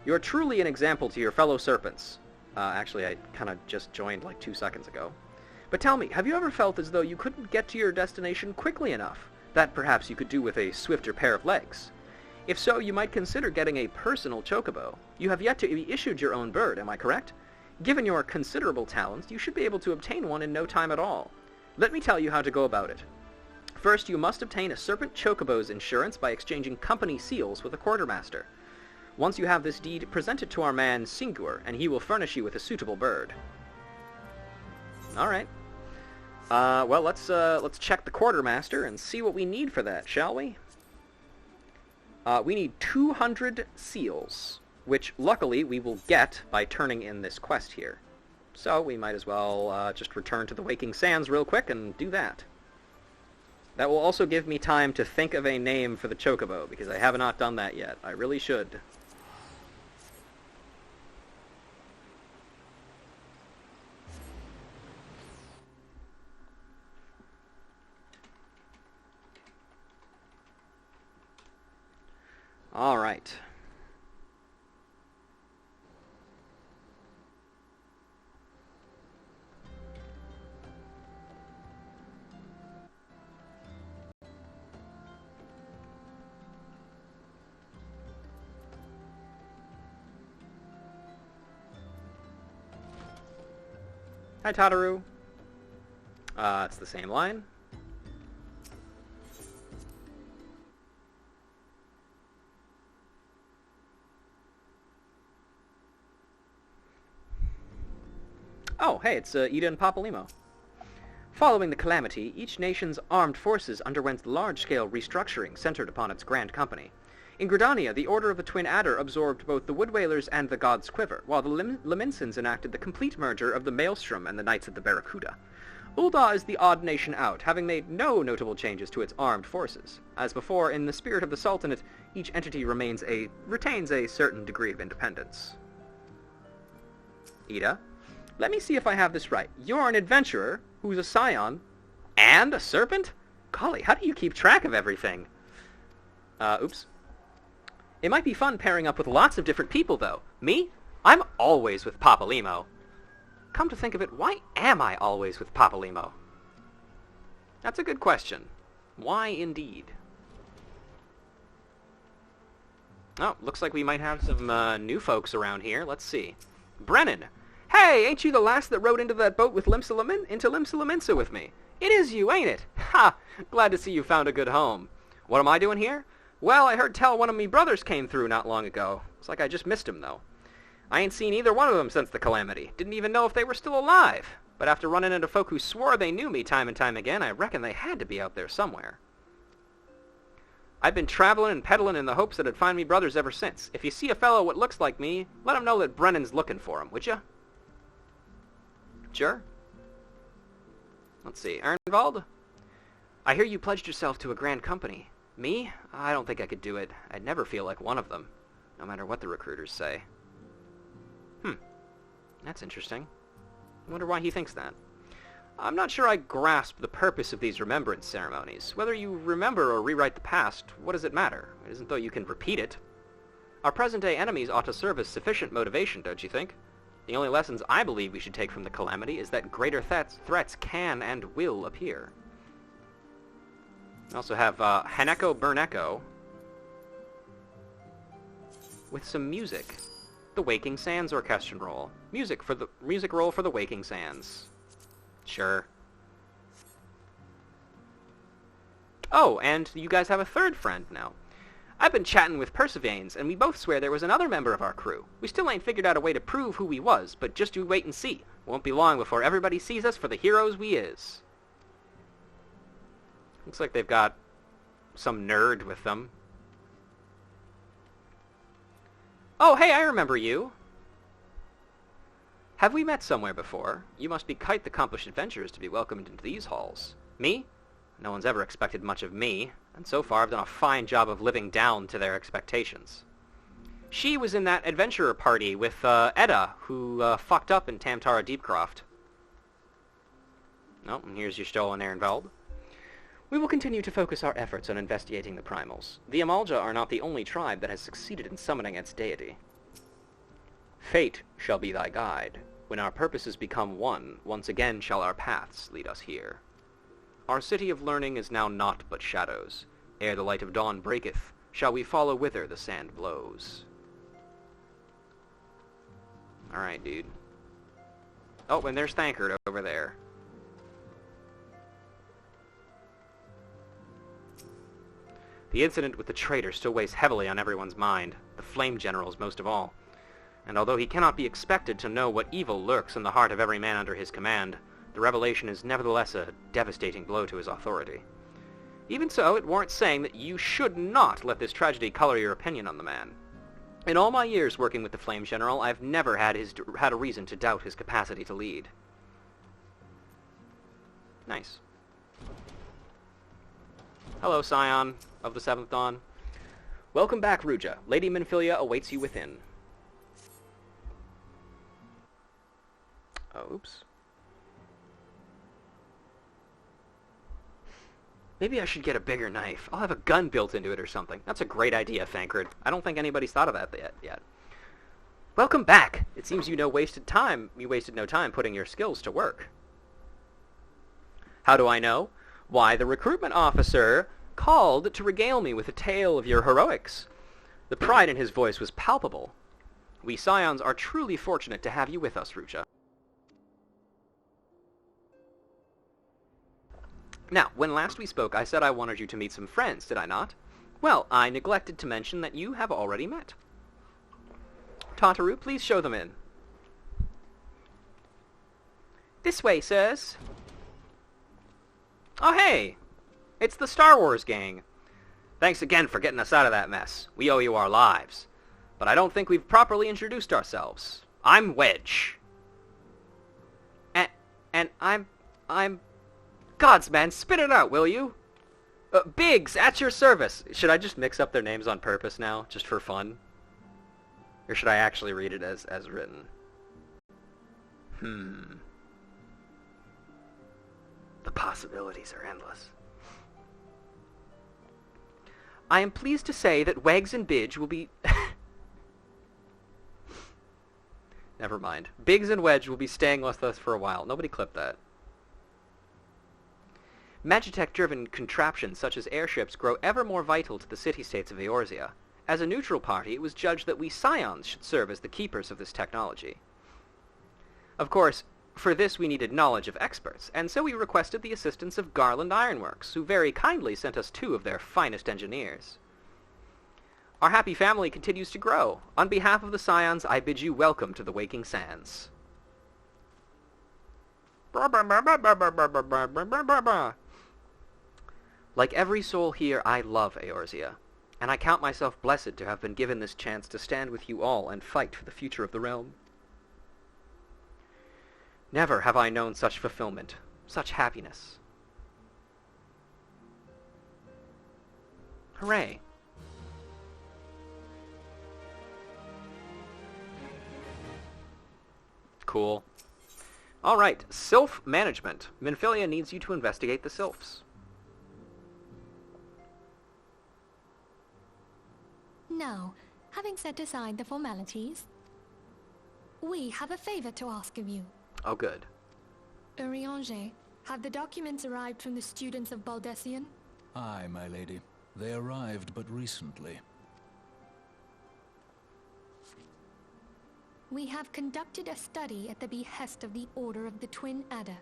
You are truly an example to your fellow serpents. Actually, I kind of just joined like 2 seconds ago. But tell me, have you ever felt as though you couldn't get to your destination quickly enough? That perhaps you could do with a swifter pair of legs. If so, you might consider getting a personal chocobo. You have yet to be issued your own bird, am I correct? Given your considerable talents, you should be able to obtain one in no time at all. Let me tell you how to go about it. First, you must obtain a Serpent Chocobo's insurance by exchanging company seals with a quartermaster. Once you have this deed, present it to our man Singur, and he will furnish you with a suitable bird. Alright. Well, let's check the quartermaster and see what we need for that, shall we? We need 200 seals, which luckily we will get by turning in this quest here. So we might as well just return to the Waking Sands real quick and do that. That will also give me time to think of a name for the chocobo, because I have not done that yet. I really should. All right. Hi, Tataru. It's the same line. Oh, hey, it's Yda and Papalymo. Following the calamity, each nation's armed forces underwent large-scale restructuring centered upon its grand company. In Gridania, the Order of the Twin Adder absorbed both the Wood Whalers and the God's Quiver, while the Laminsons enacted the complete merger of the Maelstrom and the Knights of the Barracuda. Ul'dah is the odd nation out, having made no notable changes to its armed forces. As before, in the spirit of the Sultanate, each entity retains a certain degree of independence. Yda, let me see if I have this right. You're an adventurer who's a scion and a serpent? Golly, how do you keep track of everything? Oops. It might be fun pairing up with lots of different people, though. Me? I'm always with Papalymo. Come to think of it, why am I always with Papalymo? That's a good question. Why indeed? Oh, looks like we might have some new folks around here. Let's see. Brennan! Hey, ain't you the last that rode into that boat with into Limsa with me? It is you, ain't it? Ha! Glad to see you found a good home. What am I doing here? Well, I heard tell one of me brothers came through not long ago. It's like I just missed him, though. I ain't seen either one of them since the calamity. Didn't even know if they were still alive. But after running into folk who swore they knew me time and time again, I reckon they had to be out there somewhere. I've been traveling and peddling in the hopes that I'd find me brothers ever since. If you see a fellow what looks like me, let him know that Brennan's looking for him, would ya? Sure. Let's see. Arnvald? I hear you pledged yourself to a grand company. Me? I don't think I could do it. I'd never feel like one of them, no matter what the recruiters say. That's interesting. I wonder why he thinks that. I'm not sure I grasp the purpose of these remembrance ceremonies. Whether you remember or rewrite the past, what does it matter? It isn't though you can repeat it. Our present-day enemies ought to serve as sufficient motivation, don't you think? The only lessons I believe we should take from the calamity is that greater threats can and will appear. We also have Haneko Burneko with some music. The Waking Sands Orchestral Roll. Music roll for the Waking Sands. Sure. Oh, and you guys have a third friend now. I've been chatting with Persevanes, and we both swear there was another member of our crew. We still ain't figured out a way to prove who we was, but just you wait and see. Won't be long before everybody sees us for the heroes we is. Looks like they've got some nerd with them. Oh, hey, I remember you. Have we met somewhere before? You must be quite the accomplished adventurers to be welcomed into these halls. Me? No one's ever expected much of me, and so far I've done a fine job of living down to their expectations. She was in that adventurer party with Yda, who fucked up in Tamtara Deepcroft. Oh, and here's your stolen Ehrenwald. We will continue to focus our efforts on investigating the primals. The Amalja are not the only tribe that has succeeded in summoning its deity. Fate shall be thy guide. When our purposes become one, once again shall our paths lead us here. Our city of learning is now naught but shadows. Ere the light of dawn breaketh, shall we follow whither the sand blows. Alright, dude. Oh, and there's Thankard over there. The incident with the traitor still weighs heavily on everyone's mind, the Flame General's most of all. And although he cannot be expected to know what evil lurks in the heart of every man under his command, the revelation is nevertheless a devastating blow to his authority. Even so, it warrants saying that you should not let this tragedy color your opinion on the man. In all my years working with the Flame General, I've never had a reason to doubt his capacity to lead. Nice. Hello, Scion of the Seventh Dawn. Welcome back, Ruja. Lady Minfilia awaits you within. Oh, oops. Maybe I should get a bigger knife. I'll have a gun built into it or something. That's a great idea, Thancred. I don't think anybody's thought of that yet. Welcome back. It seems you wasted no time putting your skills to work. How do I know? Why, the recruitment officer called to regale me with a tale of your heroics. The pride in his voice was palpable. We Scions are truly fortunate to have you with us, Ruja. Now, when last we spoke, I said I wanted you to meet some friends, did I not? Well, I neglected to mention that you have already met. Tataru, please show them in. This way, sirs. Oh, hey! It's the Star Wars gang. Thanks again for getting us out of that mess. We owe you our lives. But I don't think we've properly introduced ourselves. I'm Wedge. And I'm... Gods, man, spit it out, will you? Biggs, at your service. Should I just mix up their names on purpose now, just for fun? Or should I actually read it as written? The possibilities are endless. I am pleased to say that Wags and Bidge will be... Never mind. Biggs and Wedge will be staying with us for a while. Nobody clipped that. Magitech-driven contraptions such as airships grow ever more vital to the city-states of Eorzea. As a neutral party, it was judged that we Scions should serve as the keepers of this technology. Of course, for this we needed knowledge of experts, and so we requested the assistance of Garland Ironworks, who very kindly sent us 2 of their finest engineers. Our happy family continues to grow. On behalf of the Scions, I bid you welcome to the Waking Sands. Like every soul here, I love Eorzea, and I count myself blessed to have been given this chance to stand with you all and fight for the future of the realm. Never have I known such fulfillment, such happiness. Hooray! Cool. Alright, Sylph Management. Minfilia needs you to investigate the Sylphs. Now, having set aside the formalities, we have a favor to ask of you. Oh, good. Urianger, have the documents arrived from the students of Baldessian? Aye, my lady. They arrived but recently. We have conducted a study at the behest of the Order of the Twin Adder.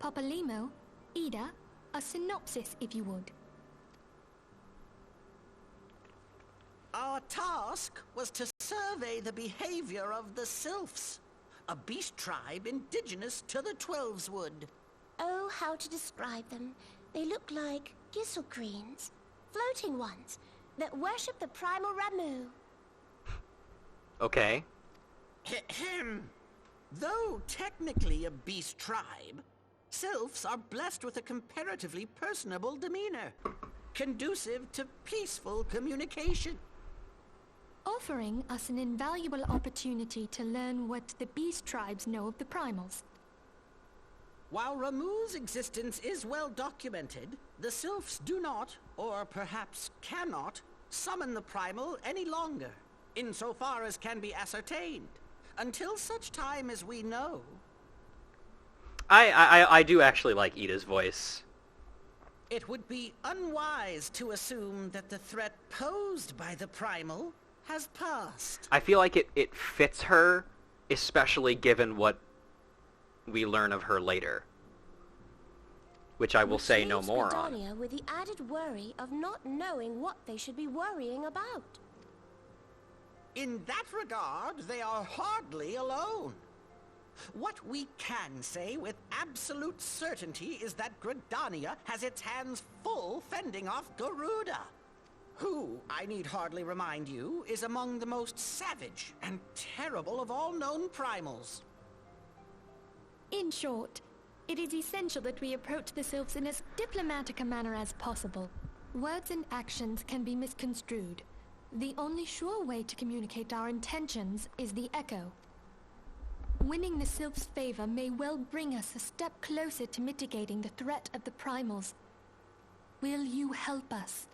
Papalymo, Yda, a synopsis if you would. Our task was to survey the behavior of the Sylphs, a beast tribe indigenous to the Twelveswood. Oh, how to describe them. They look like gisselcreens, floating ones, that worship the primal Ramu. Okay. Though technically a beast tribe, Sylphs are blessed with a comparatively personable demeanor, conducive to peaceful communication. Offering us an invaluable opportunity to learn what the beast tribes know of the primals. While Ramu's existence is well documented, the Sylphs do not, or perhaps cannot, summon the primal any longer, insofar as can be ascertained, until such time as we know. I do actually like Yda's voice. It would be unwise to assume that the threat posed by the primal has passed. I feel like it fits her, especially given what we learn of her later. Which I will say no more on. With the added worry of not knowing what they should be worrying about. In that regard, they are hardly alone. What we can say with absolute certainty is that Gridania has its hands full fending off Garuda. who, I need hardly remind you, is among the most savage and terrible of all known primals. In short, it is essential that we approach the sylphs in as diplomatic a manner as possible. Words and actions can be misconstrued. The only sure way to communicate our intentions is the echo. Winning the sylphs' favor may well bring us a step closer to mitigating the threat of the primals. Will you help us?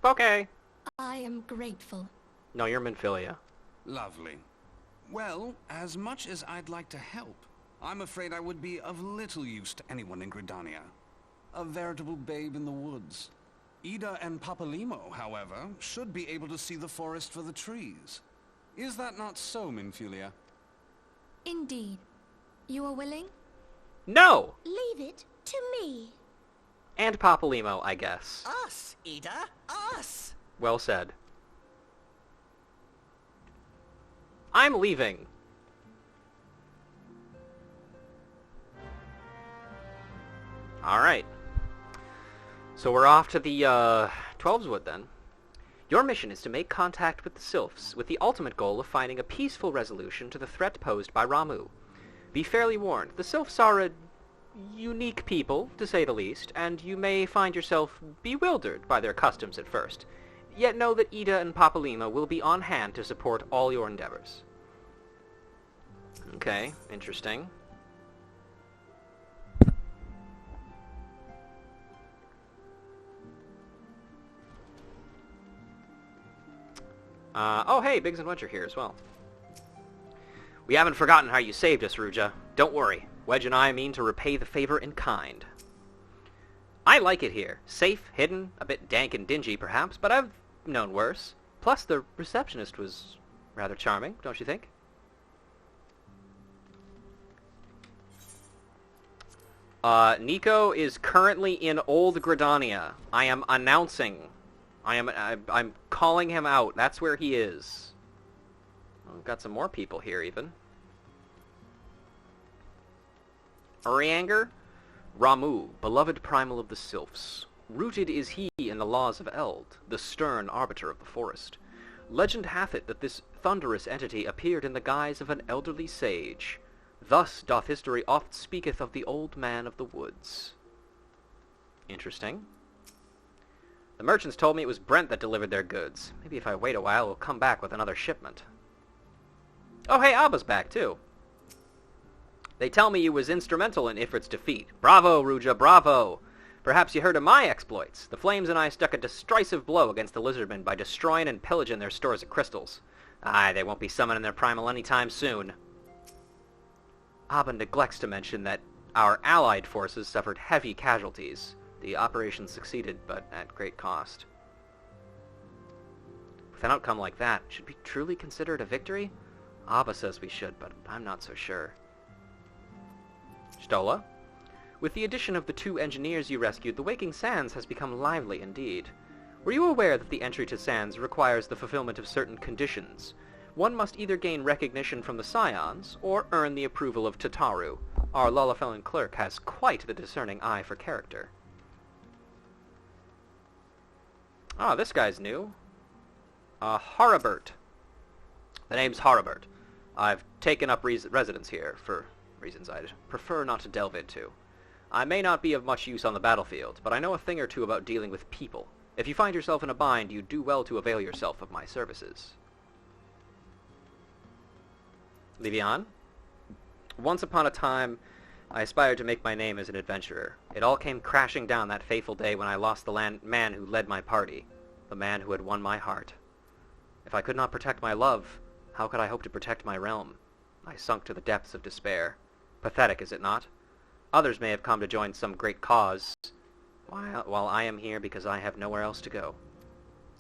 Okay. I am grateful. No, you're Minfilia. Lovely. Well, as much as I'd like to help, I'm afraid I would be of little use to anyone in Gridania. A veritable babe in the woods. Yda and Papalymo, however, should be able to see the forest for the trees. Is that not so, Minfilia? Indeed. You are willing? No! Leave it to me. And Papalymo, I guess. Us, Yda, us! Well said. I'm leaving. Alright. So we're off to the, 12's Wood then. Your mission is to make contact with the sylphs, with the ultimate goal of finding a peaceful resolution to the threat posed by Ramuh. Be fairly warned, the sylphs are a unique people, to say the least, and you may find yourself bewildered by their customs at first. Yet know that Yda and Papalymo will be on hand to support all your endeavors. Okay, interesting. Oh hey, Biggs and Wedge are here as well. We haven't forgotten how you saved us, Ruja. Don't worry, Wedge and I mean to repay the favor in kind. I like it here. Safe, hidden, a bit dank and dingy perhaps, but I've known worse. Plus the receptionist was rather charming, don't you think? Nico is currently in Old Gridania. I am announcing. I'm calling him out. That's where he is. Well, we've got some more people here, even. Urianger, Ramuh, beloved primal of the sylphs. Rooted is he in the laws of Eld, the stern arbiter of the forest. Legend hath it that this thunderous entity appeared in the guise of an elderly sage. Thus doth history oft speaketh of the old man of the woods. Interesting. The merchants told me it was Brent that delivered their goods. Maybe if I wait a while, we'll come back with another shipment. Oh, hey, Abba's back, too. They tell me you was instrumental in Ifrit's defeat. Bravo, Ruja, bravo! Perhaps you heard of my exploits. The Flames and I struck a decisive blow against the Lizardmen by destroying and pillaging their stores of crystals. Aye, they won't be summoning their primal anytime soon. Abba neglects to mention that our allied forces suffered heavy casualties. The operation succeeded, but at great cost. With an outcome like that, should we truly consider it a victory? Abba says we should, but I'm not so sure. Stola? With the addition of the 2 engineers you rescued, the Waking Sands has become lively indeed. Were you aware that the entry to Sands requires the fulfillment of certain conditions? One must either gain recognition from the Scions, or earn the approval of Tataru. Our Lullafellan clerk has quite the discerning eye for character. Ah, this guy's new. Harabert. The name's Harabert. I've taken up residence here, for reasons I'd prefer not to delve into. I may not be of much use on the battlefield, but I know a thing or two about dealing with people. If you find yourself in a bind, you do well to avail yourself of my services. Livian? Once upon a time, I aspired to make my name as an adventurer. It all came crashing down that fateful day when I lost the man who led my party, the man who had won my heart. If I could not protect my love, how could I hope to protect my realm? I sunk to the depths of despair. Pathetic, is it not? Others may have come to join some great cause, while I am here because I have nowhere else to go.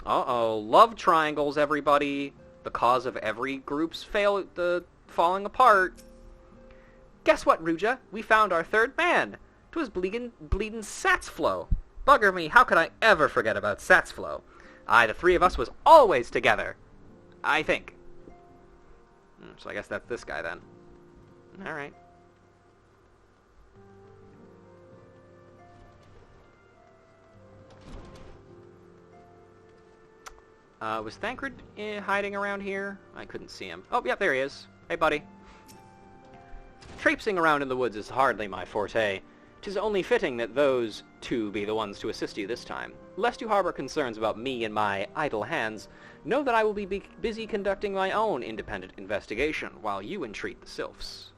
Uh-oh, love triangles, everybody! The cause of every group's falling apart. Guess what, Ruja? We found our 3rd man. 'Twas bleedin' Satsflow. Bugger me, how could I ever forget about Satsflow? Aye, the 3 of us was always together. I think. So I guess that's this guy then. Alright. Was Thancred hiding around here? I couldn't see him. Oh, yep, there he is. Hey, buddy. Traipsing around in the woods is hardly my forte. 'Tis only fitting that those two be the ones to assist you this time. Lest you harbor concerns about me and my idle hands, know that I will be busy conducting my own independent investigation while you entreat the sylphs.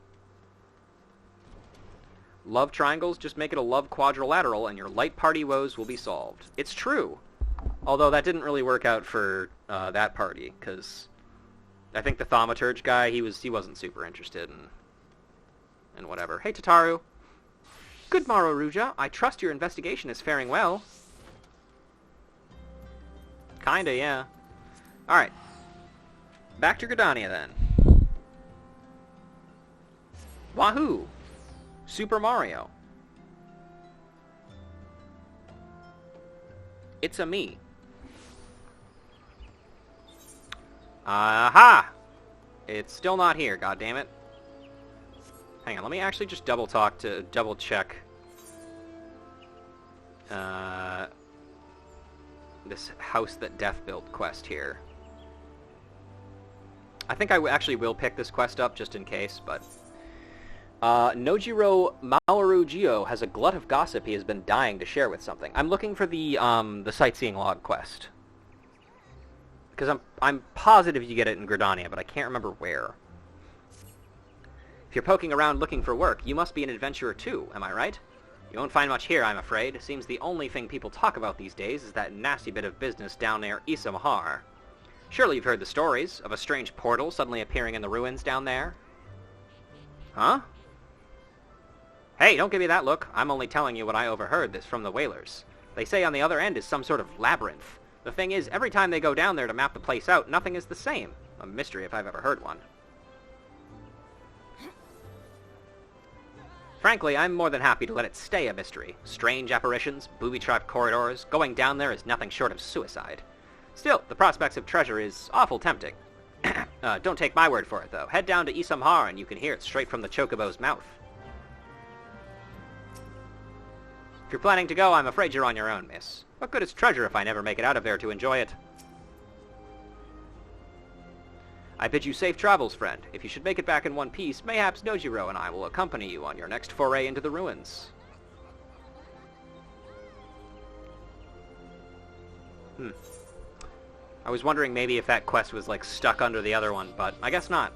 Love triangles, just make it a love quadrilateral and your light party woes will be solved. It's true. Although that didn't really work out for that party, because I think the thaumaturge guy, he wasn't super interested in whatever. Hey, Tataru. Good morrow, Ruja. I trust your investigation is faring well. Kinda, yeah. Alright. Back to Gridania, then. Wahoo! Super Mario. It's a me. Aha! It's still not here, goddammit. Hang on, let me actually just double check this house that Death built quest here. I think I actually will pick this quest up just in case, but Nojiro Maoru has a glut of gossip he has been dying to share with something. I'm looking for the sightseeing log quest. Because I'm positive you get it in Gridania, but I can't remember where. If you're poking around looking for work, you must be an adventurer too, am I right? You won't find much here, I'm afraid. Seems the only thing people talk about these days is that nasty bit of business down near Isamhar. Surely you've heard the stories of a strange portal suddenly appearing in the ruins down there? Huh? Hey, don't give me that look. I'm only telling you what I overheard this from the whalers. They say on the other end is some sort of labyrinth. The thing is, every time they go down there to map the place out, nothing is the same. A mystery if I've ever heard one. Frankly, I'm more than happy to let it stay a mystery. Strange apparitions, booby-trapped corridors, going down there is nothing short of suicide. Still, the prospects of treasure is awful tempting. Don't take my word for it, though. Head down to Isamhar and you can hear it straight from the Chocobo's mouth. If you're planning to go, I'm afraid you're on your own, miss. What good is treasure if I never make it out of there to enjoy it? I bid you safe travels, friend. If you should make it back in one piece, mayhaps Nojiro and I will accompany you on your next foray into the ruins. I was wondering maybe if that quest was, like, stuck under the other one, but I guess not.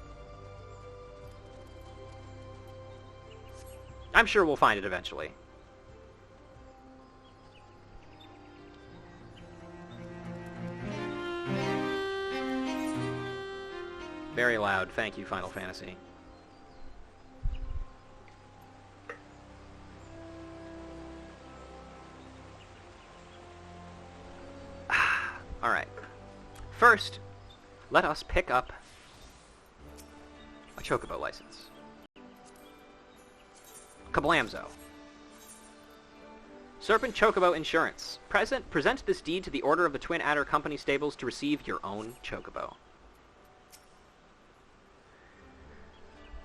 I'm sure we'll find it eventually. Very loud. Thank you, Final Fantasy. Alright. First, let us pick up a Chocobo license. Kablamzo. Serpent Chocobo Insurance. Present this deed to the Order of the Twin Adder Company Stables to receive your own Chocobo.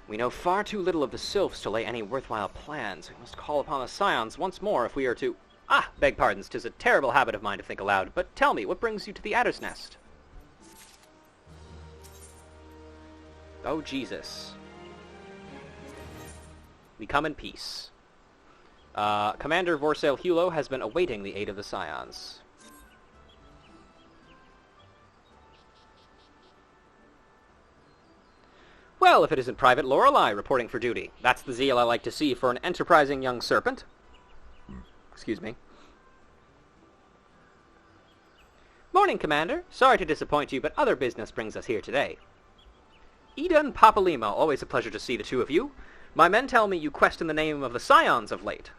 We know far too little of the sylphs to lay any worthwhile plans. We must call upon the scions once more if we are to... beg pardons, 'tis a terrible habit of mine to think aloud, but tell me, what brings you to the Adder's Nest? Oh, Jesus. We come in peace. Commander Vorsail Hulo has been awaiting the aid of the scions. Well, if it isn't Private Lorelei reporting for duty. That's the zeal I like to see for an enterprising young serpent. Excuse me. Morning, Commander. Sorry to disappoint you, but other business brings us here today. Yda and Papalymo, always a pleasure to see the two of you. My men tell me you question the name of the scions of late.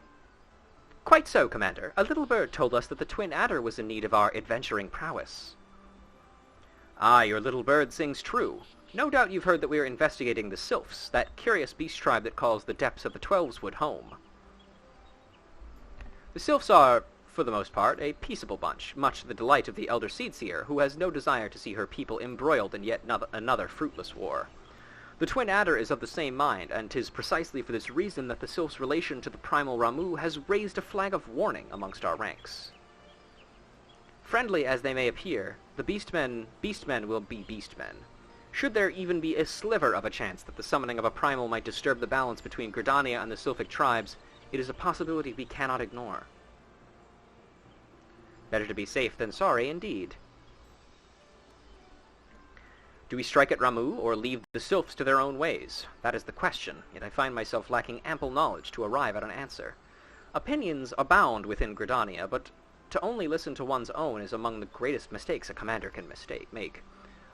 Quite so, Commander. A little bird told us that the Twin Adder was in need of our adventuring prowess. Ah, your little bird sings true. No doubt you've heard that we are investigating the sylphs, that curious beast tribe that calls the depths of the Twelveswood home. The sylphs are, for the most part, a peaceable bunch, much to the delight of the Elder Seedseer, who has no desire to see her people embroiled in yet another fruitless war. The Twin Adder is of the same mind, and 'tis precisely for this reason that the sylphs' relation to the primal Ramu has raised a flag of warning amongst our ranks. Friendly as they may appear, the beastmen will be beastmen. Should there even be a sliver of a chance that the summoning of a primal might disturb the balance between Gridania and the Sylphic tribes, it is a possibility we cannot ignore. Better to be safe than sorry, indeed. Do we strike at Ramuh, or leave the Sylphs to their own ways? That is the question, yet I find myself lacking ample knowledge to arrive at an answer. Opinions abound within Gridania, but to only listen to one's own is among the greatest mistakes a commander can make.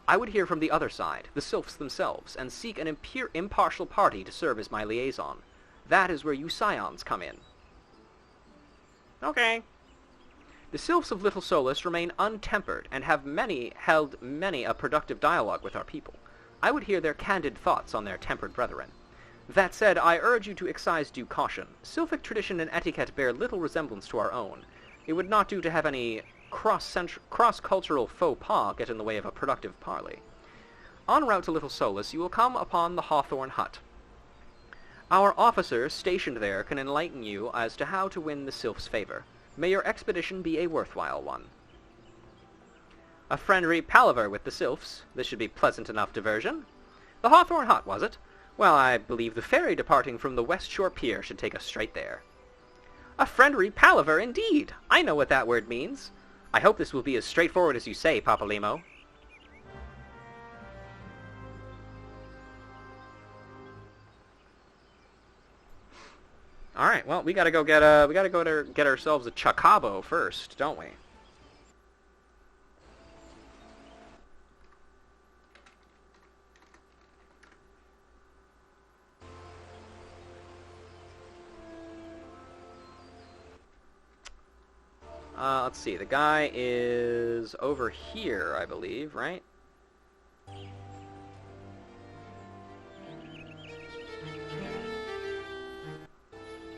I would hear from the other side, the Sylphs themselves, and seek an impartial party to serve as my liaison. That is where you Scions come in. Okay. The Sylphs of Little Solus remain untempered, and have held many a productive dialogue with our people. I would hear their candid thoughts on their tempered brethren. That said, I urge you to exercise due caution. Sylphic tradition and etiquette bear little resemblance to our own. It would not do to have any cross-cultural faux pas get in the way of a productive parley. En route to Little Solus, you will come upon the Hawthorn Hut. Our officers stationed there can enlighten you as to how to win the Sylph's favor. May your expedition be a worthwhile one. A friendly palaver with the Sylphs. This should be pleasant enough diversion. The Hawthorn Hut, was it? Well, I believe the ferry departing from the West Shore Pier should take us straight there. A friendly palaver, indeed! I know what that word means. I hope this will be as straightforward as you say, Papalymo. All right, well, we gotta go get ourselves a Chocabo first, don't we? Let's see. The guy is over here, I believe, right?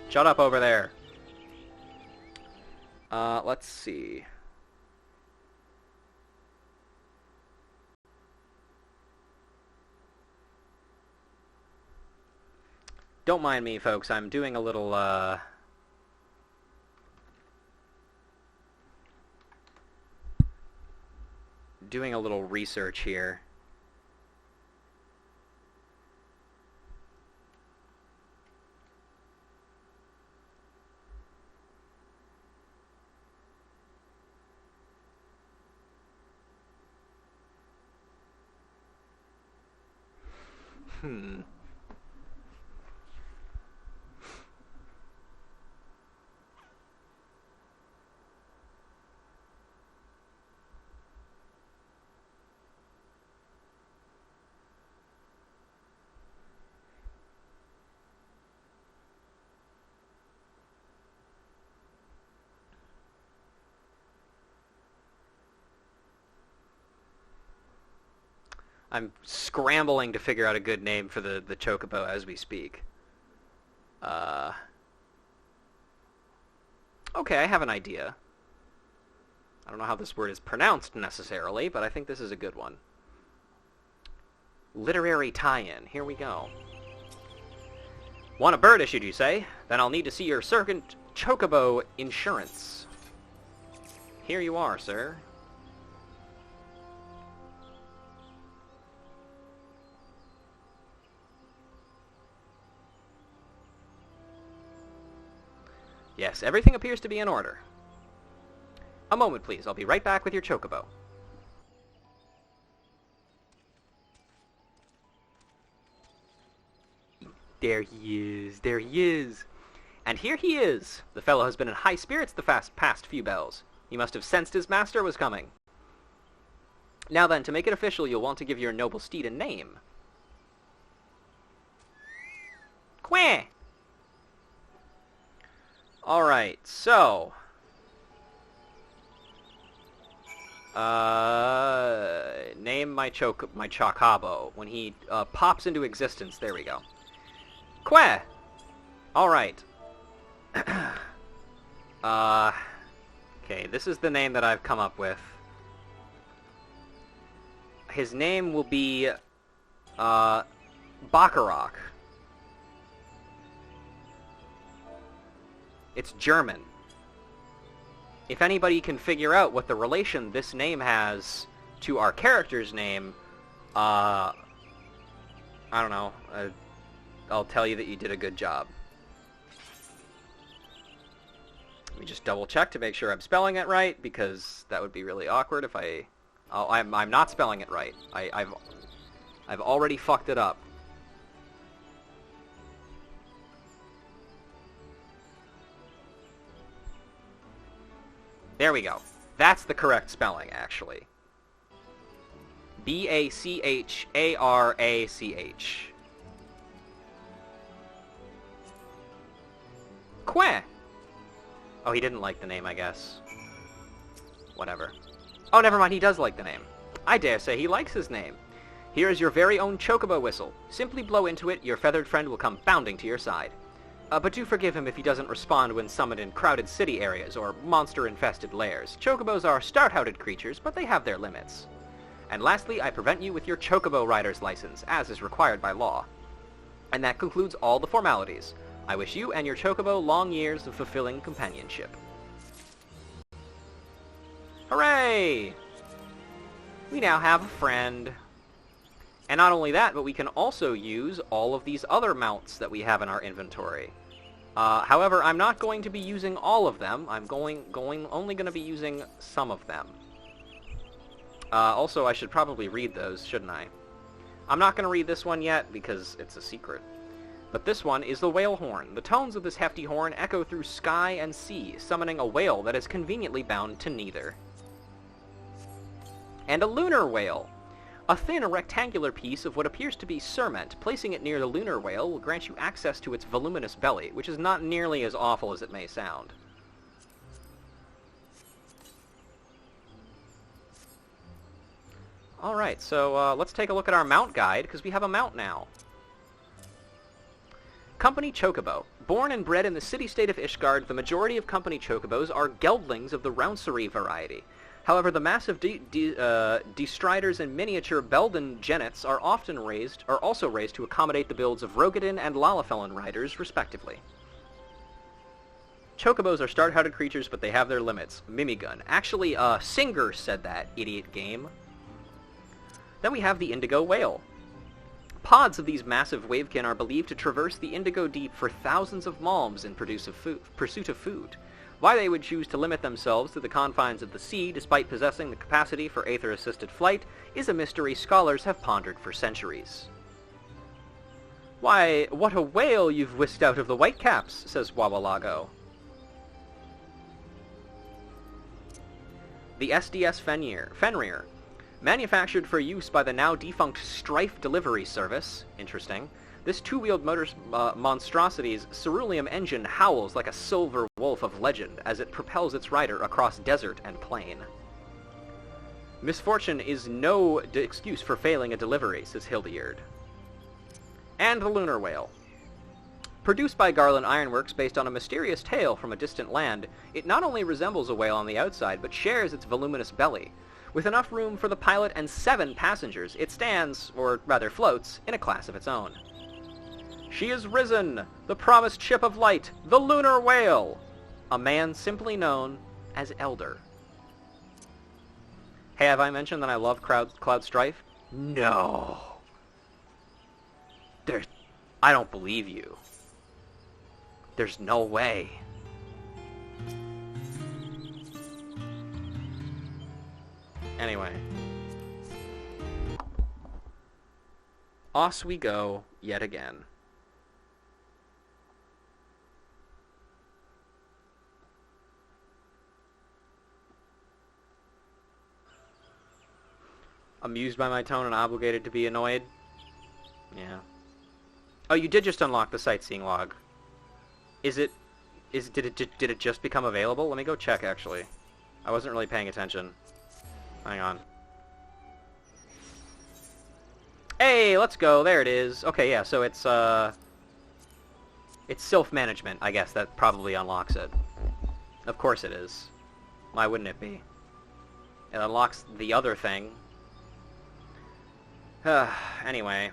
Shut up over there. Let's see. Don't mind me, folks. I'm doing a little, research here. I'm scrambling to figure out a good name for the Chocobo as we speak. Okay, I have an idea. I don't know how this word is pronounced necessarily, but I think this is a good one. Literary tie-in. Here we go. Want a bird issued, you say? Then I'll need to see your Serpent Chocobo insurance. Here you are, sir. Yes, everything appears to be in order. A moment, please. I'll be right back with your Chocobo. There he is. There he is. And here he is. The fellow has been in high spirits the past few bells. He must have sensed his master was coming. Now then, to make it official, you'll want to give your noble steed a name. Quah! Alright, so... name my Chocabo. When he pops into existence, there we go. Quah! Alright. Okay, this is the name that I've come up with. His name will be, Bacharach. It's German. If anybody can figure out what the relation this name has to our character's name, I don't know. I'll tell you that you did a good job. Let me just double check to make sure I'm spelling it right, because that would be really awkward if I'm not spelling it right. I've already fucked it up. There we go. That's the correct spelling, actually. Bacharach. Queh. Oh, he didn't like the name, I guess. Whatever. Oh, never mind, he does like the name. I dare say he likes his name. Here is your very own chocobo whistle. Simply blow into it, your feathered friend will come bounding to your side. But do forgive him if he doesn't respond when summoned in crowded city areas or monster-infested lairs. Chocobos are stout-hearted creatures, but they have their limits. And lastly, I prevent you with your chocobo rider's license, as is required by law. And that concludes all the formalities. I wish you and your chocobo long years of fulfilling companionship. Hooray! We now have a friend. And not only that, but we can also use all of these other mounts that we have in our inventory. However, I'm not going to be using all of them. I'm only going to be using some of them. Also, I should probably read those, shouldn't I? I'm not going to read this one yet, because it's a secret. But this one is the whale horn. The tones of this hefty horn echo through sky and sea, summoning a whale that is conveniently bound to neither. And a lunar whale. A thin, rectangular piece of what appears to be cerment. Placing it near the lunar whale will grant you access to its voluminous belly, which is not nearly as awful as it may sound. Alright, so let's take a look at our mount guide, because we have a mount now. Company Chocobo. Born and bred in the city-state of Ishgard, the majority of company chocobos are geldlings of the Rouncery variety. However, the massive Destriders and miniature Belden Genets are also raised to accommodate the builds of Rogadin and Lalafellan riders, respectively. Chocobos are stout-hearted creatures, but they have their limits. Mimigun. Actually, Singer said that, idiot game. Then we have the Indigo Whale. Pods of these massive wavekin are believed to traverse the Indigo Deep for thousands of malms in pursuit of food. Why they would choose to limit themselves to the confines of the sea, despite possessing the capacity for aether-assisted flight, is a mystery scholars have pondered for centuries. Why, what a whale you've whisked out of the Whitecaps, says Wawalago. The SDS Fenrir. Manufactured for use by the now-defunct Strife Delivery Service. Interesting. This two-wheeled monstrosity's ceruleum engine howls like a silver wolf of legend as it propels its rider across desert and plain. Misfortune is no excuse for failing a delivery, says Hildyard. And the Lunar Whale. Produced by Garland Ironworks based on a mysterious tale from a distant land, it not only resembles a whale on the outside, but shares its voluminous belly. With enough room for the pilot and 7 passengers, it stands, or rather floats, in a class of its own. She is risen, the promised ship of light, the Lunar Whale, a man simply known as Elder. Hey, have I mentioned that I love Cloud Strife? No. I don't believe you. There's no way. Anyway. Off we go yet again. Amused by my tone and obligated to be annoyed? Yeah. Oh, you did just unlock the sightseeing log. Did it just become available? Let me go check, actually. I wasn't really paying attention. Hang on. Hey, let's go. There it is. Okay, yeah, so it's self-management, I guess. That probably unlocks it. Of course it is. Why wouldn't it be? It unlocks the other thing. Anyway.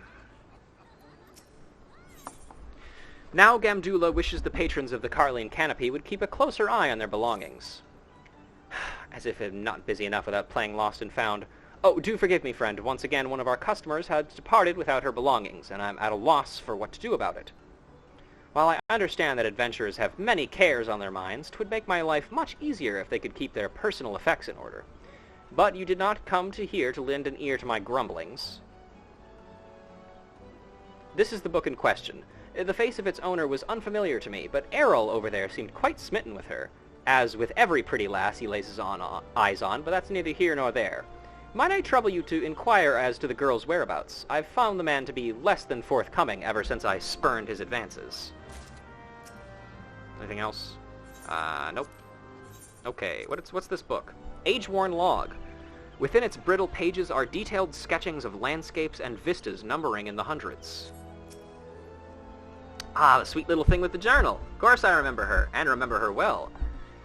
Now Gamdula wishes the patrons of the Carlian Canopy would keep a closer eye on their belongings. As if I'm not busy enough without playing Lost and Found. Oh, do forgive me, friend. Once again, one of our customers has departed without her belongings, and I'm at a loss for what to do about it. While I understand that adventurers have many cares on their minds, 'twould make my life much easier if they could keep their personal effects in order. But you did not come to here to lend an ear to my grumblings. This is the book in question. The face of its owner was unfamiliar to me, but Errol over there seemed quite smitten with her, as with every pretty lass he lays his eyes on, but that's neither here nor there. Might I trouble you to inquire as to the girl's whereabouts? I've found the man to be less than forthcoming ever since I spurned his advances. Anything else? Nope. Okay, what's this book? Age-worn log. Within its brittle pages are detailed sketchings of landscapes and vistas numbering in the hundreds. Ah, the sweet little thing with the journal. Of course I remember her, and remember her well.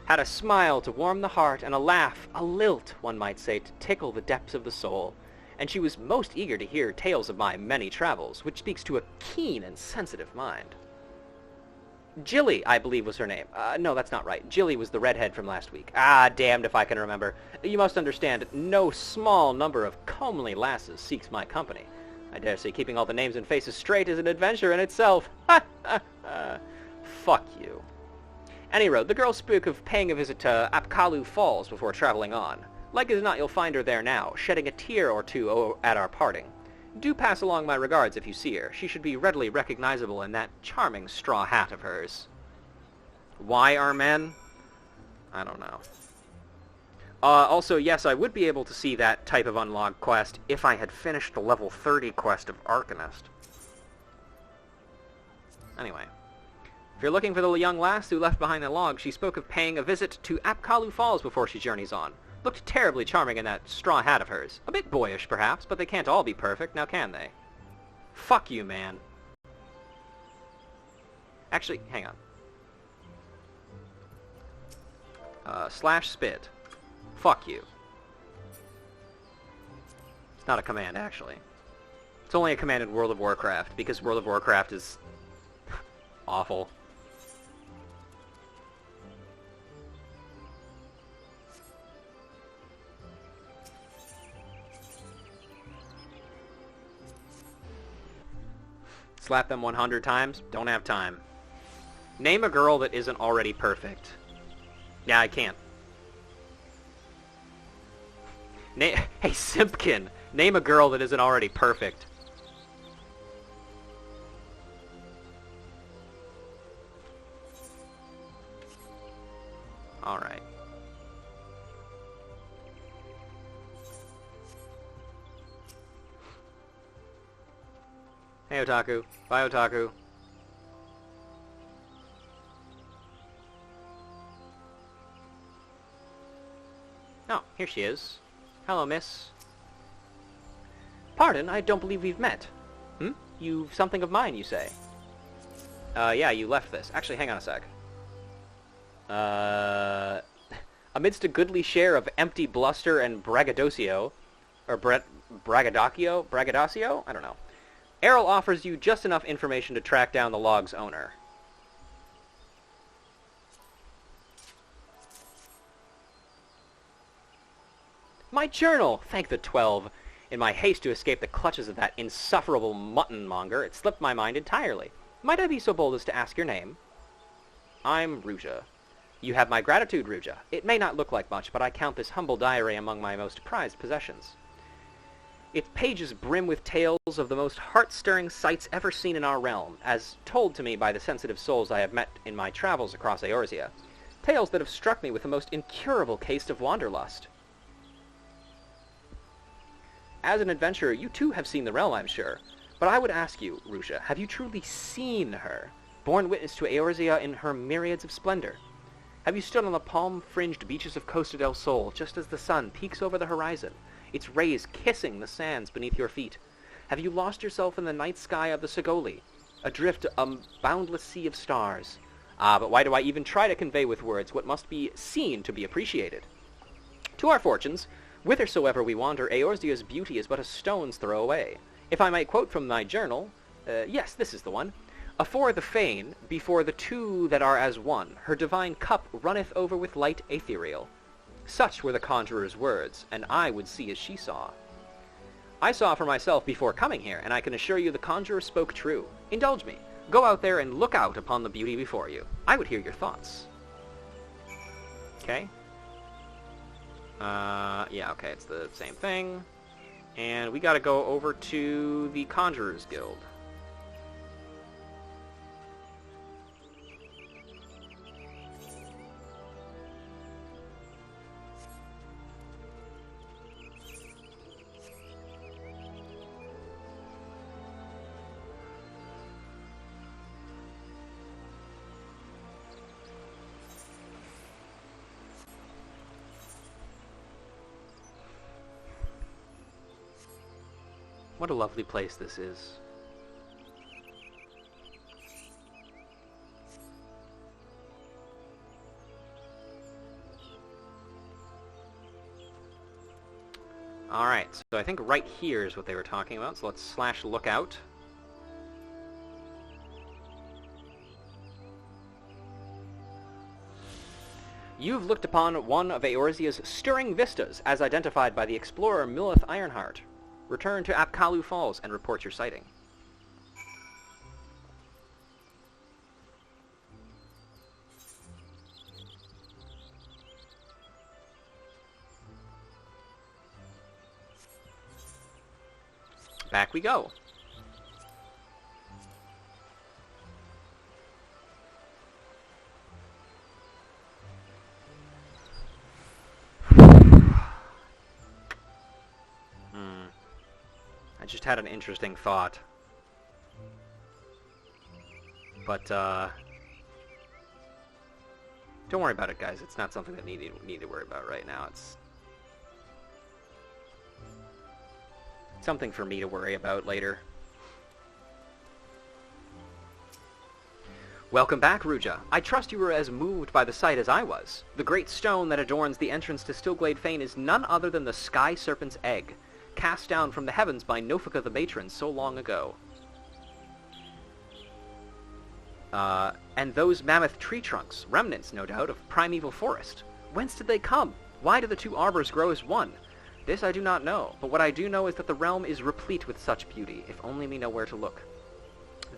Had a smile to warm the heart, and a laugh, a lilt, one might say, to tickle the depths of the soul. And she was most eager to hear tales of my many travels, which speaks to a keen and sensitive mind. Jilly, I believe, was her name. No, that's not right. Jilly was the redhead from last week. Ah, damned if I can remember. You must understand, no small number of comely lasses seeks my company. I dare say keeping all the names and faces straight is an adventure in itself. Ha ha ha. Fuck you. Any road, the girl spoke of paying a visit to Apkalu Falls before traveling on. Like as not, you'll find her there now, shedding a tear or two at our parting. Do pass along my regards if you see her. She should be readily recognizable in that charming straw hat of hers. Why are men? I don't know. Also, yes, I would be able to see that type of unlocked quest if I had finished the level 30 quest of Arcanist. Anyway. If you're looking for the young lass who left behind the log, she spoke of paying a visit to Apkalu Falls before she journeys on. Looked terribly charming in that straw hat of hers. A bit boyish, perhaps, but they can't all be perfect, now can they? Fuck you, man. Actually, hang on. Slash spit. Fuck you. It's not a command, actually. It's only a command in World of Warcraft, because World of Warcraft is awful. Slap them 100 times? Don't have time. Name a girl that isn't already perfect. Yeah, I can't. Hey, Simpkin! Name a girl that isn't already perfect. Alright. Hey, Otaku. Bye, Otaku. Oh, here she is. Hello, miss. Pardon, I don't believe we've met. Hmm? You've something of mine, you say? Yeah, you left this. Actually, hang on a sec. Amidst a goodly share of empty bluster and braggadocio, or braggadocio? I don't know. Errol offers you just enough information to track down the log's owner. My journal! Thank the 12. In my haste to escape the clutches of that insufferable mutton-monger, it slipped my mind entirely. Might I be so bold as to ask your name? I'm Ruja. You have my gratitude, Ruja. It may not look like much, but I count this humble diary among my most prized possessions. Its pages brim with tales of the most heart-stirring sights ever seen in our realm, as told to me by the sensitive souls I have met in my travels across Eorzea. Tales that have struck me with the most incurable case of wanderlust. As an adventurer, you too have seen the realm, I'm sure. But I would ask you, Ruja, have you truly seen her, borne witness to Eorzea in her myriads of splendor? Have you stood on the palm-fringed beaches of Costa del Sol just as the sun peeks over the horizon, its rays kissing the sands beneath your feet? Have you lost yourself in the night sky of the Segoli, adrift a boundless sea of stars? Ah, but why do I even try to convey with words what must be seen to be appreciated? To our fortunes, whithersoever we wander, Eorzea's beauty is but a stone's throw away. If I might quote from my journal, yes, this is the one. Afore the fane, before the two that are as one, her divine cup runneth over with light ethereal. Such were the conjurer's words, and I would see as she saw. I saw for myself before coming here, and I can assure you the conjurer spoke true. Indulge me. Go out there and look out upon the beauty before you. I would hear your thoughts. Okay. Yeah, okay, it's the same thing. And we gotta go over to the Conjurer's Guild. What a lovely place this is. Alright, so I think right here is what they were talking about, so let's slash lookout. You've looked upon one of Eorzea's stirring vistas, as identified by the explorer Millith Ironheart. Return to Apkalu Falls and report your sighting. Back we go. I just had an interesting thought. But, don't worry about it, guys. It's not something that need to worry about right now. It's something for me to worry about later. Welcome back, Ruja. I trust you were as moved by the sight as I was. The great stone that adorns the entrance to Stillglade Fane is none other than the Sky Serpent's egg, cast down from the heavens by Nofika the matron so long ago. And those mammoth tree trunks, remnants, no doubt, of primeval forest. Whence did they come? Why do the two arbors grow as one? This I do not know, but what I do know is that the realm is replete with such beauty, if only we know where to look.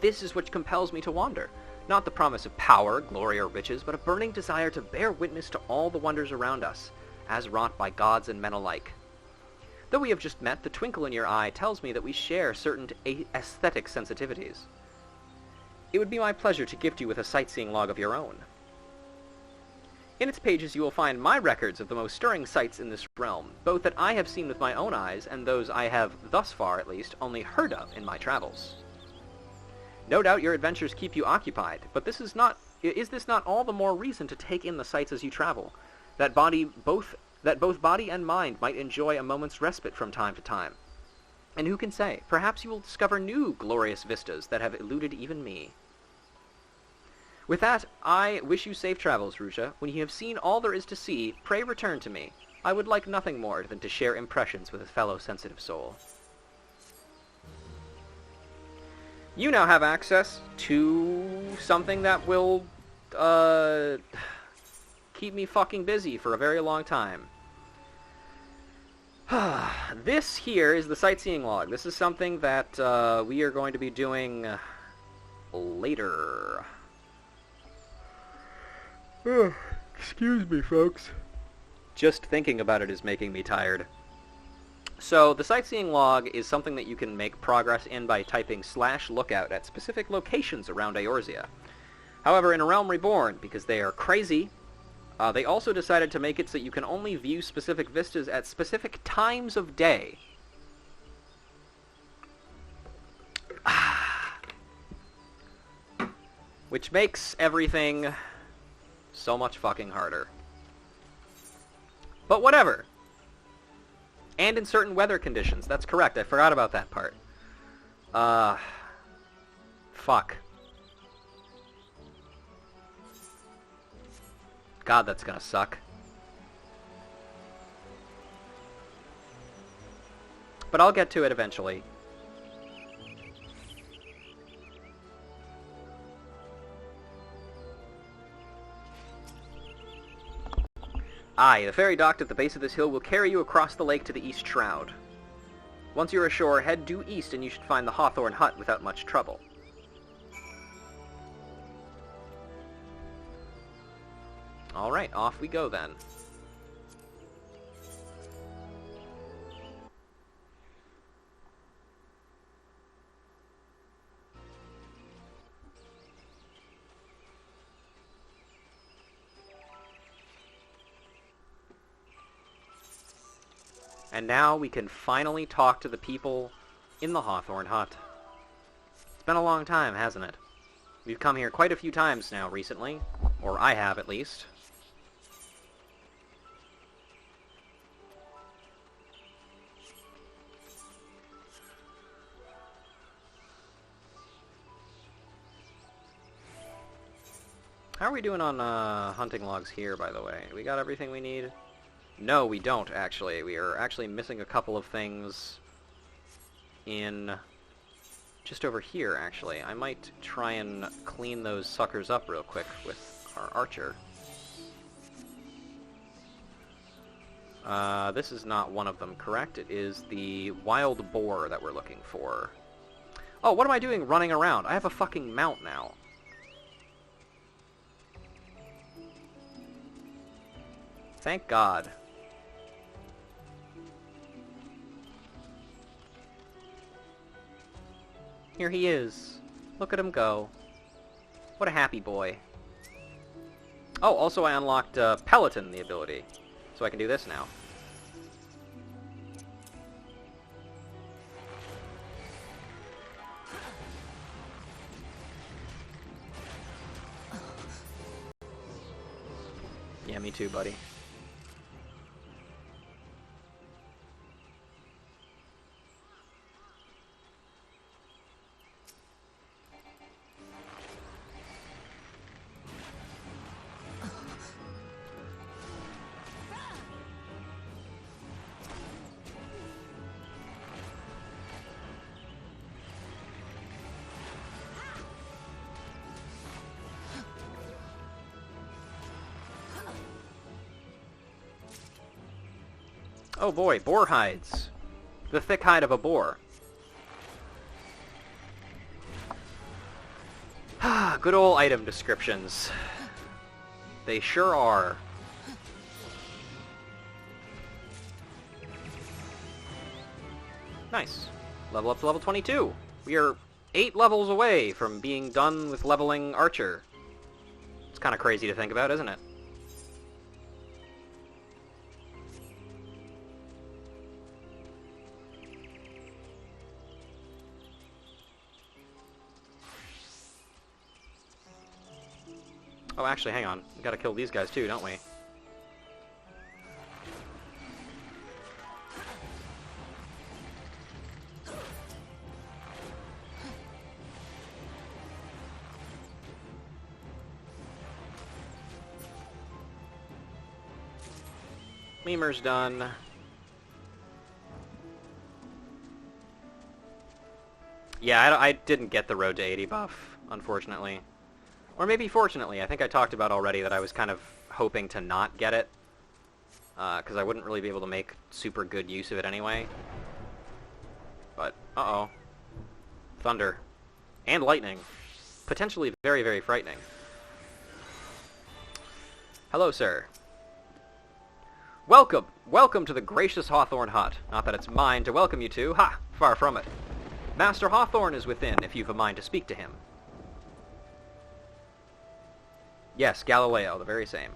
This is what compels me to wander. Not the promise of power, glory, or riches, but a burning desire to bear witness to all the wonders around us, as wrought by gods and men alike. Though we have just met, the twinkle in your eye tells me that we share certain aesthetic sensitivities. It would be my pleasure to gift you with a sightseeing log of your own. In its pages you will find my records of the most stirring sights in this realm, both that I have seen with my own eyes and those I have, thus far at least, only heard of in my travels. No doubt your adventures keep you occupied, but is this not all the more reason to take in the sights as you travel, that both body and mind might enjoy a moment's respite from time to time? And who can say, perhaps you will discover new glorious vistas that have eluded even me. With that, I wish you safe travels, Ruja. When you have seen all there is to see, pray return to me. I would like nothing more than to share impressions with a fellow sensitive soul. You now have access to something that will, keep me fucking busy for a very long time. This here is the sightseeing log. This is something that we are going to be doing later. Excuse me, folks. Just thinking about it is making me tired. So, the sightseeing log is something that you can make progress in by typing /lookout at specific locations around Eorzea. However, in A Realm Reborn, because they are crazy, they also decided to make it so you can only view specific vistas at specific times of day. Which makes everything so much fucking harder. But whatever. And in certain weather conditions. That's correct. I forgot about that part. Fuck. God, that's gonna suck. But I'll get to it eventually. Aye, the ferry docked at the base of this hill will carry you across the lake to the East Shroud. Once you're ashore, head due east and you should find the Hawthorne hut without much trouble. Alright, off we go then. And now we can finally talk to the people in the Hawthorne hut. It's been a long time, hasn't it? We've come here quite a few times now recently, or I have at least. How are we doing on hunting logs here, by the way? We got everything we need? No, we don't, actually. We are actually missing a couple of things in just over here, actually. I might try and clean those suckers up real quick with our archer. This is not one of them, correct? It is the wild boar that we're looking for. Oh, what am I doing running around? I have a fucking mount now. Thank God. Here he is. Look at him go. What a happy boy. Oh, also I unlocked Peloton, the ability. So I can do this now. Yeah, me too, buddy. Oh boy, boar hides. The thick hide of a boar. Good old item descriptions. They sure are. Nice. Level up to level 22. We are 8 levels away from being done with leveling Archer. It's kind of crazy to think about, isn't it? Oh, actually, hang on. We gotta kill these guys too, don't we? Lemur's done. Yeah, I didn't get the Road to 80 buff, unfortunately. Or maybe fortunately. I think I talked about already that I was kind of hoping to not get it. Because I wouldn't really be able to make super good use of it anyway. But, uh-oh. Thunder. And lightning. Potentially very, very frightening. Hello, sir. Welcome! Welcome to the gracious Hawthorne hut. Not that it's mine to welcome you to. Ha! Far from it. Master Hawthorne is within, if you've a mind to speak to him. Yes, Galileo, the very same.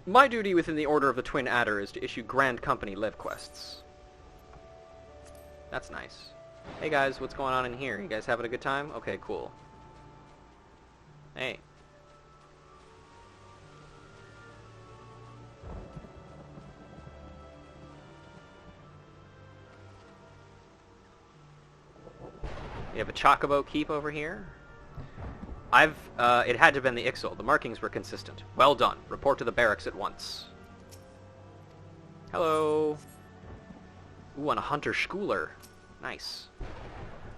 My duty within the Order of the Twin Adder is to issue Grand Company live quests. That's nice. Hey guys, what's going on in here? You guys having a good time? Okay, cool. Hey. We have a Chocobo Keep over here. It had to have been the Ixal. The markings were consistent. Well done. Report to the barracks at once. Hello. Ooh, and a Hunter Schooler. Nice.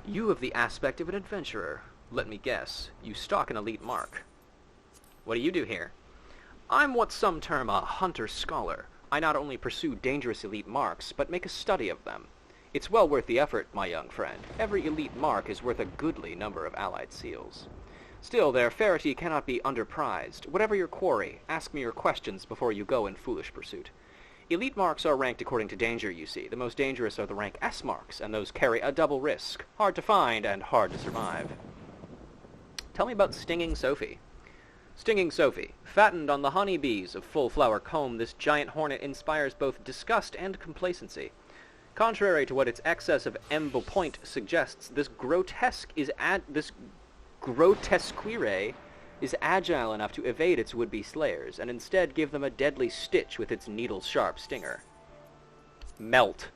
You have the aspect of an adventurer. Let me guess. You stalk an elite mark. What do you do here? I'm what some term a Hunter Scholar. I not only pursue dangerous elite marks, but make a study of them. It's well worth the effort, my young friend. Every elite mark is worth a goodly number of allied seals. Still, their farity cannot be underprized. Whatever your quarry, ask me your questions before you go in foolish pursuit. Elite marks are ranked according to danger, you see. The most dangerous are the rank S marks, and those carry a double risk. Hard to find and hard to survive. Tell me about Stinging Sophie. Stinging Sophie. Fattened on the honeybees of full flower comb, this giant hornet inspires both disgust and complacency. Contrary to what its excess of embonpoint suggests, this grotesquire is agile enough to evade its would-be slayers, and instead give them a deadly stitch with its needle-sharp stinger. Melt.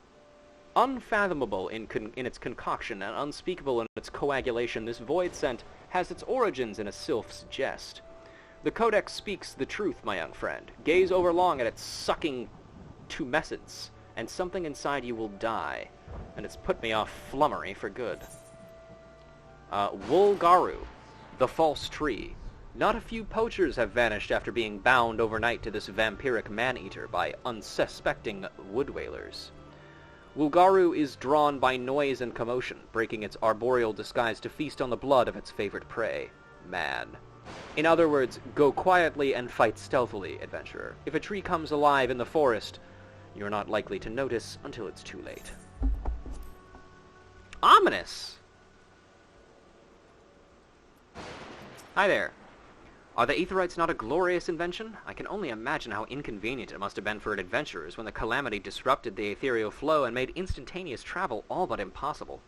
Unfathomable in its concoction and unspeakable in its coagulation, this void scent has its origins in a sylph's jest. The Codex speaks the truth, my young friend. Gaze overlong at its sucking tumescence, and something inside you will die, and it's put me off flummery for good. Wulgaru, the false tree. Not a few poachers have vanished after being bound overnight to this vampiric man-eater by unsuspecting wood-whalers. Wulgaru is drawn by noise and commotion, breaking its arboreal disguise to feast on the blood of its favorite prey, man. In other words, go quietly and fight stealthily, adventurer. If a tree comes alive in the forest, you're not likely to notice until it's too late. Ominous! Hi there. Are the Aetherites not a glorious invention? I can only imagine how inconvenient it must have been for adventurers when the calamity disrupted the ethereal flow and made instantaneous travel all but impossible.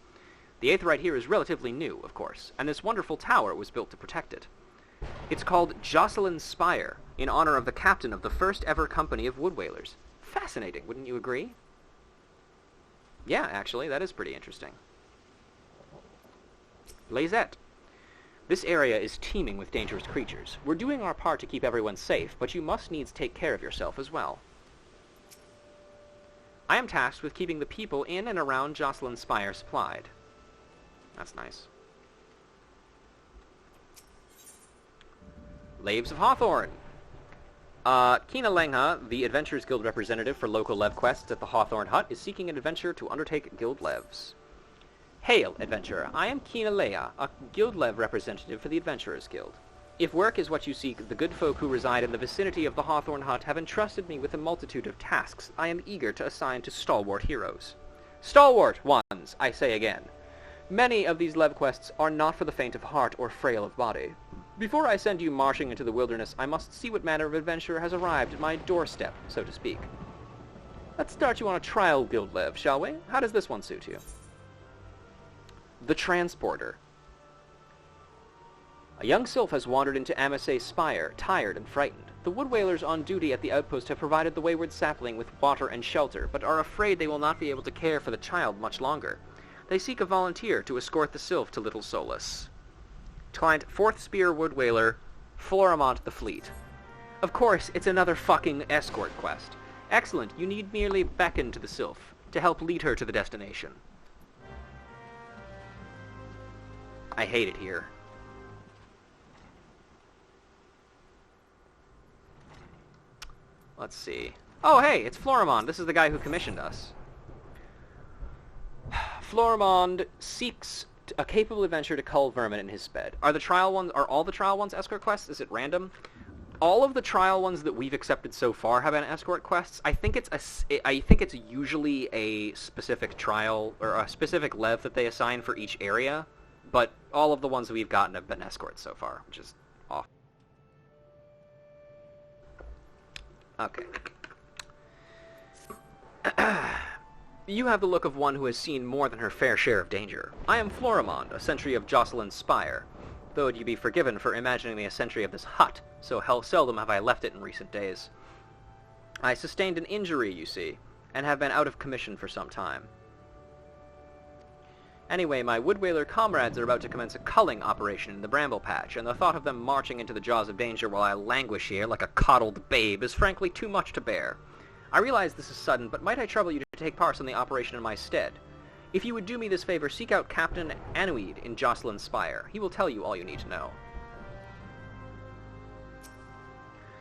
The Aetherite here is relatively new, of course, and this wonderful tower was built to protect it. It's called Jocelyn's Spire, in honor of the captain of the first ever company of wood-whalers. Fascinating, wouldn't you agree? Yeah, actually, that is pretty interesting. Lazette. This area is teeming with dangerous creatures. We're doing our part to keep everyone safe, but you must needs take care of yourself as well. I am tasked with keeping the people in and around Jocelyn's Spire supplied. That's nice. Laves of Hawthorne. Kina Lengha, the Adventurers Guild representative for local Lev quests at the Hawthorne Hut, is seeking an adventure to undertake Guild Levs. Hail, adventurer. I am Kina Leia, a Guild Lev representative for the Adventurers Guild. If work is what you seek, the good folk who reside in the vicinity of the Hawthorne Hut have entrusted me with a multitude of tasks I am eager to assign to stalwart heroes. Stalwart ones, I say again. Many of these Lev quests are not for the faint of heart or frail of body. Before I send you marching into the wilderness, I must see what manner of adventurer has arrived at my doorstep, so to speak. Let's start you on a trial Guild Lev, shall we? How does this one suit you? The Transporter. A young sylph has wandered into Amisay's Spire, tired and frightened. The wood-whalers on duty at the outpost have provided the wayward sapling with water and shelter, but are afraid they will not be able to care for the child much longer. They seek a volunteer to escort the sylph to Little Solace. Client 4th Spear Wood-whaler, Florimont the Fleet. Of course, it's another fucking escort quest. Excellent, you need merely beckon to the sylph, to help lead her to the destination. I hate it here. Let's see. Oh, hey, it's Florimond. This is the guy who commissioned us. Florimond seeks a capable adventurer to cull vermin in his bed. Are all the trial ones escort quests? Is it random? All of the trial ones that we've accepted so far have been escort quests. I think it's usually a specific trial or a specific lev that they assign for each area. But all of the ones that we've gotten have been escorts so far, which is awful. Okay. You have the look of one who has seen more than her fair share of danger. I am Florimond, a sentry of Jocelyn's Spire, though you be forgiven for imagining me a sentry of this hut, so seldom have I left it in recent days. I sustained an injury, you see, and have been out of commission for some time. Anyway, my wood-whaler comrades are about to commence a culling operation in the bramble patch, and the thought of them marching into the jaws of danger while I languish here like a coddled babe is frankly too much to bear. I realize this is sudden, but might I trouble you to take part in the operation in my stead? If you would do me this favor, seek out Captain Anuid in Jocelyn's Spire. He will tell you all you need to know.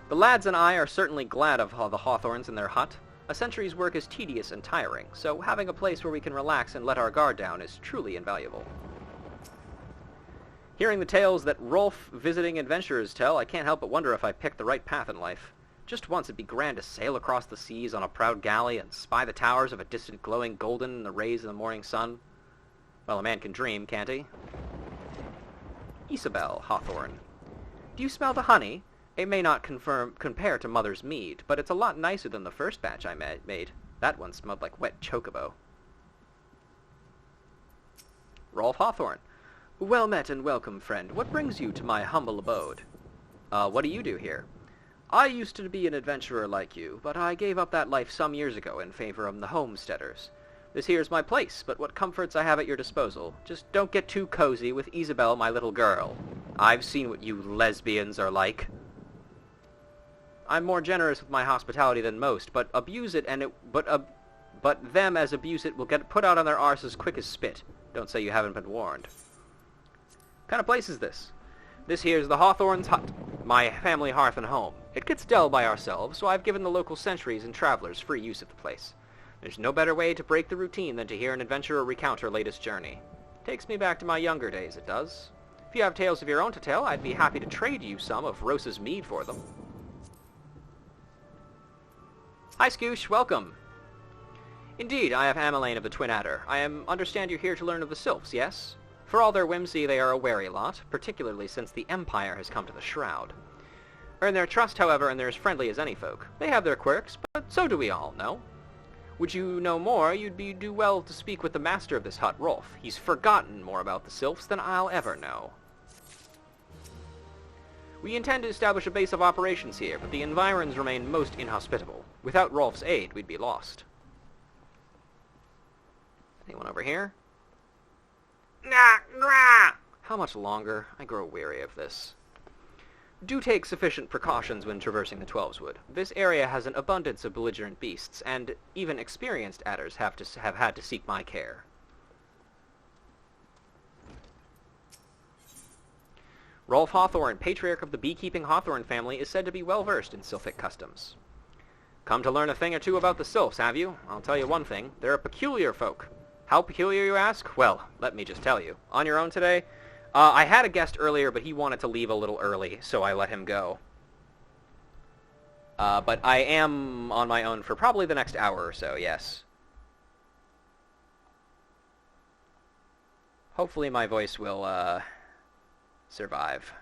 The lads and I are certainly glad of the Hawthorns in their hut. A sentry's work is tedious and tiring, so having a place where we can relax and let our guard down is truly invaluable. Hearing the tales that Rolf visiting adventurers tell, I can't help but wonder if I picked the right path in life. Just once it'd be grand to sail across the seas on a proud galley and spy the towers of a distant glowing golden in the rays of the morning sun. Well, a man can dream, can't he? Isabel Hawthorne. Do you smell the honey? It may not compare to Mother's mead, but it's a lot nicer than the first batch I made. That one smelled like wet chocobo. Rolf Hawthorne. Well met and welcome, friend. What brings you to my humble abode? What do you do here? I used to be an adventurer like you, but I gave up that life some years ago in favor of the homesteaders. This here's my place, but what comforts I have at your disposal. Just don't get too cozy with Isabel, my little girl. I've seen what you lesbians are like. I'm more generous with my hospitality than most, but abuse it and but them as abuse it will get put out on their arses quick as spit. Don't say you haven't been warned. What kind of place is this? This here's the Hawthorne's hut, my family hearth and home. It gets dull by ourselves, so I've given the local sentries and travelers free use of the place. There's no better way to break the routine than to hear an adventurer recount her latest journey. Takes me back to my younger days, it does. If you have tales of your own to tell, I'd be happy to trade you some of Rosa's mead for them. Hi, Scoosh, welcome. Indeed, I have Ameline of the Twin Adder. understand you're here to learn of the Sylphs, yes? For all their whimsy, they are a wary lot, particularly since the Empire has come to the Shroud. Earn their trust, however, and they're as friendly as any folk. They have their quirks, but so do we all, no? Would you know more, you'd do well to speak with the master of this hut, Rolf. He's forgotten more about the Sylphs than I'll ever know. We intend to establish a base of operations here, but the environs remain most inhospitable. Without Rolf's aid, we'd be lost. Anyone over here? How much longer? I grow weary of this. Do take sufficient precautions when traversing the Twelveswood. This area has an abundance of belligerent beasts, and even experienced adders have had to seek my care. Rolf Hawthorne, patriarch of the beekeeping Hawthorne family, is said to be well-versed in Sylphic customs. Come to learn a thing or two about the Sylphs, have you? I'll tell you one thing. They're a peculiar folk. How peculiar, you ask? Well, let me just tell you. On your own today? I had a guest earlier, but he wanted to leave a little early, so I let him go. But I am on my own for probably the next hour or so, yes. Hopefully my voice will, survive.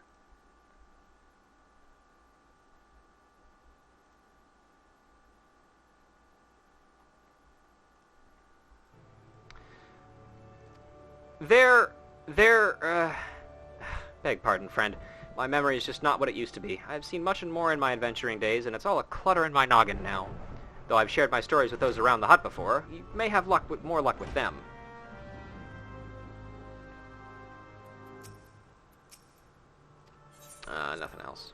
Beg pardon, friend. My memory is just not what it used to be. I've seen much and more in my adventuring days, and it's all a clutter in my noggin now. Though I've shared my stories with those around the hut before, you may have more luck with them. Nothing else.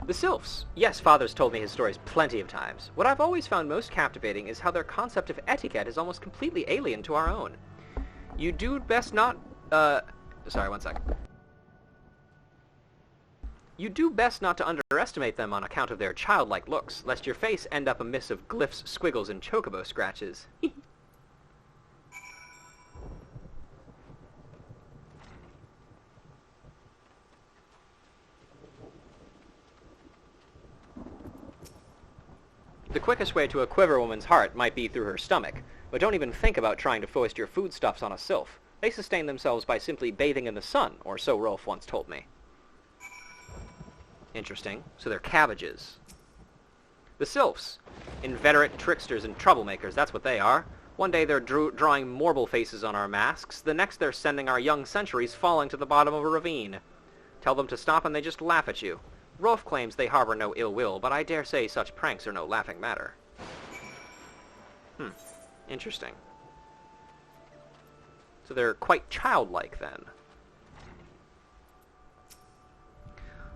The Sylphs. Yes, Father's told me his stories plenty of times. What I've always found most captivating is how their concept of etiquette is almost completely alien to our own. You do best not, sorry, one sec. You do best not to underestimate them on account of their childlike looks, lest your face end up a mess of glyphs, squiggles, and chocobo scratches. The quickest way to a quiver woman's heart might be through her stomach, but don't even think about trying to foist your foodstuffs on a sylph. They sustain themselves by simply bathing in the sun, or so Rolf once told me. Interesting. So they're cabbages. The sylphs. Inveterate tricksters and troublemakers, that's what they are. One day they're drawing marble faces on our masks, the next they're sending our young centuries falling to the bottom of a ravine. Tell them to stop and they just laugh at you. Rolf claims they harbor no ill will, but I dare say such pranks are no laughing matter. Interesting. So they're quite childlike, then.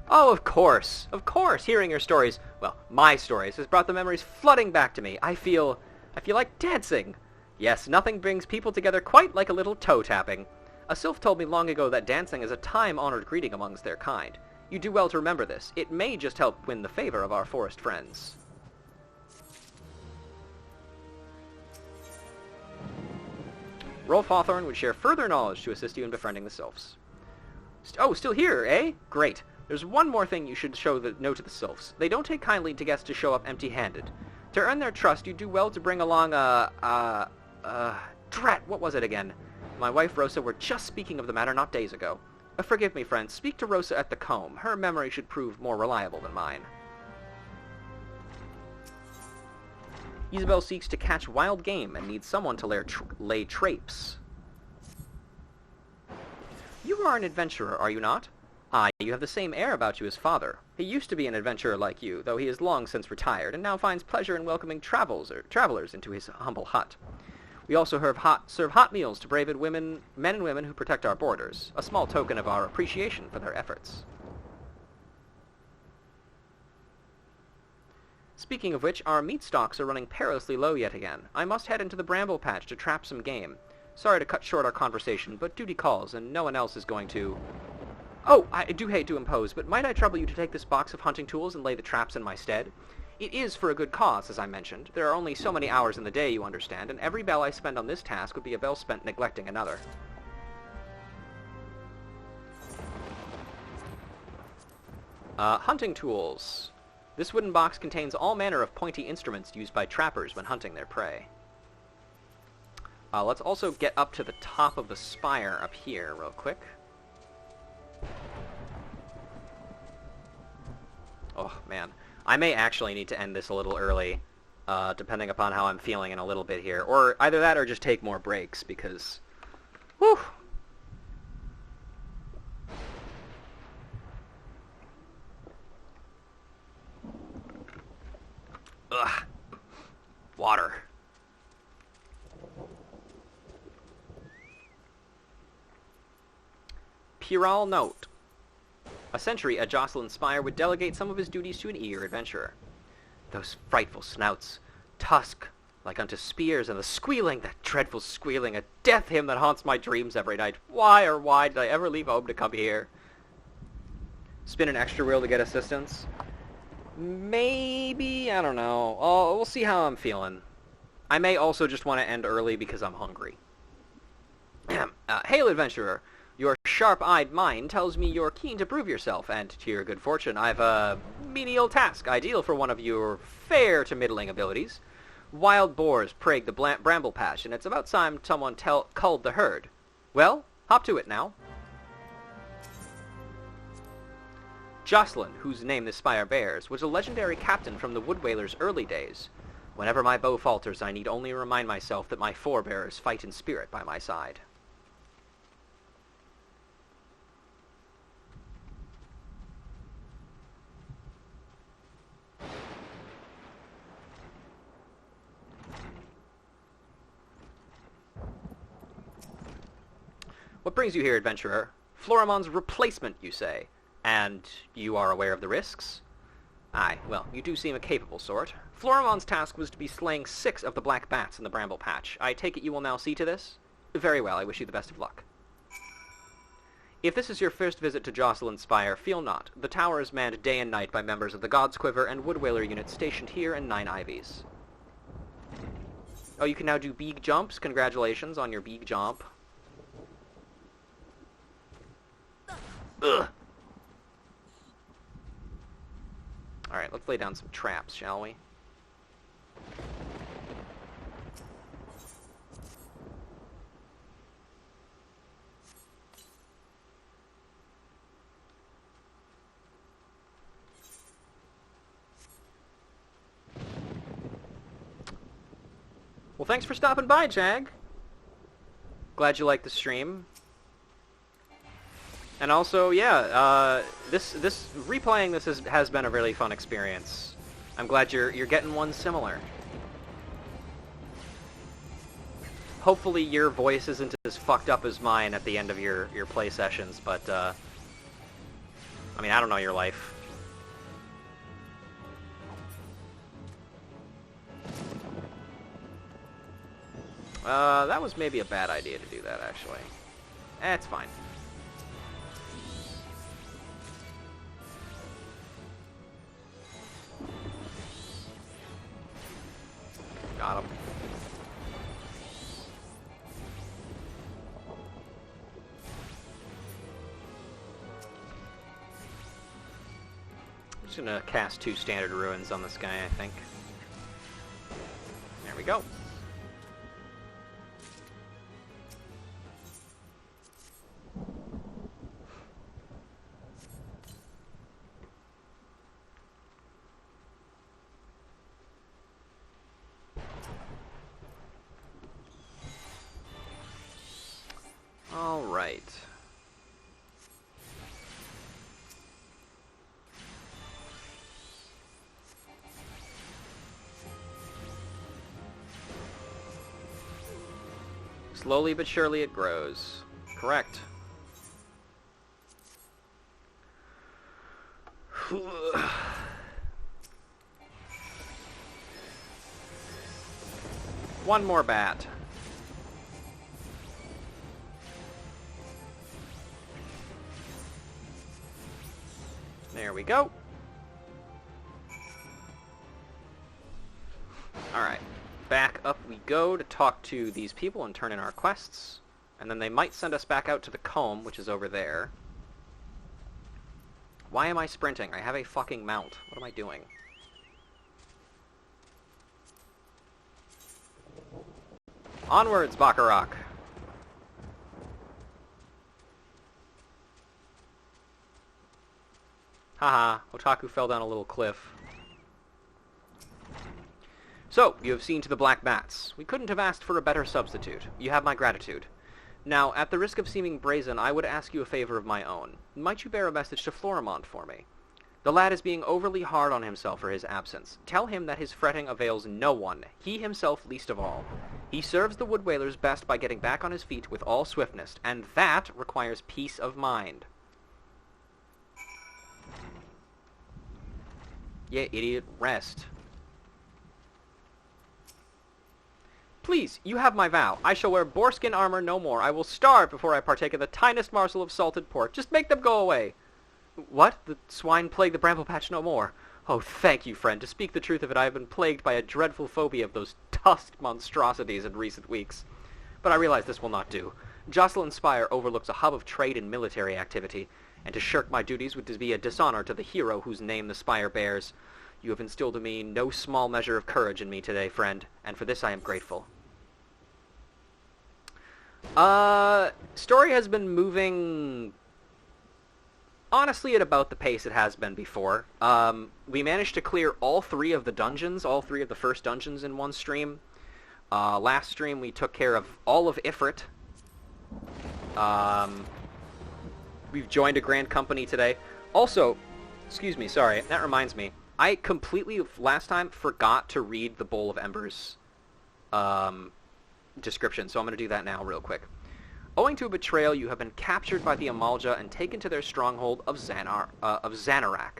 Oh, of course! Of course! Hearing your stories, well, my stories, has brought the memories flooding back to me. I feel like dancing. Yes, nothing brings people together quite like a little toe-tapping. A sylph told me long ago that dancing is a time-honored greeting amongst their kind. You do well to remember this. It may just help win the favor of our forest friends. Rolf Hawthorne would share further knowledge to assist you in befriending the Sylphs. Oh, still here, eh? Great. There's one more thing you should know to the Sylphs. They don't take kindly to guests to show up empty-handed. To earn their trust, you do well to bring along drat, what was it again? My wife Rosa were just speaking of the matter not days ago. Forgive me, friends. Speak to Rosa at the comb. Her memory should prove more reliable than mine. Isabel seeks to catch wild game and needs someone to lay traps. You are an adventurer, are you not? Ah, you have the same air about you as father. He used to be an adventurer like you, though he is long since retired, and now finds pleasure in welcoming travelers into his humble hut. We also serve hot meals to brave men and women who protect our borders, a small token of our appreciation for their efforts. Speaking of which, our meat stocks are running perilously low yet again. I must head into the bramble patch to trap some game. Sorry to cut short our conversation, but duty calls, and no one else is going to... Oh, I do hate to impose, but might I trouble you to take this box of hunting tools and lay the traps in my stead? It is for a good cause, as I mentioned. There are only so many hours in the day, you understand, and every bell I spend on this task would be a bell spent neglecting another. Hunting tools. This wooden box contains all manner of pointy instruments used by trappers when hunting their prey. Let's also get up to the top of the spire up here real quick. Oh, man. I may actually need to end this a little early, depending upon how I'm feeling in a little bit here. Or either that or just take more breaks, because... Whew! Ugh. Water. Puerile note. A century at Jocelyn Spire would delegate some of his duties to an eager adventurer. Those frightful snouts, tusk like unto spears, and the squealing, that dreadful squealing, a death hymn that haunts my dreams every night. Why, oh why, did I ever leave home to come here? Spin an extra wheel to get assistance? Maybe, I don't know. We'll see how I'm feeling. I may also just want to end early because I'm hungry. Hail, adventurer. Your sharp-eyed mind tells me you're keen to prove yourself, and to your good fortune, I've a menial task ideal for one of your fair to middling abilities. Wild boars plague the bramble patch, and it's about time someone culled the herd. Well, hop to it now. Jocelyn, whose name this spire bears, was a legendary captain from the Wood Whalers' early days. Whenever my bow falters, I need only remind myself that my forebears fight in spirit by my side. What brings you here, adventurer? Floramon's replacement, you say. And you are aware of the risks? Aye, well, you do seem a capable sort. Floramon's task was to be slaying 6 of the black bats in the bramble patch. I take it you will now see to this? Very well, I wish you the best of luck. If this is your first visit to Jocelyn Spire, fear not. The tower is manned day and night by members of the God's Quiver and Wood Whaler units stationed here in 9 Ivies. Oh, you can now do beag jumps. Congratulations on your beag jump. Ugh. Alright, let's lay down some traps, shall we? Well, thanks for stopping by, Jag. Glad you liked the stream. And also, yeah, replaying this has been a really fun experience. I'm glad you're getting one similar. Hopefully your voice isn't as fucked up as mine at the end of your play sessions, but, I mean, I don't know your life. That was maybe a bad idea to do that, actually. It's fine. Got him. Just gonna cast 2 standard ruins on this guy, I think. There we go. All right. Slowly but surely it grows. Correct. One more bat. There we go. Alright. Back up we go to talk to these people and turn in our quests. And then they might send us back out to the comb, which is over there. Why am I sprinting? I have a fucking mount. What am I doing? Onwards, Baccarat! Haha, Otaku fell down a little cliff. So, you have seen to the black bats. We couldn't have asked for a better substitute. You have my gratitude. Now, at the risk of seeming brazen, I would ask you a favor of my own. Might you bear a message to Florimond for me? The lad is being overly hard on himself for his absence. Tell him that his fretting avails no one, he himself least of all. He serves the Wood Whalers best by getting back on his feet with all swiftness, and that requires peace of mind. Yeah, idiot, rest. Please, you have my vow. I shall wear boarskin armor no more. I will starve before I partake of the tiniest morsel of salted pork. Just make them go away. What? The swine plague the bramble patch no more? Oh, thank you, friend. To speak the truth of it, I have been plagued by a dreadful phobia of those tusked monstrosities in recent weeks. But I realize this will not do. Jocelyn Spire overlooks a hub of trade and military activity, and to shirk my duties would be a dishonor to the hero whose name the Spire bears. You have instilled in me no small measure of courage in me today, friend, and for this I am grateful. Story has been moving, honestly, at about the pace it has been before. We managed to clear all 3 of the dungeons, all 3 of the first dungeons in one stream. Last stream we took care of all of Ifrit. We've joined a grand company today. Also, excuse me, sorry, that reminds me. I completely, last time, forgot to read the Bowl of Embers description, so I'm going to do that now real quick. Owing to a betrayal, you have been captured by the Amalja and taken to their stronghold of Xanarak,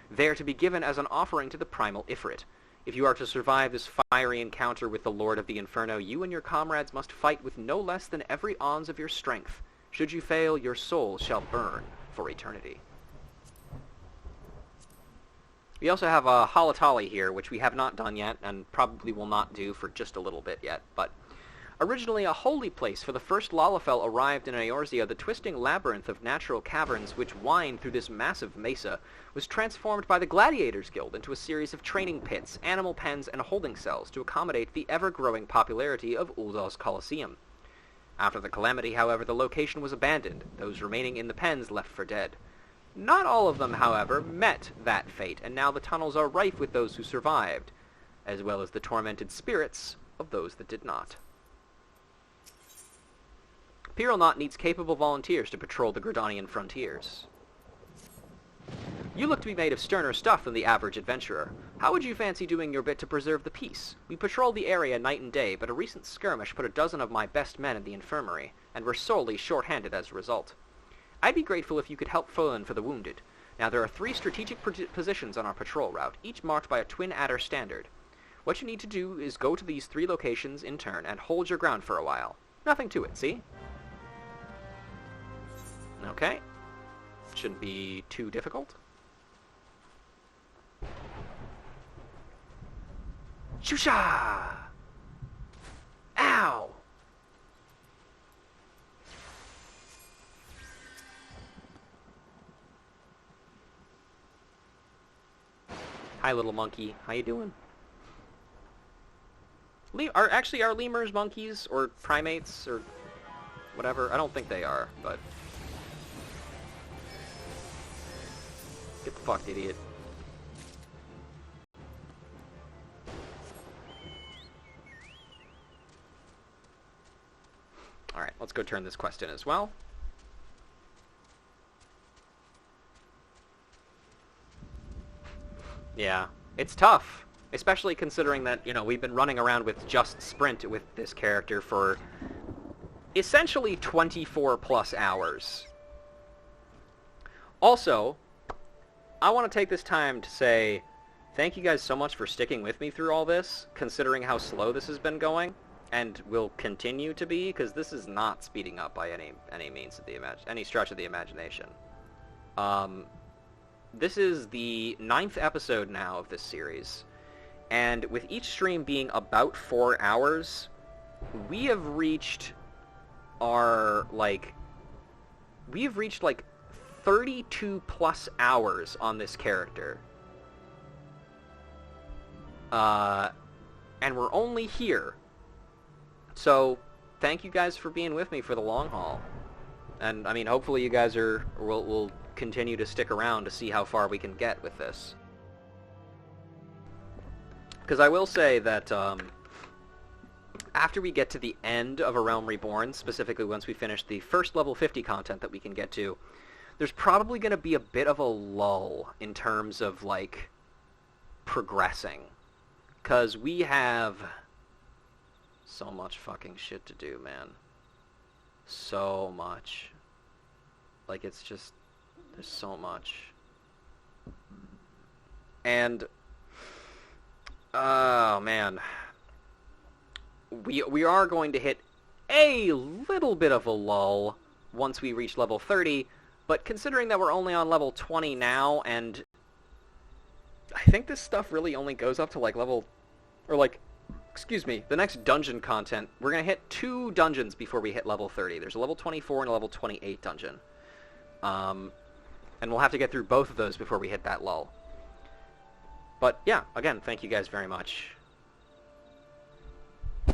there to be given as an offering to the primal Ifrit. If you are to survive this fiery encounter with the Lord of the Inferno, you and your comrades must fight with no less than every ounce of your strength. Should you fail, your soul shall burn for eternity. We also have a Halatali here, which we have not done yet, and probably will not do for just a little bit yet, but originally a holy place for the first Lalafell arrived in Eorzea, the twisting labyrinth of natural caverns which wind through this massive mesa was transformed by the Gladiators Guild into a series of training pits, animal pens, and holding cells to accommodate the ever-growing popularity of Uldal's Colosseum. After the calamity, however, the location was abandoned, those remaining in the pens left for dead. Not all of them, however, met that fate, and now the tunnels are rife with those who survived, as well as the tormented spirits of those that did not. Piralnot needs capable volunteers to patrol the Gridanian frontiers. You look to be made of sterner stuff than the average adventurer. How would you fancy doing your bit to preserve the peace? We patrol the area night and day, but a recent skirmish put a dozen of my best men in the infirmary, and were sorely short-handed as a result. I'd be grateful if you could help fill in for the wounded. Now, there are 3 strategic positions on our patrol route, each marked by a twin adder standard. What you need to do is go to these 3 locations in turn and hold your ground for a while. Nothing to it, see? Okay. Shouldn't be too difficult. Shusha! Ow! Hi, little monkey. How you doing? Are lemurs monkeys or primates or whatever? I don't think they are, but get the fucked, idiot. Alright, let's go turn this quest in as well. Yeah, it's tough. Especially considering that, you know, we've been running around with just Sprint with this character for essentially 24 plus hours. Also, I want to take this time to say thank you guys so much for sticking with me through all this, considering how slow this has been going, and will continue to be, because this is not speeding up by any means of the any stretch of the imagination. This is the 9th episode now of this series. And with each stream being about 4 hours, we have reached our, we have reached, 32 plus hours on this character. And we're only here. So, thank you guys for being with me for the long haul. And, I mean, hopefully you guys will continue to stick around to see how far we can get with this. Because I will say that after we get to the end of A Realm Reborn, specifically once we finish the first level 50 content that we can get to, there's probably going to be a bit of a lull in terms of, progressing. Because we have so much fucking shit to do, man. So much. It's just, there's so much. And oh, man. We are going to hit a little bit of a lull once we reach level 30, but considering that we're only on level 20 now, and I think this stuff really only goes up to, level... Or, excuse me, the next dungeon content, we're going to hit 2 dungeons before we hit level 30. There's a level 24 and a level 28 dungeon. And we'll have to get through both of those before we hit that lull. But, yeah, again, thank you guys very much.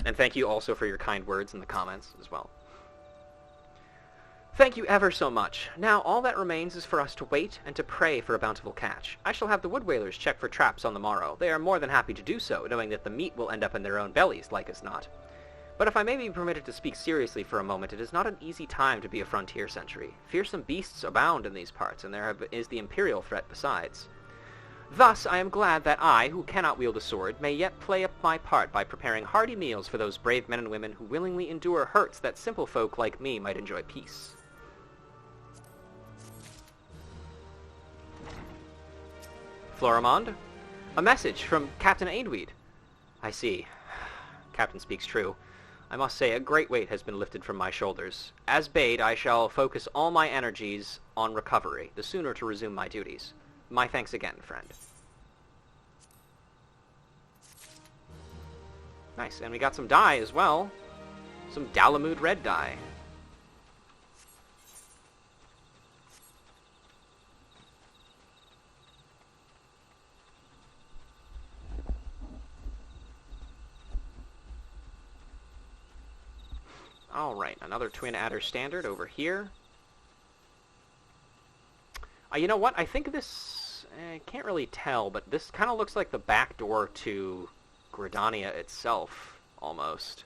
And thank you also for your kind words in the comments as well. Thank you ever so much. Now, all that remains is for us to wait and to pray for a bountiful catch. I shall have the wood whalers check for traps on the morrow. They are more than happy to do so, knowing that the meat will end up in their own bellies, like as not. But if I may be permitted to speak seriously for a moment, it is not an easy time to be a frontier sentry. Fearsome beasts abound in these parts, and there is the Imperial threat besides. Thus, I am glad that I, who cannot wield a sword, may yet play up my part by preparing hearty meals for those brave men and women who willingly endure hurts that simple folk like me might enjoy peace. Florimond? A message from Captain Aidweed. I see. Captain speaks true. I must say a great weight has been lifted from my shoulders. As bade, I shall focus all my energies on recovery, the sooner to resume my duties. My thanks again, friend. Nice, and we got some dye as well. Some Dalamud red dye. Alright, another Twin Adder Standard over here. You know what? I think this... I can't really tell, but this kind of looks like the back door to Gridania itself, almost.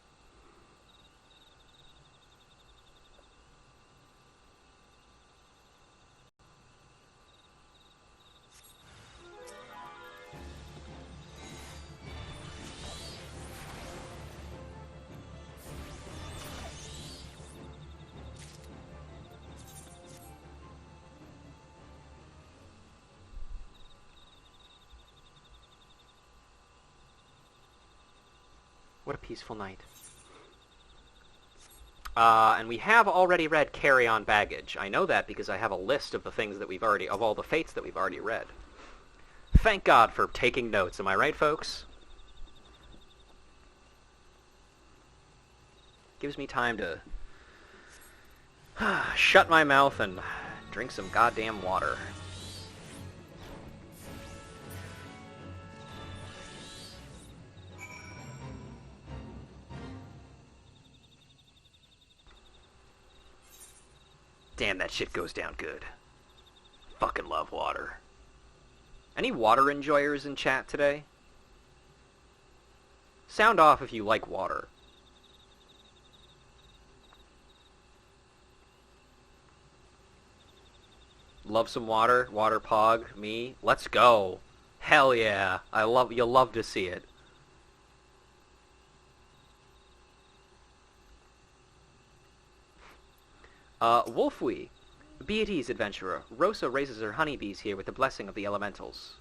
What a peaceful night. And we have already read Carry On Baggage. I know that because I have a list of the things that of all the fates that we've already read. Thank God for taking notes, am I right, folks? Gives me time to shut my mouth and drink some goddamn water. Damn, that shit goes down good. Fucking love water. Any water enjoyers in chat today? Sound off if you like water. Love some water? Water pog? Me? Let's go. Hell yeah. You'll love to see it. Wolfwee. Be at ease, adventurer. Rosa raises her honeybees here with the blessing of the elementals.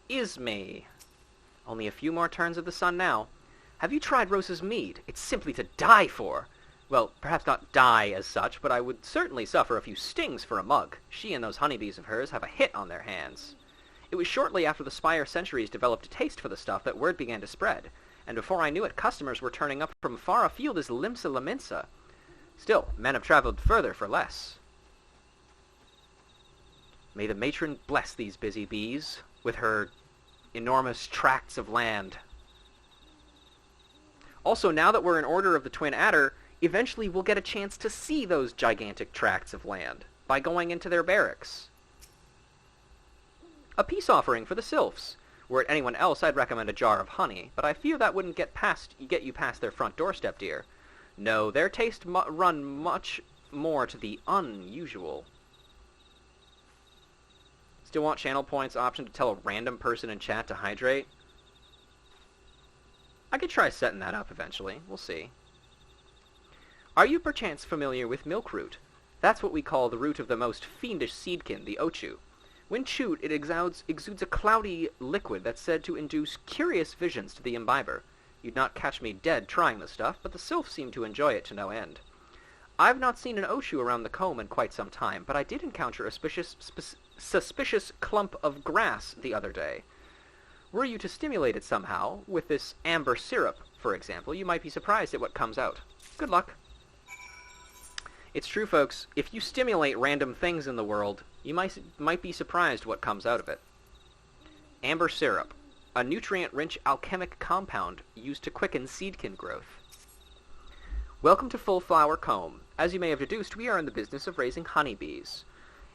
Isme. Only a few more turns of the sun now. Have you tried Rosa's mead? It's simply to die for. Well, perhaps not die as such, but I would certainly suffer a few stings for a mug. She and those honeybees of hers have a hit on their hands. It was shortly after the Spire Centuries developed a taste for the stuff that word began to spread, and before I knew it, customers were turning up from far afield as Limsa Laminsa. Still, men have traveled further for less. May the matron bless these busy bees with her enormous tracts of land. Also, now that we're in Order of the Twin Adder, eventually we'll get a chance to see those gigantic tracts of land by going into their barracks. A peace offering for the Sylphs. Were it anyone else, I'd recommend a jar of honey, but I fear that wouldn't get you past their front doorstep, dear. No, their taste run much more to the unusual. Still want channel points option to tell a random person in chat to hydrate? I could try setting that up eventually. We'll see. Are you perchance familiar with milk root? That's what we call the root of the most fiendish seedkin, the ochu. When chewed, it exudes a cloudy liquid that's said to induce curious visions to the imbiber. You'd not catch me dead trying the stuff, but the sylphs seem to enjoy it to no end. I've not seen an ochu around the comb in quite some time, but I did encounter a suspicious clump of grass the other day. Were you to stimulate it somehow, with this amber syrup, for example, you might be surprised at what comes out. Good luck. It's true, folks. If you stimulate random things in the world, you might be surprised what comes out of it. Amber syrup, a nutrient-rich alchemic compound used to quicken seedkin growth. Welcome to Full Flower Comb. As you may have deduced, we are in the business of raising honeybees.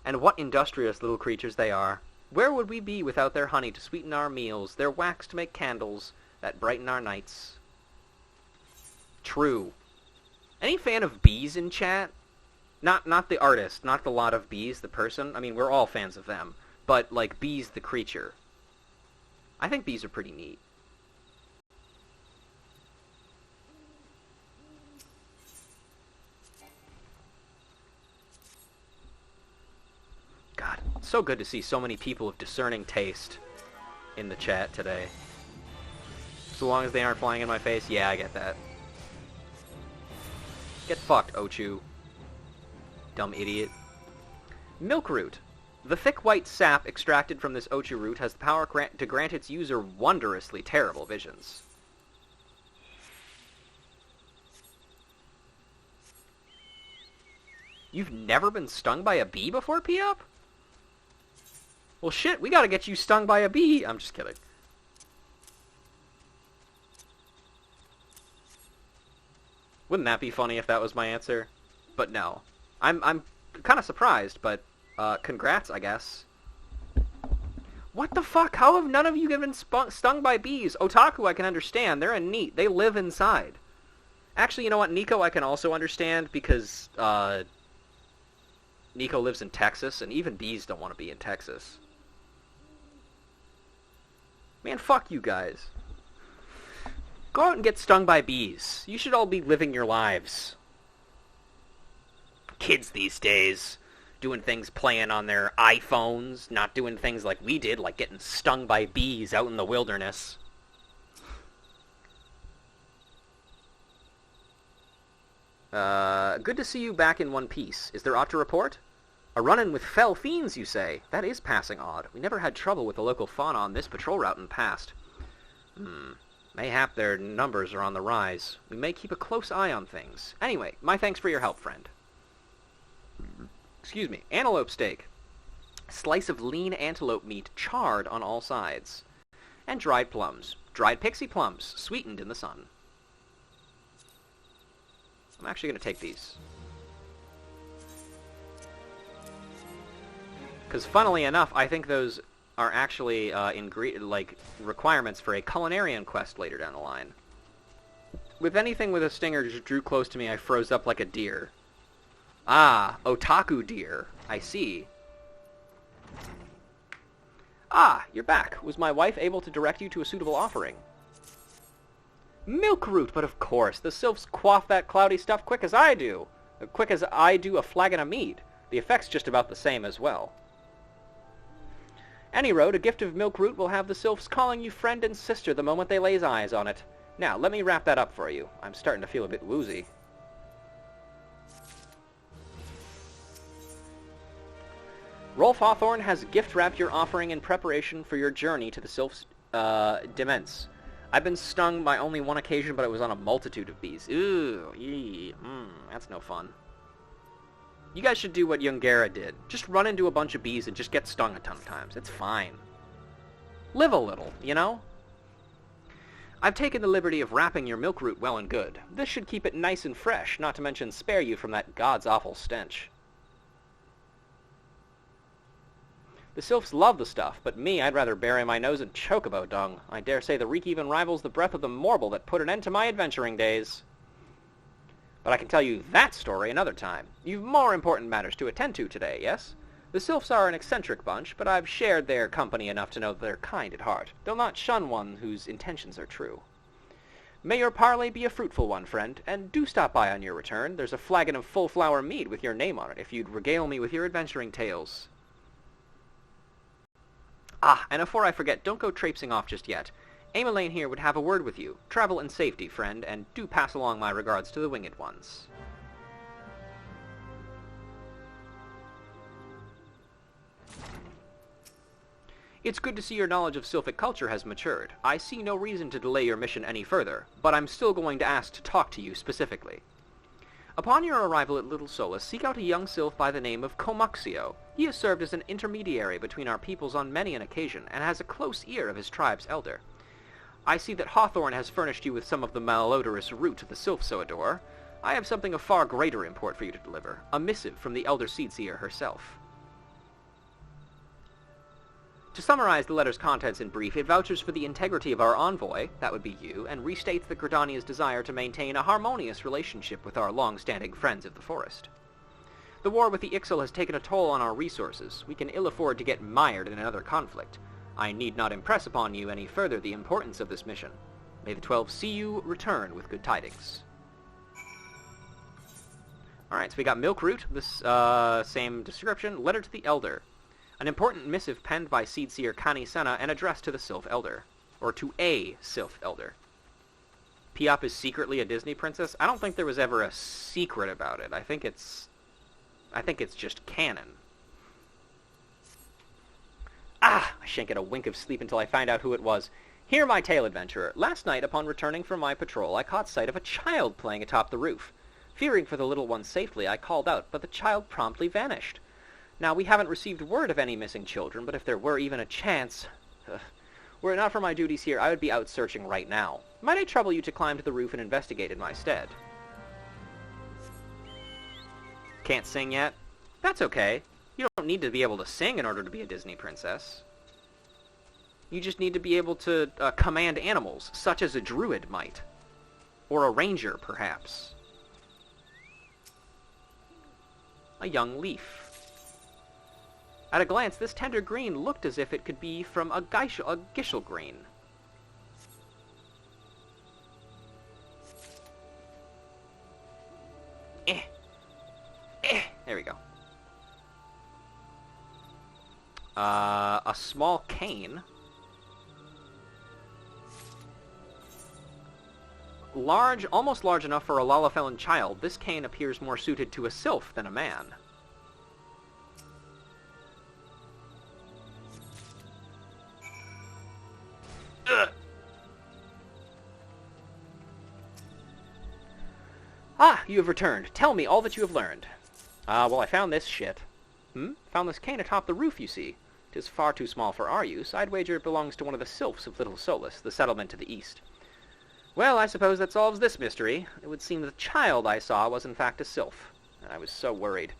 And what industrious little creatures they are. Where would we be without their honey to sweeten our meals, their wax to make candles that brighten our nights? True. Any fan of bees in chat? Not the artist, not the lot of bees, the person. I mean, we're all fans of them. But, like, bees the creature. I think bees are pretty neat. God, it's so good to see so many people of discerning taste in the chat today. So long as they aren't flying in my face, yeah, I get that. Get fucked, Ochu. Dumb idiot. Milk root. The thick white sap extracted from this ochu root has the power to grant its user wondrously terrible visions. You've never been stung by a bee before, P-Up? Well, shit, we gotta get you stung by a bee. I'm just kidding. Wouldn't that be funny if that was my answer? But no. I'm kind of surprised, but congrats, I guess. What the fuck? How have none of you been stung by bees? Otaku, I can understand. They're a neat. They live inside. Actually, you know what? Nico, I can also understand because Nico lives in Texas, and even bees don't want to be in Texas. Man, fuck you guys. Go out and get stung by bees. You should all be living your lives. Kids these days, doing things playing on their iPhones, not doing things like we did, like getting stung by bees out in the wilderness. Good to see you back in one piece. Is there aught to report? A run-in with fell fiends, you say? That is passing odd. We never had trouble with the local fauna on this patrol route in the past. Mayhap their numbers are on the rise. We may keep a close eye on things. Anyway, my thanks for your help, friend. Excuse me. Antelope steak. A slice of lean antelope meat charred on all sides. And dried plums. Dried pixie plums, sweetened in the sun. I'm actually going to take these. Because funnily enough, I think those are actually requirements for a culinarian quest later down the line. With anything with a stinger just drew close to me, I froze up like a deer. Ah, otaku deer. I see. Ah, you're back. Was my wife able to direct you to a suitable offering? Milk root, but of course. The sylphs quaff that cloudy stuff quick as I do. Quick as I do a flagon of mead. The effect's just about the same as well. Any road, a gift of milk root will have the sylphs calling you friend and sister the moment they lay eyes on it. Now, let me wrap that up for you. I'm starting to feel a bit woozy. Rolf Hawthorne has gift-wrapped your offering in preparation for your journey to the sylphs' demesne. I've been stung by only one occasion, but it was on a multitude of bees. Ooh, that's no fun. You guys should do what Yungera did. Just run into a bunch of bees and just get stung a ton of times. It's fine. Live a little, you know? I've taken the liberty of wrapping your milk root well and good. This should keep it nice and fresh, not to mention spare you from that god's awful stench. The sylphs love the stuff, but me, I'd rather bury my nose in chocobo dung. I dare say the reek even rivals the breath of the morble that put an end to my adventuring days. But I can tell you that story another time. You've more important matters to attend to today, yes? The sylphs are an eccentric bunch, but I've shared their company enough to know that they're kind at heart. They'll not shun one whose intentions are true. May your parley be a fruitful one, friend, and do stop by on your return. There's a flagon of full flower mead with your name on it, if you'd regale me with your adventuring tales. Ah, and before I forget, don't go traipsing off just yet. Aimelaine here would have a word with you. Travel in safety, friend, and do pass along my regards to the winged ones. It's good to see your knowledge of Sylphic culture has matured. I see no reason to delay your mission any further, but I'm still going to ask to talk to you specifically. Upon your arrival at Little Solus, seek out a young sylph by the name of Comuxio. He has served as an intermediary between our peoples on many an occasion, and has a close ear of his tribe's elder. I see that Hawthorne has furnished you with some of the malodorous root the sylphs so adore. I have something of far greater import for you to deliver, a missive from the Elder Seedseer herself. To summarize the letter's contents in brief, it vouches for the integrity of our envoy, that would be you, and restates the Gridania's desire to maintain a harmonious relationship with our long-standing friends of the forest. The war with the Ixal has taken a toll on our resources. We can ill afford to get mired in another conflict. I need not impress upon you any further the importance of this mission. May the 12 see you return with good tidings. Alright, so we got Milk Root, this same description, letter to the Elder. An important missive penned by Seedseer Kani Senna and addressed to the Sylph Elder. Or to a Sylph Elder. Piop is secretly a Disney princess? I don't think there was ever a secret about it. I think it's just canon. Ah! I shan't get a wink of sleep until I find out who it was. Hear my tale, adventurer. Last night, upon returning from my patrol, I caught sight of a child playing atop the roof. Fearing for the little one safely, I called out, but the child promptly vanished. Now, we haven't received word of any missing children, but if there were even a chance... were it not for my duties here, I would be out searching right now. Might I trouble you to climb to the roof and investigate in my stead? Can't sing yet? That's okay. You don't need to be able to sing in order to be a Disney princess. You just need to be able to command animals, such as a druid might. Or a ranger, perhaps. A young leaf. At a glance, this tender green looked as if it could be from a Gishel green. There we go. A small cane. Large, almost large enough for a Lalafellan child, this cane appears more suited to a sylph than a man. Ah, you have returned. Tell me all that you have learned. Well, I found this shit. Found this cane atop the roof, you see. 'Tis far too small for our use. I'd wager it belongs to one of the sylphs of Little Solus, the settlement to the east. Well, I suppose that solves this mystery. It would seem the child I saw was in fact a sylph, and I was so worried.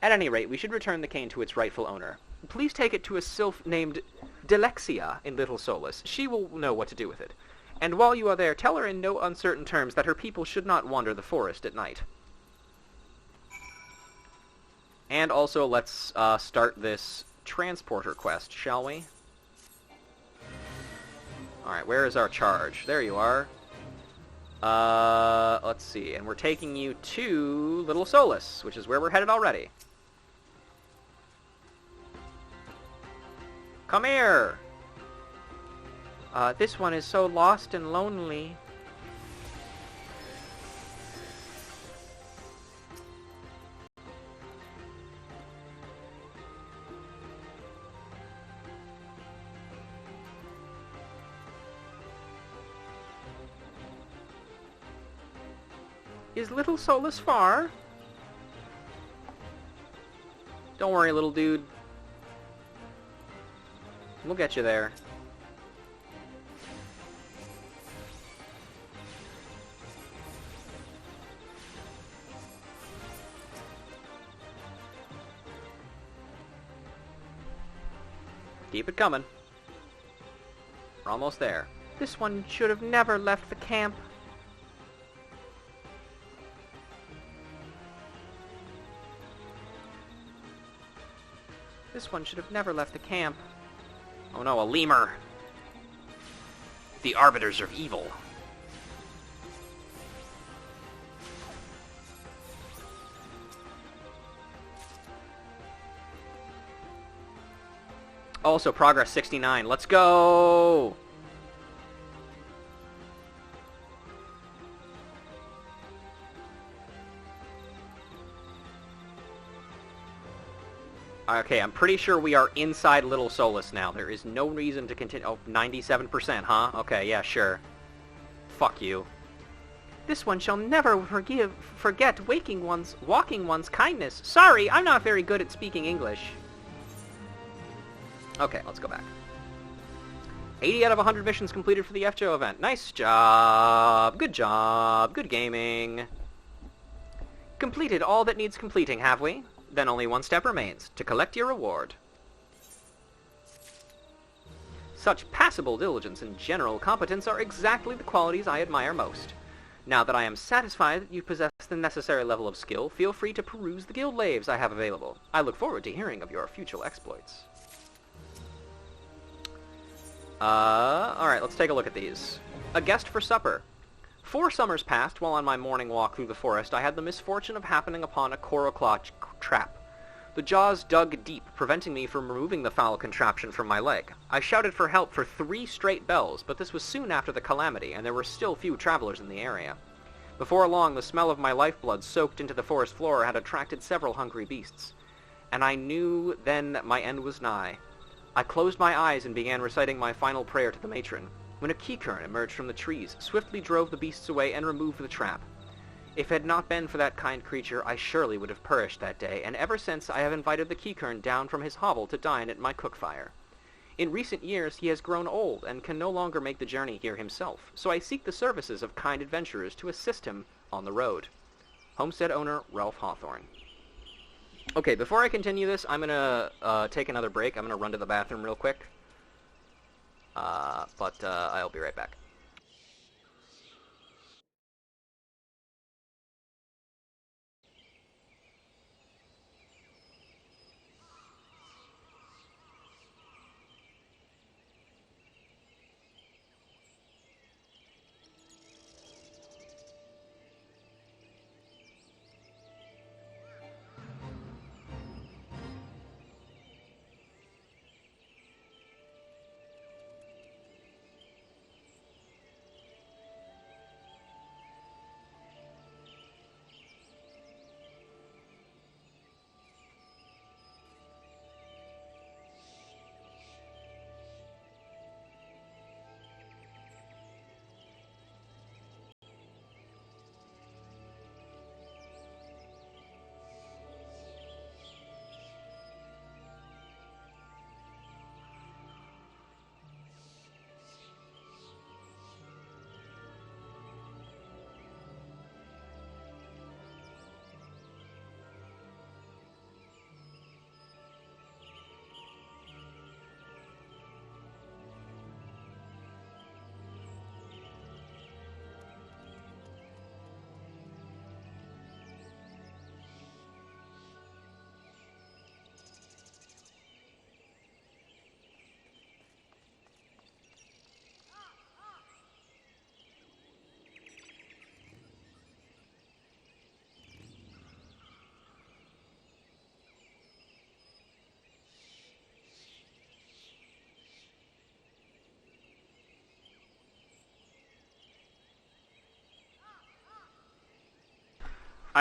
At any rate, we should return the cane to its rightful owner. Please take it to a sylph named Delexia in Little Solus. She will know what to do with it. And while you are there, tell her in no uncertain terms that her people should not wander the forest at night. And also, let's start this transporter quest, shall we? Alright, where is our charge? There you are. Let's see. And we're taking you to Little Solus, which is where we're headed already. Come here! This one is so lost and lonely. Is Little Solus far? Don't worry, little dude. We'll get you there. Keep it coming. We're almost there. This one should have never left the camp. This one should have never left the camp. Oh no, a lemur. The arbiters of evil. Also, progress 69. Let's go! Okay, I'm pretty sure we are inside Little Solus now. There is no reason to continue. Oh, 97%, huh? Okay, yeah, sure. Fuck you. This one shall never forget walking one's kindness. Sorry, I'm not very good at speaking English. Okay, let's go back. 80 out of 100 missions completed for the FJO event. Nice job. Good job. Good gaming. Completed all that needs completing, have we? Then only one step remains, to collect your reward. Such passable diligence and general competence are exactly the qualities I admire most. Now that I am satisfied that you possess the necessary level of skill, feel free to peruse the guild laves I have available. I look forward to hearing of your future exploits. Alright, let's take a look at these. A guest for supper. 4 summers past, while on my morning walk through the forest, I had the misfortune of happening upon a coral claw trap. The jaws dug deep, preventing me from removing the foul contraption from my leg. I shouted for help for 3 straight bells, but this was soon after the calamity, and there were still few travelers in the area. Before long, the smell of my lifeblood soaked into the forest floor had attracted several hungry beasts, and I knew then that my end was nigh. I closed my eyes and began reciting my final prayer to the matron, when a keycurrent emerged from the trees, swiftly drove the beasts away and removed the trap. If it had not been for that kind creature, I surely would have perished that day, and ever since I have invited the keycurrent down from his hovel to dine at my cook fire. In recent years he has grown old and can no longer make the journey here himself, so I seek the services of kind adventurers to assist him on the road. Homestead owner Ralph Hawthorne. Okay, before I continue this, I'm going to take another break. I'm going to run to the bathroom real quick. But I'll be right back.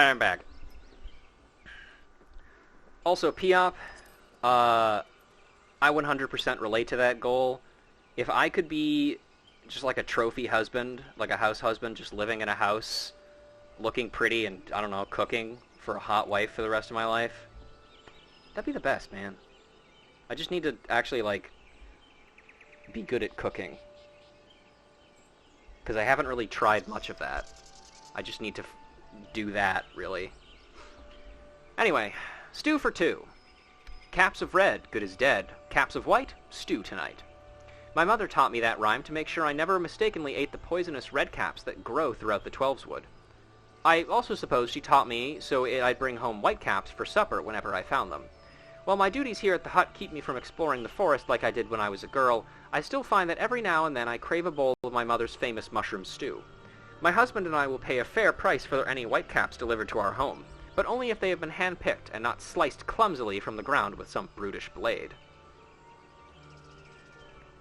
I'm back. Also, Piop, I 100% relate to that goal. If I could be just like a trophy husband, like a house husband, just living in a house, looking pretty and, I don't know, cooking for a hot wife for the rest of my life, that'd be the best, man. I just need to actually, like, be good at cooking. Because I haven't really tried much of that. I just need to do that, really. Anyway, stew for 2. Caps of red, good as dead. Caps of white, stew tonight. My mother taught me that rhyme to make sure I never mistakenly ate the poisonous red caps that grow throughout the Twelveswood. I also suppose she taught me so I'd bring home white caps for supper whenever I found them. While my duties here at the hut keep me from exploring the forest like I did when I was a girl, I still find that every now and then I crave a bowl of my mother's famous mushroom stew. My husband and I will pay a fair price for any white caps delivered to our home, but only if they have been hand-picked and not sliced clumsily from the ground with some brutish blade.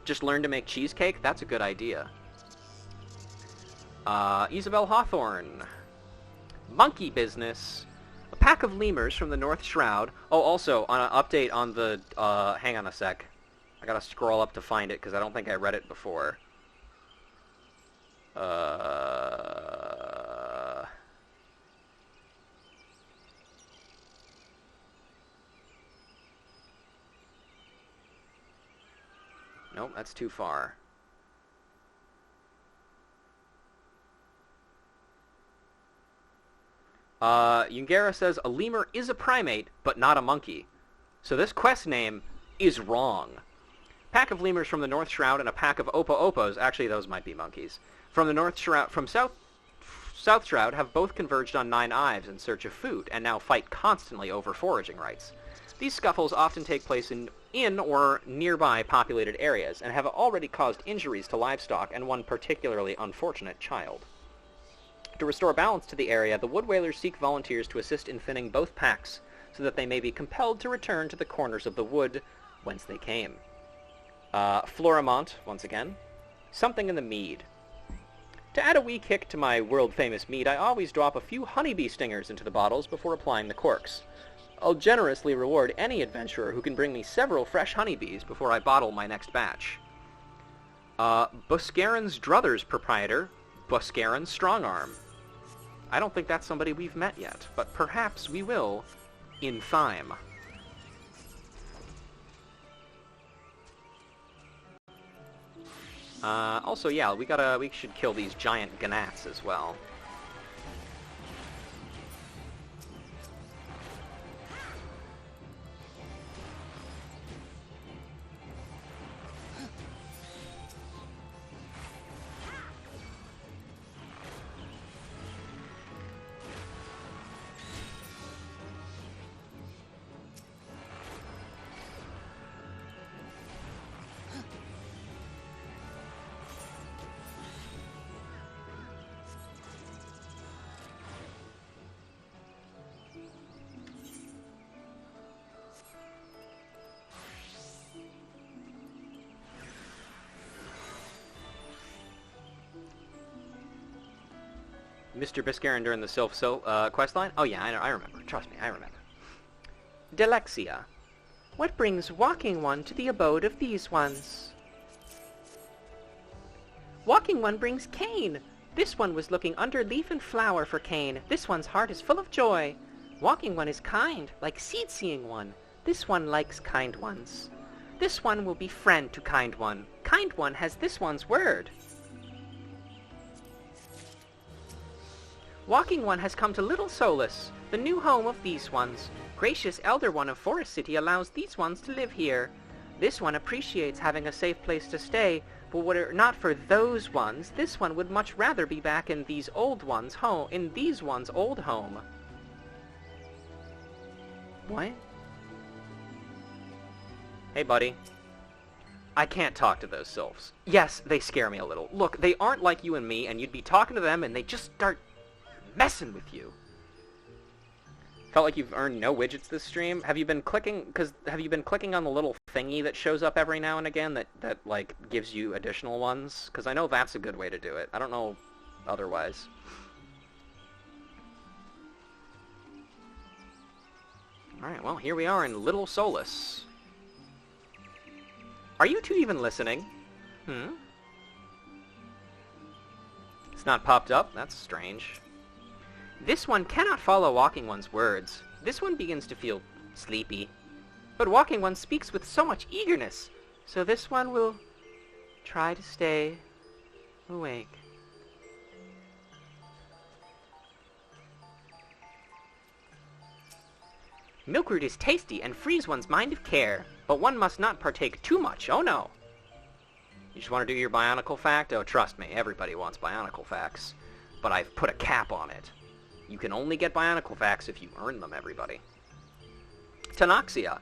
Just learn to make cheesecake? That's a good idea. Isabel Hawthorne. Monkey business. A pack of lemurs from the North Shroud. Oh, also, on an update on the, hang on a sec. I gotta scroll up to find it, because I don't think I read it before. Nope, that's too far. Yungera says, a lemur is a primate, but not a monkey. So this quest name is wrong. Pack of lemurs from the North Shroud and a pack of Opa-Opos, actually those might be monkeys, from the North Shroud, from South Shroud have both converged on Nine Ives in search of food, and now fight constantly over foraging rights. These scuffles often take place in or nearby populated areas, and have already caused injuries to livestock and one particularly unfortunate child. To restore balance to the area, the Wood Whalers seek volunteers to assist in thinning both packs, so that they may be compelled to return to the corners of the wood whence they came. Florimont, once again. Something in the mead. To add a wee kick to my world-famous mead, I always drop a few honeybee stingers into the bottles before applying the corks. I'll generously reward any adventurer who can bring me several fresh honeybees before I bottle my next batch. Buscarin's Druthers proprietor, Buscarin Strongarm. I don't think that's somebody we've met yet, but perhaps we will in time. Also, yeah, we should kill these giant gnats as well. Mr. Biscarin during the Sylph questline? Oh yeah, I remember. Trust me, I remember. Delexia. What brings Walking One to the abode of these ones? Walking One brings Cain. This one was looking under leaf and flower for Cain. This one's heart is full of joy. Walking One is kind, like Seed-Seeing One. This one likes kind ones. This one will be friend to Kind One. Kind One has this one's word. Walking One has come to Little Solace, the new home of these ones. Gracious Elder One of Forest City allows these ones to live here. This one appreciates having a safe place to stay, but were it not for those ones, this one would much rather be back in these old ones' home, in these ones' old home. What? Hey, buddy. I can't talk to those sylphs. Yes, they scare me a little. Look, they aren't like you and me, and you'd be talking to them and they just start messing with you. Felt like you've earned no widgets this stream. Have you been clicking? Have you been clicking on the little thingy that shows up every now and again that like gives you additional ones? Because I know that's a good way to do it. I don't know otherwise. Alright, well, here we are in Little Solus. Are you two even listening? It's not popped up? That's strange. This one cannot follow Walking One's words. This one begins to feel sleepy. But Walking One speaks with so much eagerness, so this one will try to stay awake. Milkroot is tasty and frees one's mind of care, but one must not partake too much, oh no! You just want to do your Bionicle fact? Oh, trust me, everybody wants Bionicle facts. But I've put a cap on it. You can only get Bionicle facts if you earn them, everybody. Tanoxia.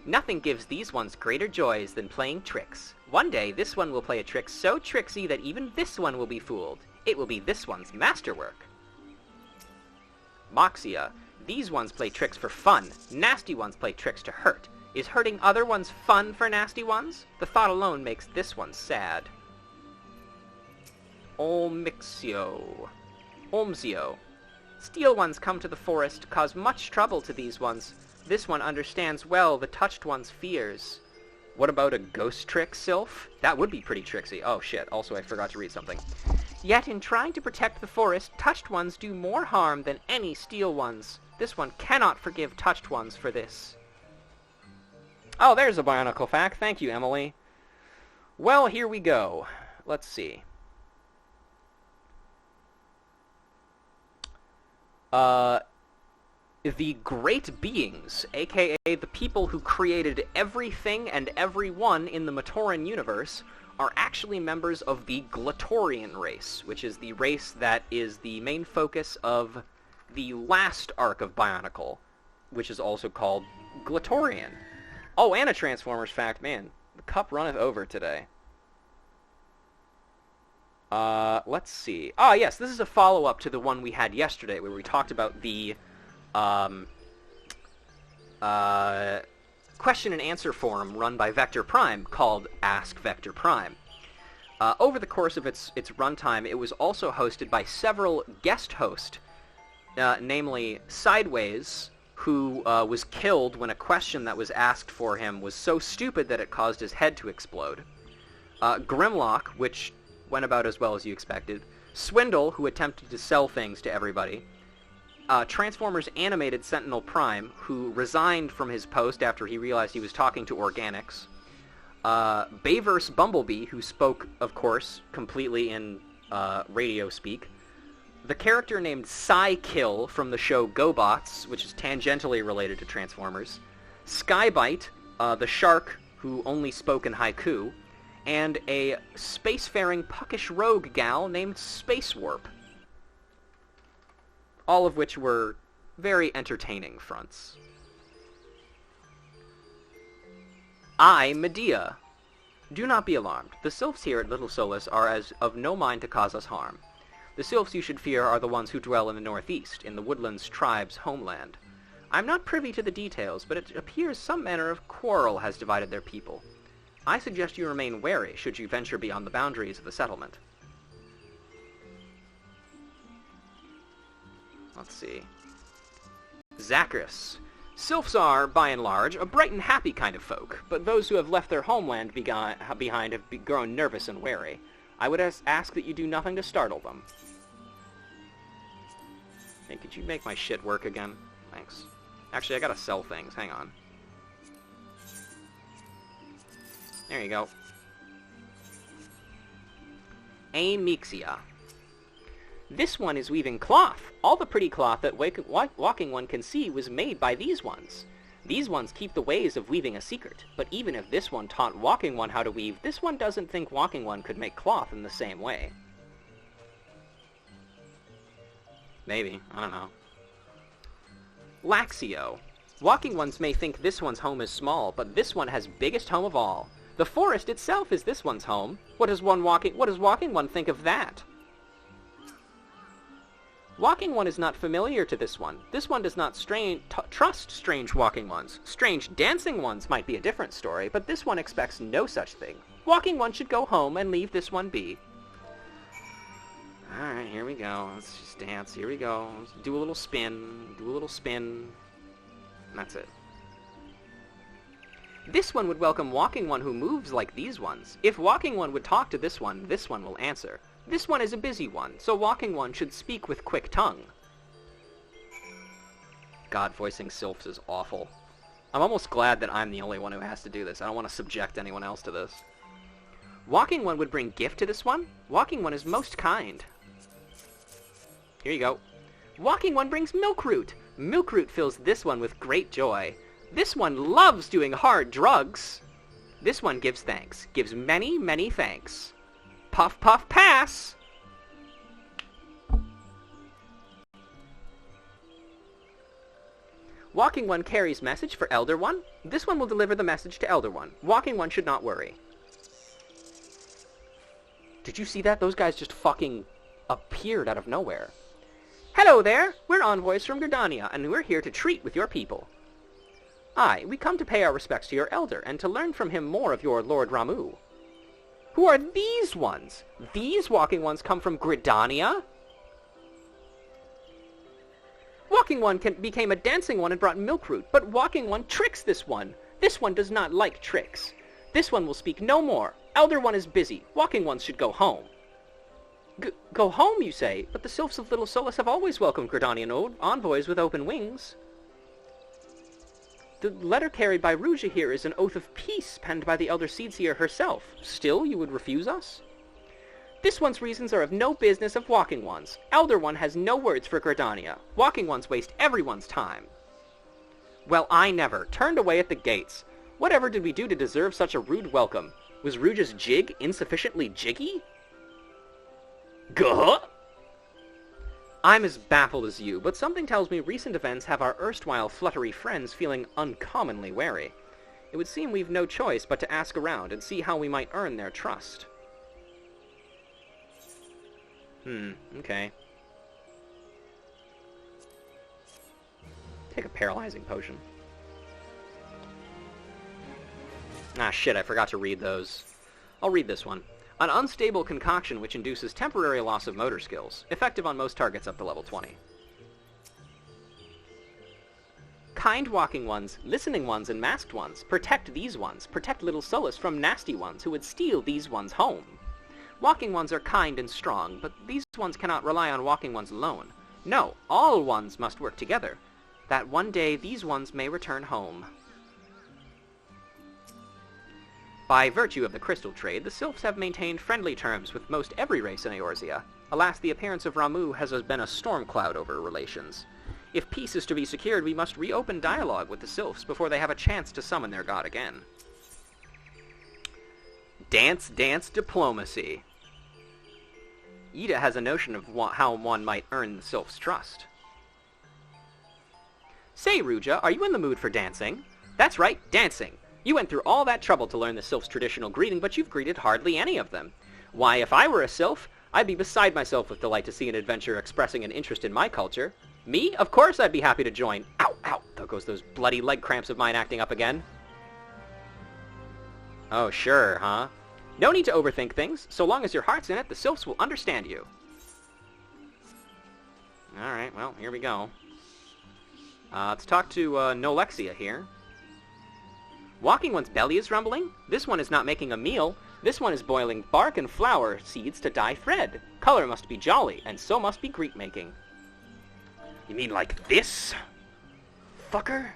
Nothing gives these ones greater joys than playing tricks. One day, this one will play a trick so tricksy that even this one will be fooled. It will be this one's masterwork. Moxia. These ones play tricks for fun. Nasty ones play tricks to hurt. Is hurting other ones fun for nasty ones? The thought alone makes this one sad. Omixio. Steel ones come to the forest, cause much trouble to these ones. This one understands well the touched one's fears. What about a ghost trick, Sylph? That would be pretty tricksy. Oh shit, also I forgot to read something. Yet in trying to protect the forest, touched ones do more harm than any steel ones. This one cannot forgive touched ones for this. Oh, there's a Bionicle fact. Thank you, Emily. Well, here we go. Let's see. The great beings, aka the people who created everything and everyone in the Matoran universe, are actually members of the Glatorian race, which is the race that is the main focus of the last arc of Bionicle, which is also called Glatorian. Oh, and a Transformers fact. Man, the cup runneth over today. Let's see. Ah, yes, this is a follow-up to the one we had yesterday, where we talked about the, question and answer forum run by Vector Prime called Ask Vector Prime. Over the course of its runtime, it was also hosted by several guest hosts, namely Sideways, who was killed when a question that was asked for him was so stupid that it caused his head to explode. Grimlock, which went about as well as you expected. Swindle, who attempted to sell things to everybody. Transformers Animated Sentinel Prime, who resigned from his post after he realized he was talking to organics. Bayverse Bumblebee, who spoke, of course, completely in radio speak. The character named Psykill from the show GoBots, which is tangentially related to Transformers. Skybite, the shark who only spoke in haiku. And a spacefaring puckish rogue gal named Space Warp. All of which were very entertaining fronts. Medea. Do not be alarmed. The sylphs here at Little Solus are as of no mind to cause us harm. The sylphs you should fear are the ones who dwell in the northeast, in the woodlands tribe's homeland. I'm not privy to the details, but it appears some manner of quarrel has divided their people. I suggest you remain wary should you venture beyond the boundaries of the settlement. Let's see. Zachris. Sylphs are, by and large, a bright and happy kind of folk, but those who have left their homeland behind have grown nervous and wary. I would ask that you do nothing to startle them. Hey, could you make my shit work again? Thanks. Actually, I gotta sell things. Hang on. There you go. Amixia. This one is weaving cloth. All the pretty cloth that Walking One can see was made by these ones. These ones keep the ways of weaving a secret, but even if this one taught Walking One how to weave, this one doesn't think Walking One could make cloth in the same way. Maybe. I don't know. Laxio. Walking Ones may think this one's home is small, but this one has biggest home of all. The forest itself is this one's home. What does Walking One think of that? Walking One is not familiar to this one. This one does not trust strange Walking Ones. Strange dancing ones might be a different story, but this one expects no such thing. Walking One should go home and leave this one be. Alright, here we go. Let's just dance. Here we go. Let's do a little spin. Do a little spin. And that's it. This one would welcome Walking One who moves like these ones. If Walking One would talk to this one will answer. This one is a busy one, so Walking One should speak with quick tongue. God, voicing sylphs is awful. I'm almost glad that I'm the only one who has to do this. I don't want to subject anyone else to this. Walking One would bring gift to this one. Walking One is most kind. Here you go. Walking One brings Milkroot. Milkroot fills this one with great joy. This one loves doing hard drugs. This one gives thanks. Gives many, many thanks. Puff, puff, pass! Walking One carries message for Elder One. This one will deliver the message to Elder One. Walking One should not worry. Did you see that? Those guys just fucking appeared out of nowhere. Hello there! We're envoys from Gridania, and we're here to treat with your people. Aye, we come to pay our respects to your elder, and to learn from him more of your Lord Ramu. Who are these ones? These Walking Ones come from Gridania? Walking One became a dancing one and brought Milkroot, but Walking One tricks this one. This one does not like tricks. This one will speak no more. Elder One is busy. Walking Ones should go home. Go home, you say? But the Sylphs of Little Solus have always welcomed Gridanian envoys with open wings. The letter carried by Ruja here is an oath of peace penned by the Elder Seedseer herself. Still, you would refuse us? This one's reasons are of no business of Walking Ones. Elder One has no words for Gridania. Walking Ones waste everyone's time. Well, I never. Turned away at the gates. Whatever did we do to deserve such a rude welcome? Was Ruja's jig insufficiently jiggy? Guh! I'm as baffled as you, but something tells me recent events have our erstwhile fluttery friends feeling uncommonly wary. It would seem we've no choice but to ask around and see how we might earn their trust. Okay. Take a paralyzing potion. Ah, shit, I forgot to read those. I'll read this one. An unstable concoction which induces temporary loss of motor skills. Effective on most targets up to level 20. Kind Walking Ones, listening ones, and masked ones. Protect these ones. Protect Little Solus from nasty ones who would steal these ones home. Walking Ones are kind and strong, but these ones cannot rely on Walking Ones alone. No, all ones must work together. That one day these ones may return home. By virtue of the crystal trade, the Sylphs have maintained friendly terms with most every race in Eorzea. Alas, the appearance of Ramu has been a storm cloud over relations. If peace is to be secured, we must reopen dialogue with the Sylphs before they have a chance to summon their god again. Dance, dance, diplomacy. Yda has a notion of how one might earn the Sylphs' trust. Say, Ruja, are you in the mood for dancing? That's right, dancing. You went through all that trouble to learn the Sylph's traditional greeting, but you've greeted hardly any of them. Why, if I were a Sylph, I'd be beside myself with delight to see an adventurer expressing an interest in my culture. Me? Of course I'd be happy to join. Ow, ow, there goes those bloody leg cramps of mine acting up again. Oh, sure, huh? No need to overthink things. So long as your heart's in it, the Sylphs will understand you. Alright, well, here we go. Let's talk to Nolexia here. Walking One's belly is rumbling. This one is not making a meal. This one is boiling bark and flower seeds to dye thread. Color must be jolly, and so must be greet making. You mean like this? Fucker?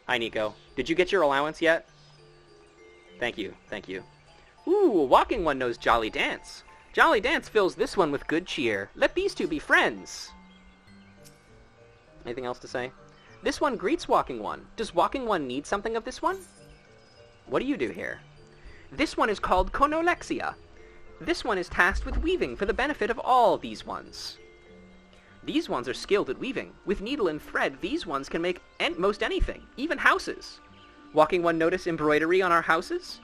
Hi, Nico. Did you get your allowance yet? Thank you, thank you. Ooh, Walking One knows Jolly Dance. Jolly Dance fills this one with good cheer. Let these two be friends. Anything else to say? This one greets Walking One. Does Walking One need something of this one? What do you do here? This one is called Konolexia. This one is tasked with weaving for the benefit of all these ones. These ones are skilled at weaving. With needle and thread, these ones can make most anything, even houses. Walking One notice embroidery on our houses?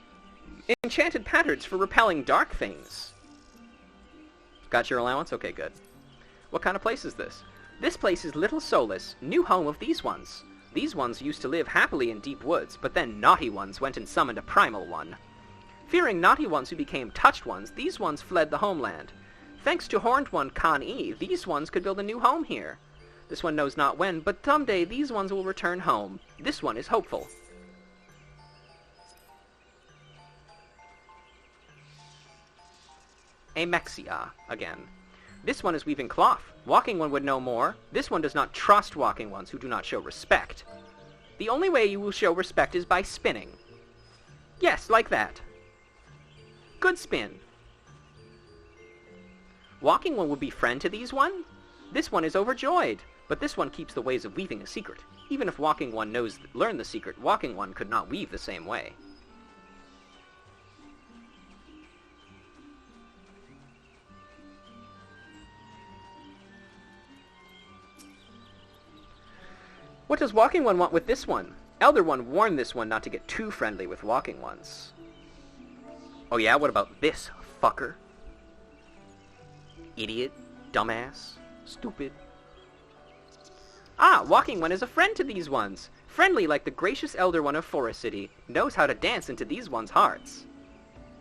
Enchanted patterns for repelling dark things. Got your allowance? Okay, good. What kind of place is this? This place is Little Solus, new home of these ones. These ones used to live happily in deep woods, but then naughty ones went and summoned a primal one. Fearing naughty ones who became touched ones, these ones fled the homeland. Thanks to Horned One Kan-E, these ones could build a new home here. This one knows not when, but someday these ones will return home. This one is hopeful. Amexia, again. This one is weaving cloth. Walking one would know more. This one does not trust walking ones who do not show respect. The only way you will show respect is by spinning. Yes, like that. Good spin. Walking one would be friend to these one? This one is overjoyed, but this one keeps the ways of weaving a secret. Even if walking one learned the secret, walking one could not weave the same way. What does walking one want with this one? Elder one warned this one not to get too friendly with walking ones. Oh yeah, what about this fucker? Idiot, dumbass, stupid. Ah, walking one is a friend to these ones. Friendly like the gracious elder one of Forest City. Knows how to dance into these ones' hearts.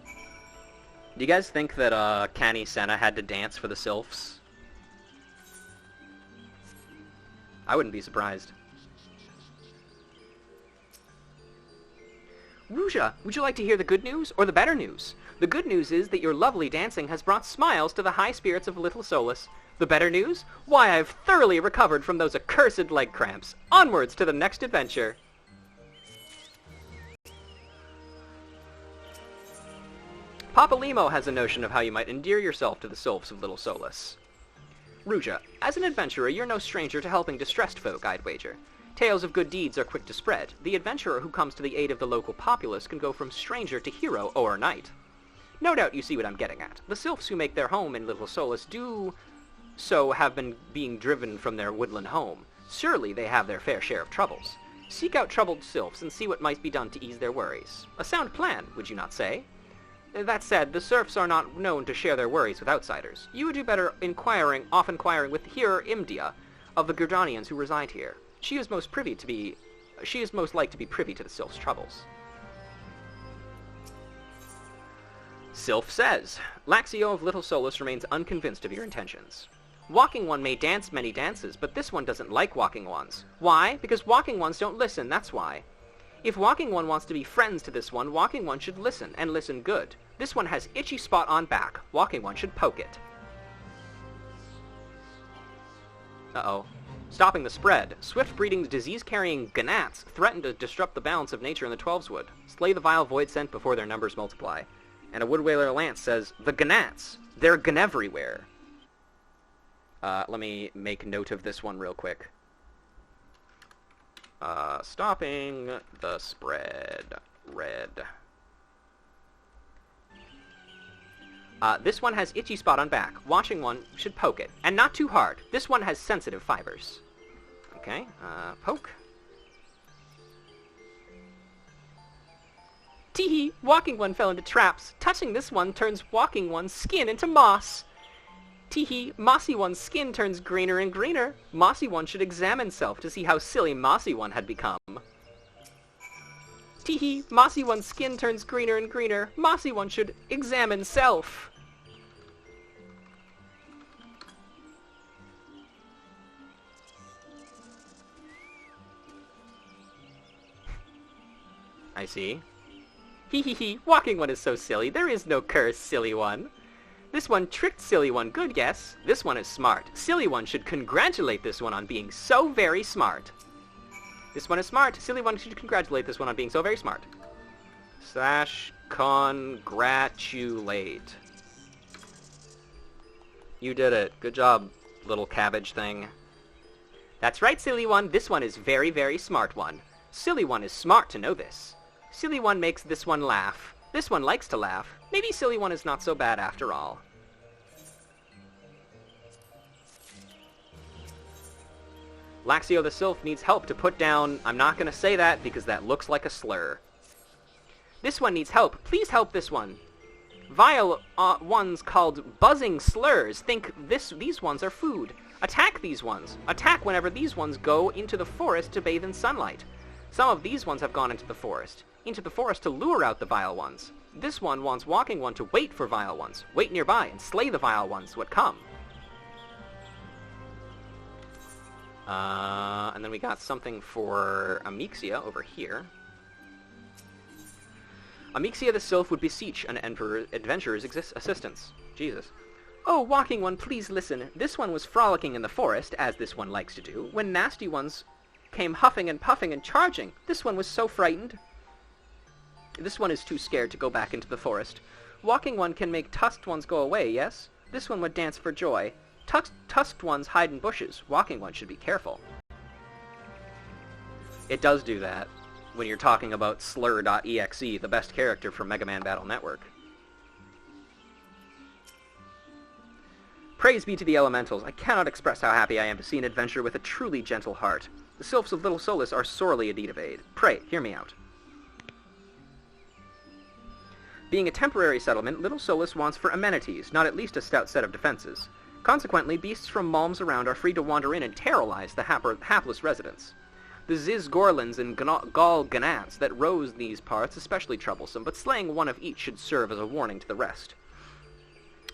Do you guys think that Canny Senna had to dance for the sylphs? I wouldn't be surprised. Ruja, would you like to hear the good news or the better news? The good news is that your lovely dancing has brought smiles to the high spirits of Little Solus. The better news? Why, I've thoroughly recovered from those accursed leg cramps. Onwards to the next adventure. Papalymo has a notion of how you might endear yourself to the sylphs of Little Solus. Ruja, as an adventurer, you're no stranger to helping distressed folk, I'd wager. Tales of good deeds are quick to spread. The adventurer who comes to the aid of the local populace can go from stranger to hero overnight. No doubt you see what I'm getting at. The sylphs who make their home in Little Solus do so have been being driven from their woodland home. Surely they have their fair share of troubles. Seek out troubled sylphs and see what might be done to ease their worries. A sound plan, would you not say? That said, the serfs are not known to share their worries with outsiders. You would do better inquiring with Hearer Yda of the Gurdanians who reside here. She is most like to be privy to the sylph's troubles. Sylph says, Laxio of Little Solus remains unconvinced of your intentions. Walking one may dance many dances, but this one doesn't like walking ones. Why? Because walking ones don't listen, that's why. If walking one wants to be friends to this one, walking one should listen, and listen good. This one has itchy spot on back. Walking one should poke it. Uh-oh. Stopping the spread. Swift-breeding disease-carrying gnats threaten to disrupt the balance of nature in the Twelveswood. Slay the vile void scent before their numbers multiply. And a Woodwhaler Lance says, the gnats! They're gneverywhere. Let me make note of this one real quick. Stopping the spread. Red. This one has itchy spot on back. Watching one should poke it. And not too hard. This one has sensitive fibers. Okay, poke. Teehee, walking one fell into traps. Touching this one turns walking one's skin into moss. Teehee, mossy one's skin turns greener and greener. Mossy one should examine self to see how silly mossy one had become. Teehee, mossy one's skin turns greener and greener. Mossy one should examine self. I see. Hee hee hee, walking one is so silly. There is no curse, silly one. This one tricked silly one, good guess. This one is smart. Silly one should congratulate this one on being so very smart. This one is smart. Silly one should congratulate this one on being so very smart. / congratulate. You did it. Good job, little cabbage thing. That's right, silly one. This one is very, very smart one. Silly one is smart to know this. Silly one makes this one laugh. This one likes to laugh. Maybe silly one is not so bad after all. Laxio the Sylph needs help to put down... I'm not going to say that because that looks like a slur. This one needs help. Please help this one. Vile ones called buzzing slurs think these ones are food. Attack these ones. Attack whenever these ones go into the forest to bathe in sunlight. Some of these ones have gone into the forest to lure out the vile ones. This one wants walking one to wait for vile ones. Wait nearby and slay the vile ones what come. And then we got something for Amixia over here. Amixia the Sylph would beseech an adventurer's assistance. Jesus. Oh, walking one, please listen. This one was frolicking in the forest, as this one likes to do, when nasty ones came huffing and puffing and charging. This one was so frightened. This one is too scared to go back into the forest. Walking one can make tusked ones go away, yes? This one would dance for joy. Tusked ones hide in bushes. Walking one should be careful. It does do that when you're talking about Slur.exe, the best character from Mega Man Battle Network. Praise be to the elementals. I cannot express how happy I am to see an adventurer with a truly gentle heart. The sylphs of Little Solus are sorely in need of aid. Pray, hear me out. Being a temporary settlement, Little Solus wants for amenities, not at least a stout set of defenses. Consequently, beasts from malms around are free to wander in and terrorize the hapless residents. The Ziz Gorlins and Gall Ganats that rose these parts especially troublesome, but slaying one of each should serve as a warning to the rest.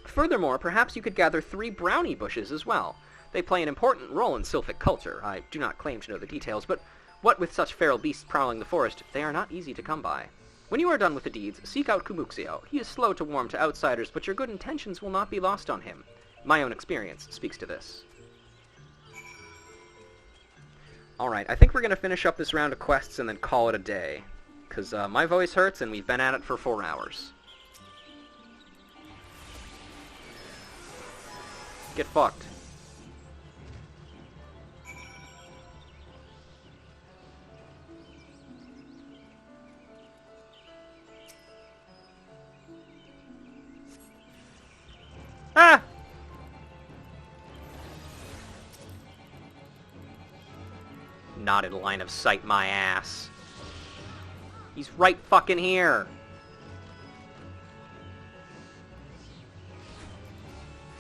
Furthermore, perhaps you could gather 3 brownie bushes as well. They play an important role in sylphic culture. I do not claim to know the details, but what with such feral beasts prowling the forest, they are not easy to come by. When you are done with the deeds, seek out Kumuxio. He is slow to warm to outsiders, but your good intentions will not be lost on him. My own experience speaks to this. Alright, I think we're going to finish up this round of quests and then call it a day. Because my voice hurts and we've been at it for 4 hours. Get fucked. Ah! Not in line of sight, my ass. He's right fucking here.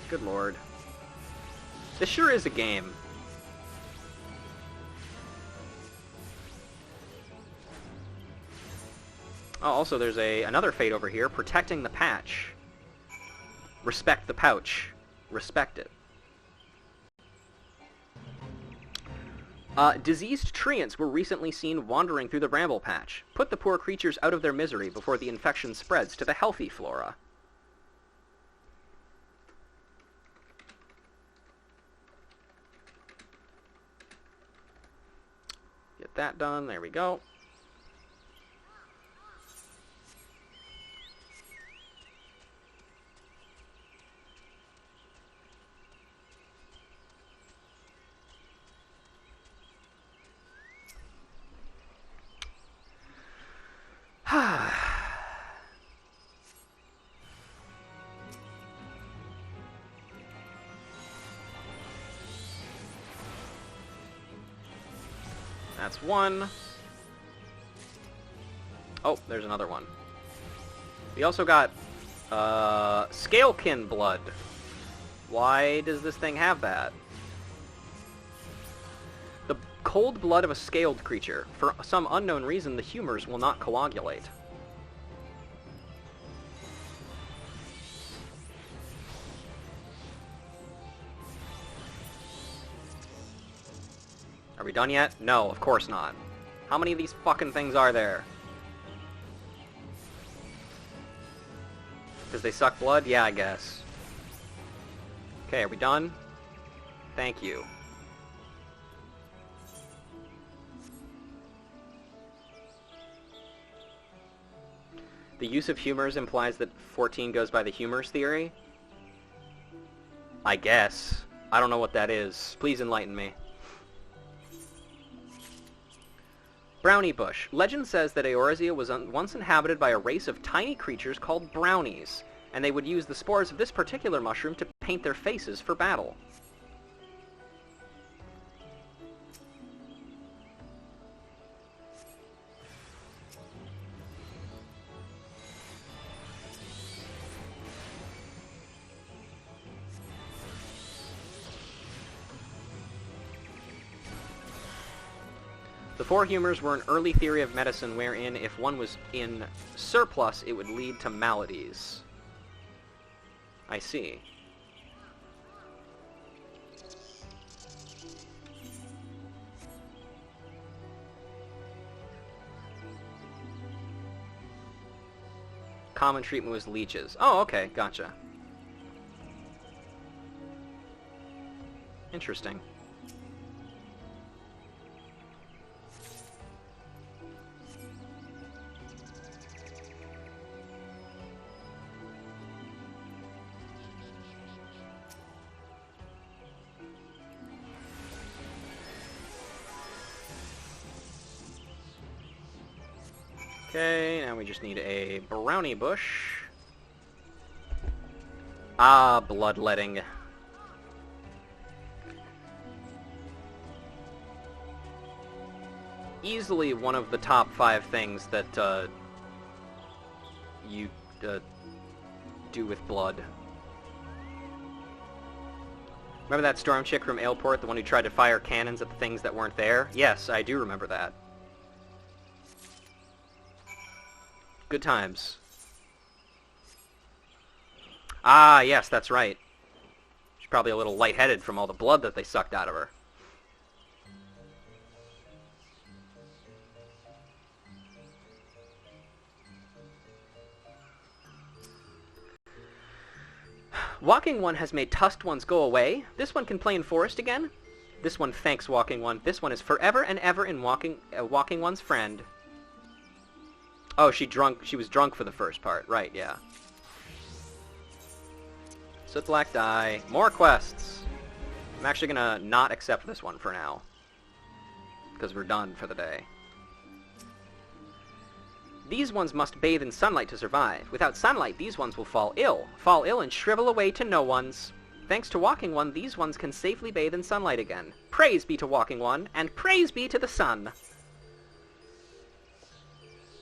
Good lord. This sure is a game. Oh, also there's another fate over here, protecting the patch. Respect the pouch. Respect it. Diseased treants were recently seen wandering through the bramble patch. Put the poor creatures out of their misery before the infection spreads to the healthy flora. Get that done. There we go. That's one. Oh, there's another one. We also got, Scalekin blood. Why does this thing have that? The cold blood of a scaled creature. For some unknown reason, the humors will not coagulate. Are we done yet? No, of course not. How many of these fucking things are there? Because they suck blood? Yeah, I guess. Okay, are we done? Thank you. The use of humors implies that 14 goes by the humors theory? I guess. I don't know what that is. Please enlighten me. Brownie bush. Legend says that Eorzea was once inhabited by a race of tiny creatures called brownies, and they would use the spores of this particular mushroom to paint their faces for battle. The 4 humors were an early theory of medicine wherein if one was in surplus, it would lead to maladies. I see. Common treatment was leeches. Oh, okay, gotcha. Interesting. Okay, now we just need a brownie bush. Ah, bloodletting. Easily one of the top 5 things that you do with blood. Remember that storm chick from Aleport, the one who tried to fire cannons at the things that weren't there? Yes, I do remember that. Good times. Ah, yes, that's right. She's probably a little lightheaded from all the blood that they sucked out of her. Walking One has made tusked ones go away. This one can play in forest again. This one thanks Walking One. This one is forever and ever in Walking One's friend. Oh, she was drunk for the first part. Right, yeah. Soot black die. More quests. I'm actually gonna not accept this one for now, because we're done for the day. These ones must bathe in sunlight to survive. Without sunlight, these ones will fall ill and shrivel away to no ones. Thanks to Walking One, these ones can safely bathe in sunlight again. Praise be to Walking One, and praise be to the sun.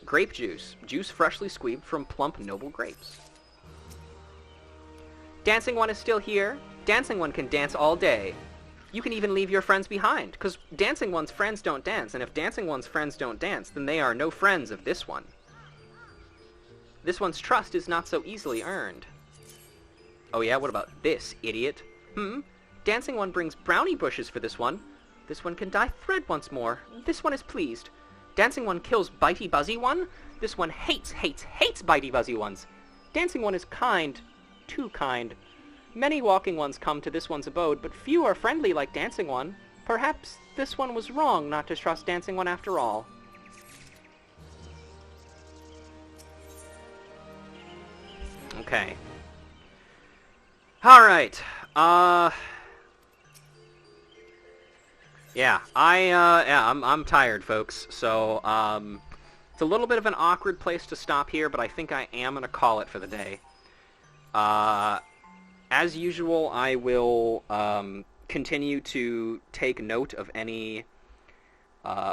Grape juice. Juice freshly squeezed from plump, noble grapes. Dancing One is still here. Dancing One can dance all day. You can even leave your friends behind, because Dancing One's friends don't dance, and if Dancing One's friends don't dance, then they are no friends of this one. This one's trust is not so easily earned. Oh yeah, what about this, idiot? Dancing One brings brownie bushes for this one. This one can dye thread once more. This one is pleased. Dancing One kills Bitey Buzzy One. This one hates Bitey Buzzy Ones. Dancing One is kind. Too kind. Many Walking Ones come to this one's abode, but few are friendly like Dancing One. Perhaps this one was wrong not to trust Dancing One after all. Okay. Alright. Yeah, I'm tired, folks. So, it's a little bit of an awkward place to stop here, but I think I am going to call it for the day. As usual, I will continue to take note of any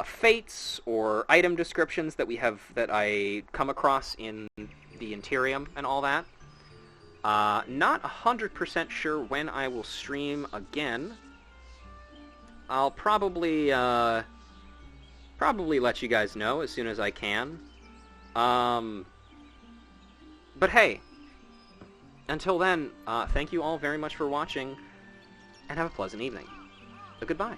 fates or item descriptions that that I come across in the Interium and all that. Not 100% sure when I will stream again. I'll probably let you guys know as soon as I can. But hey, until then, thank you all very much for watching, and have a pleasant evening. Goodbye.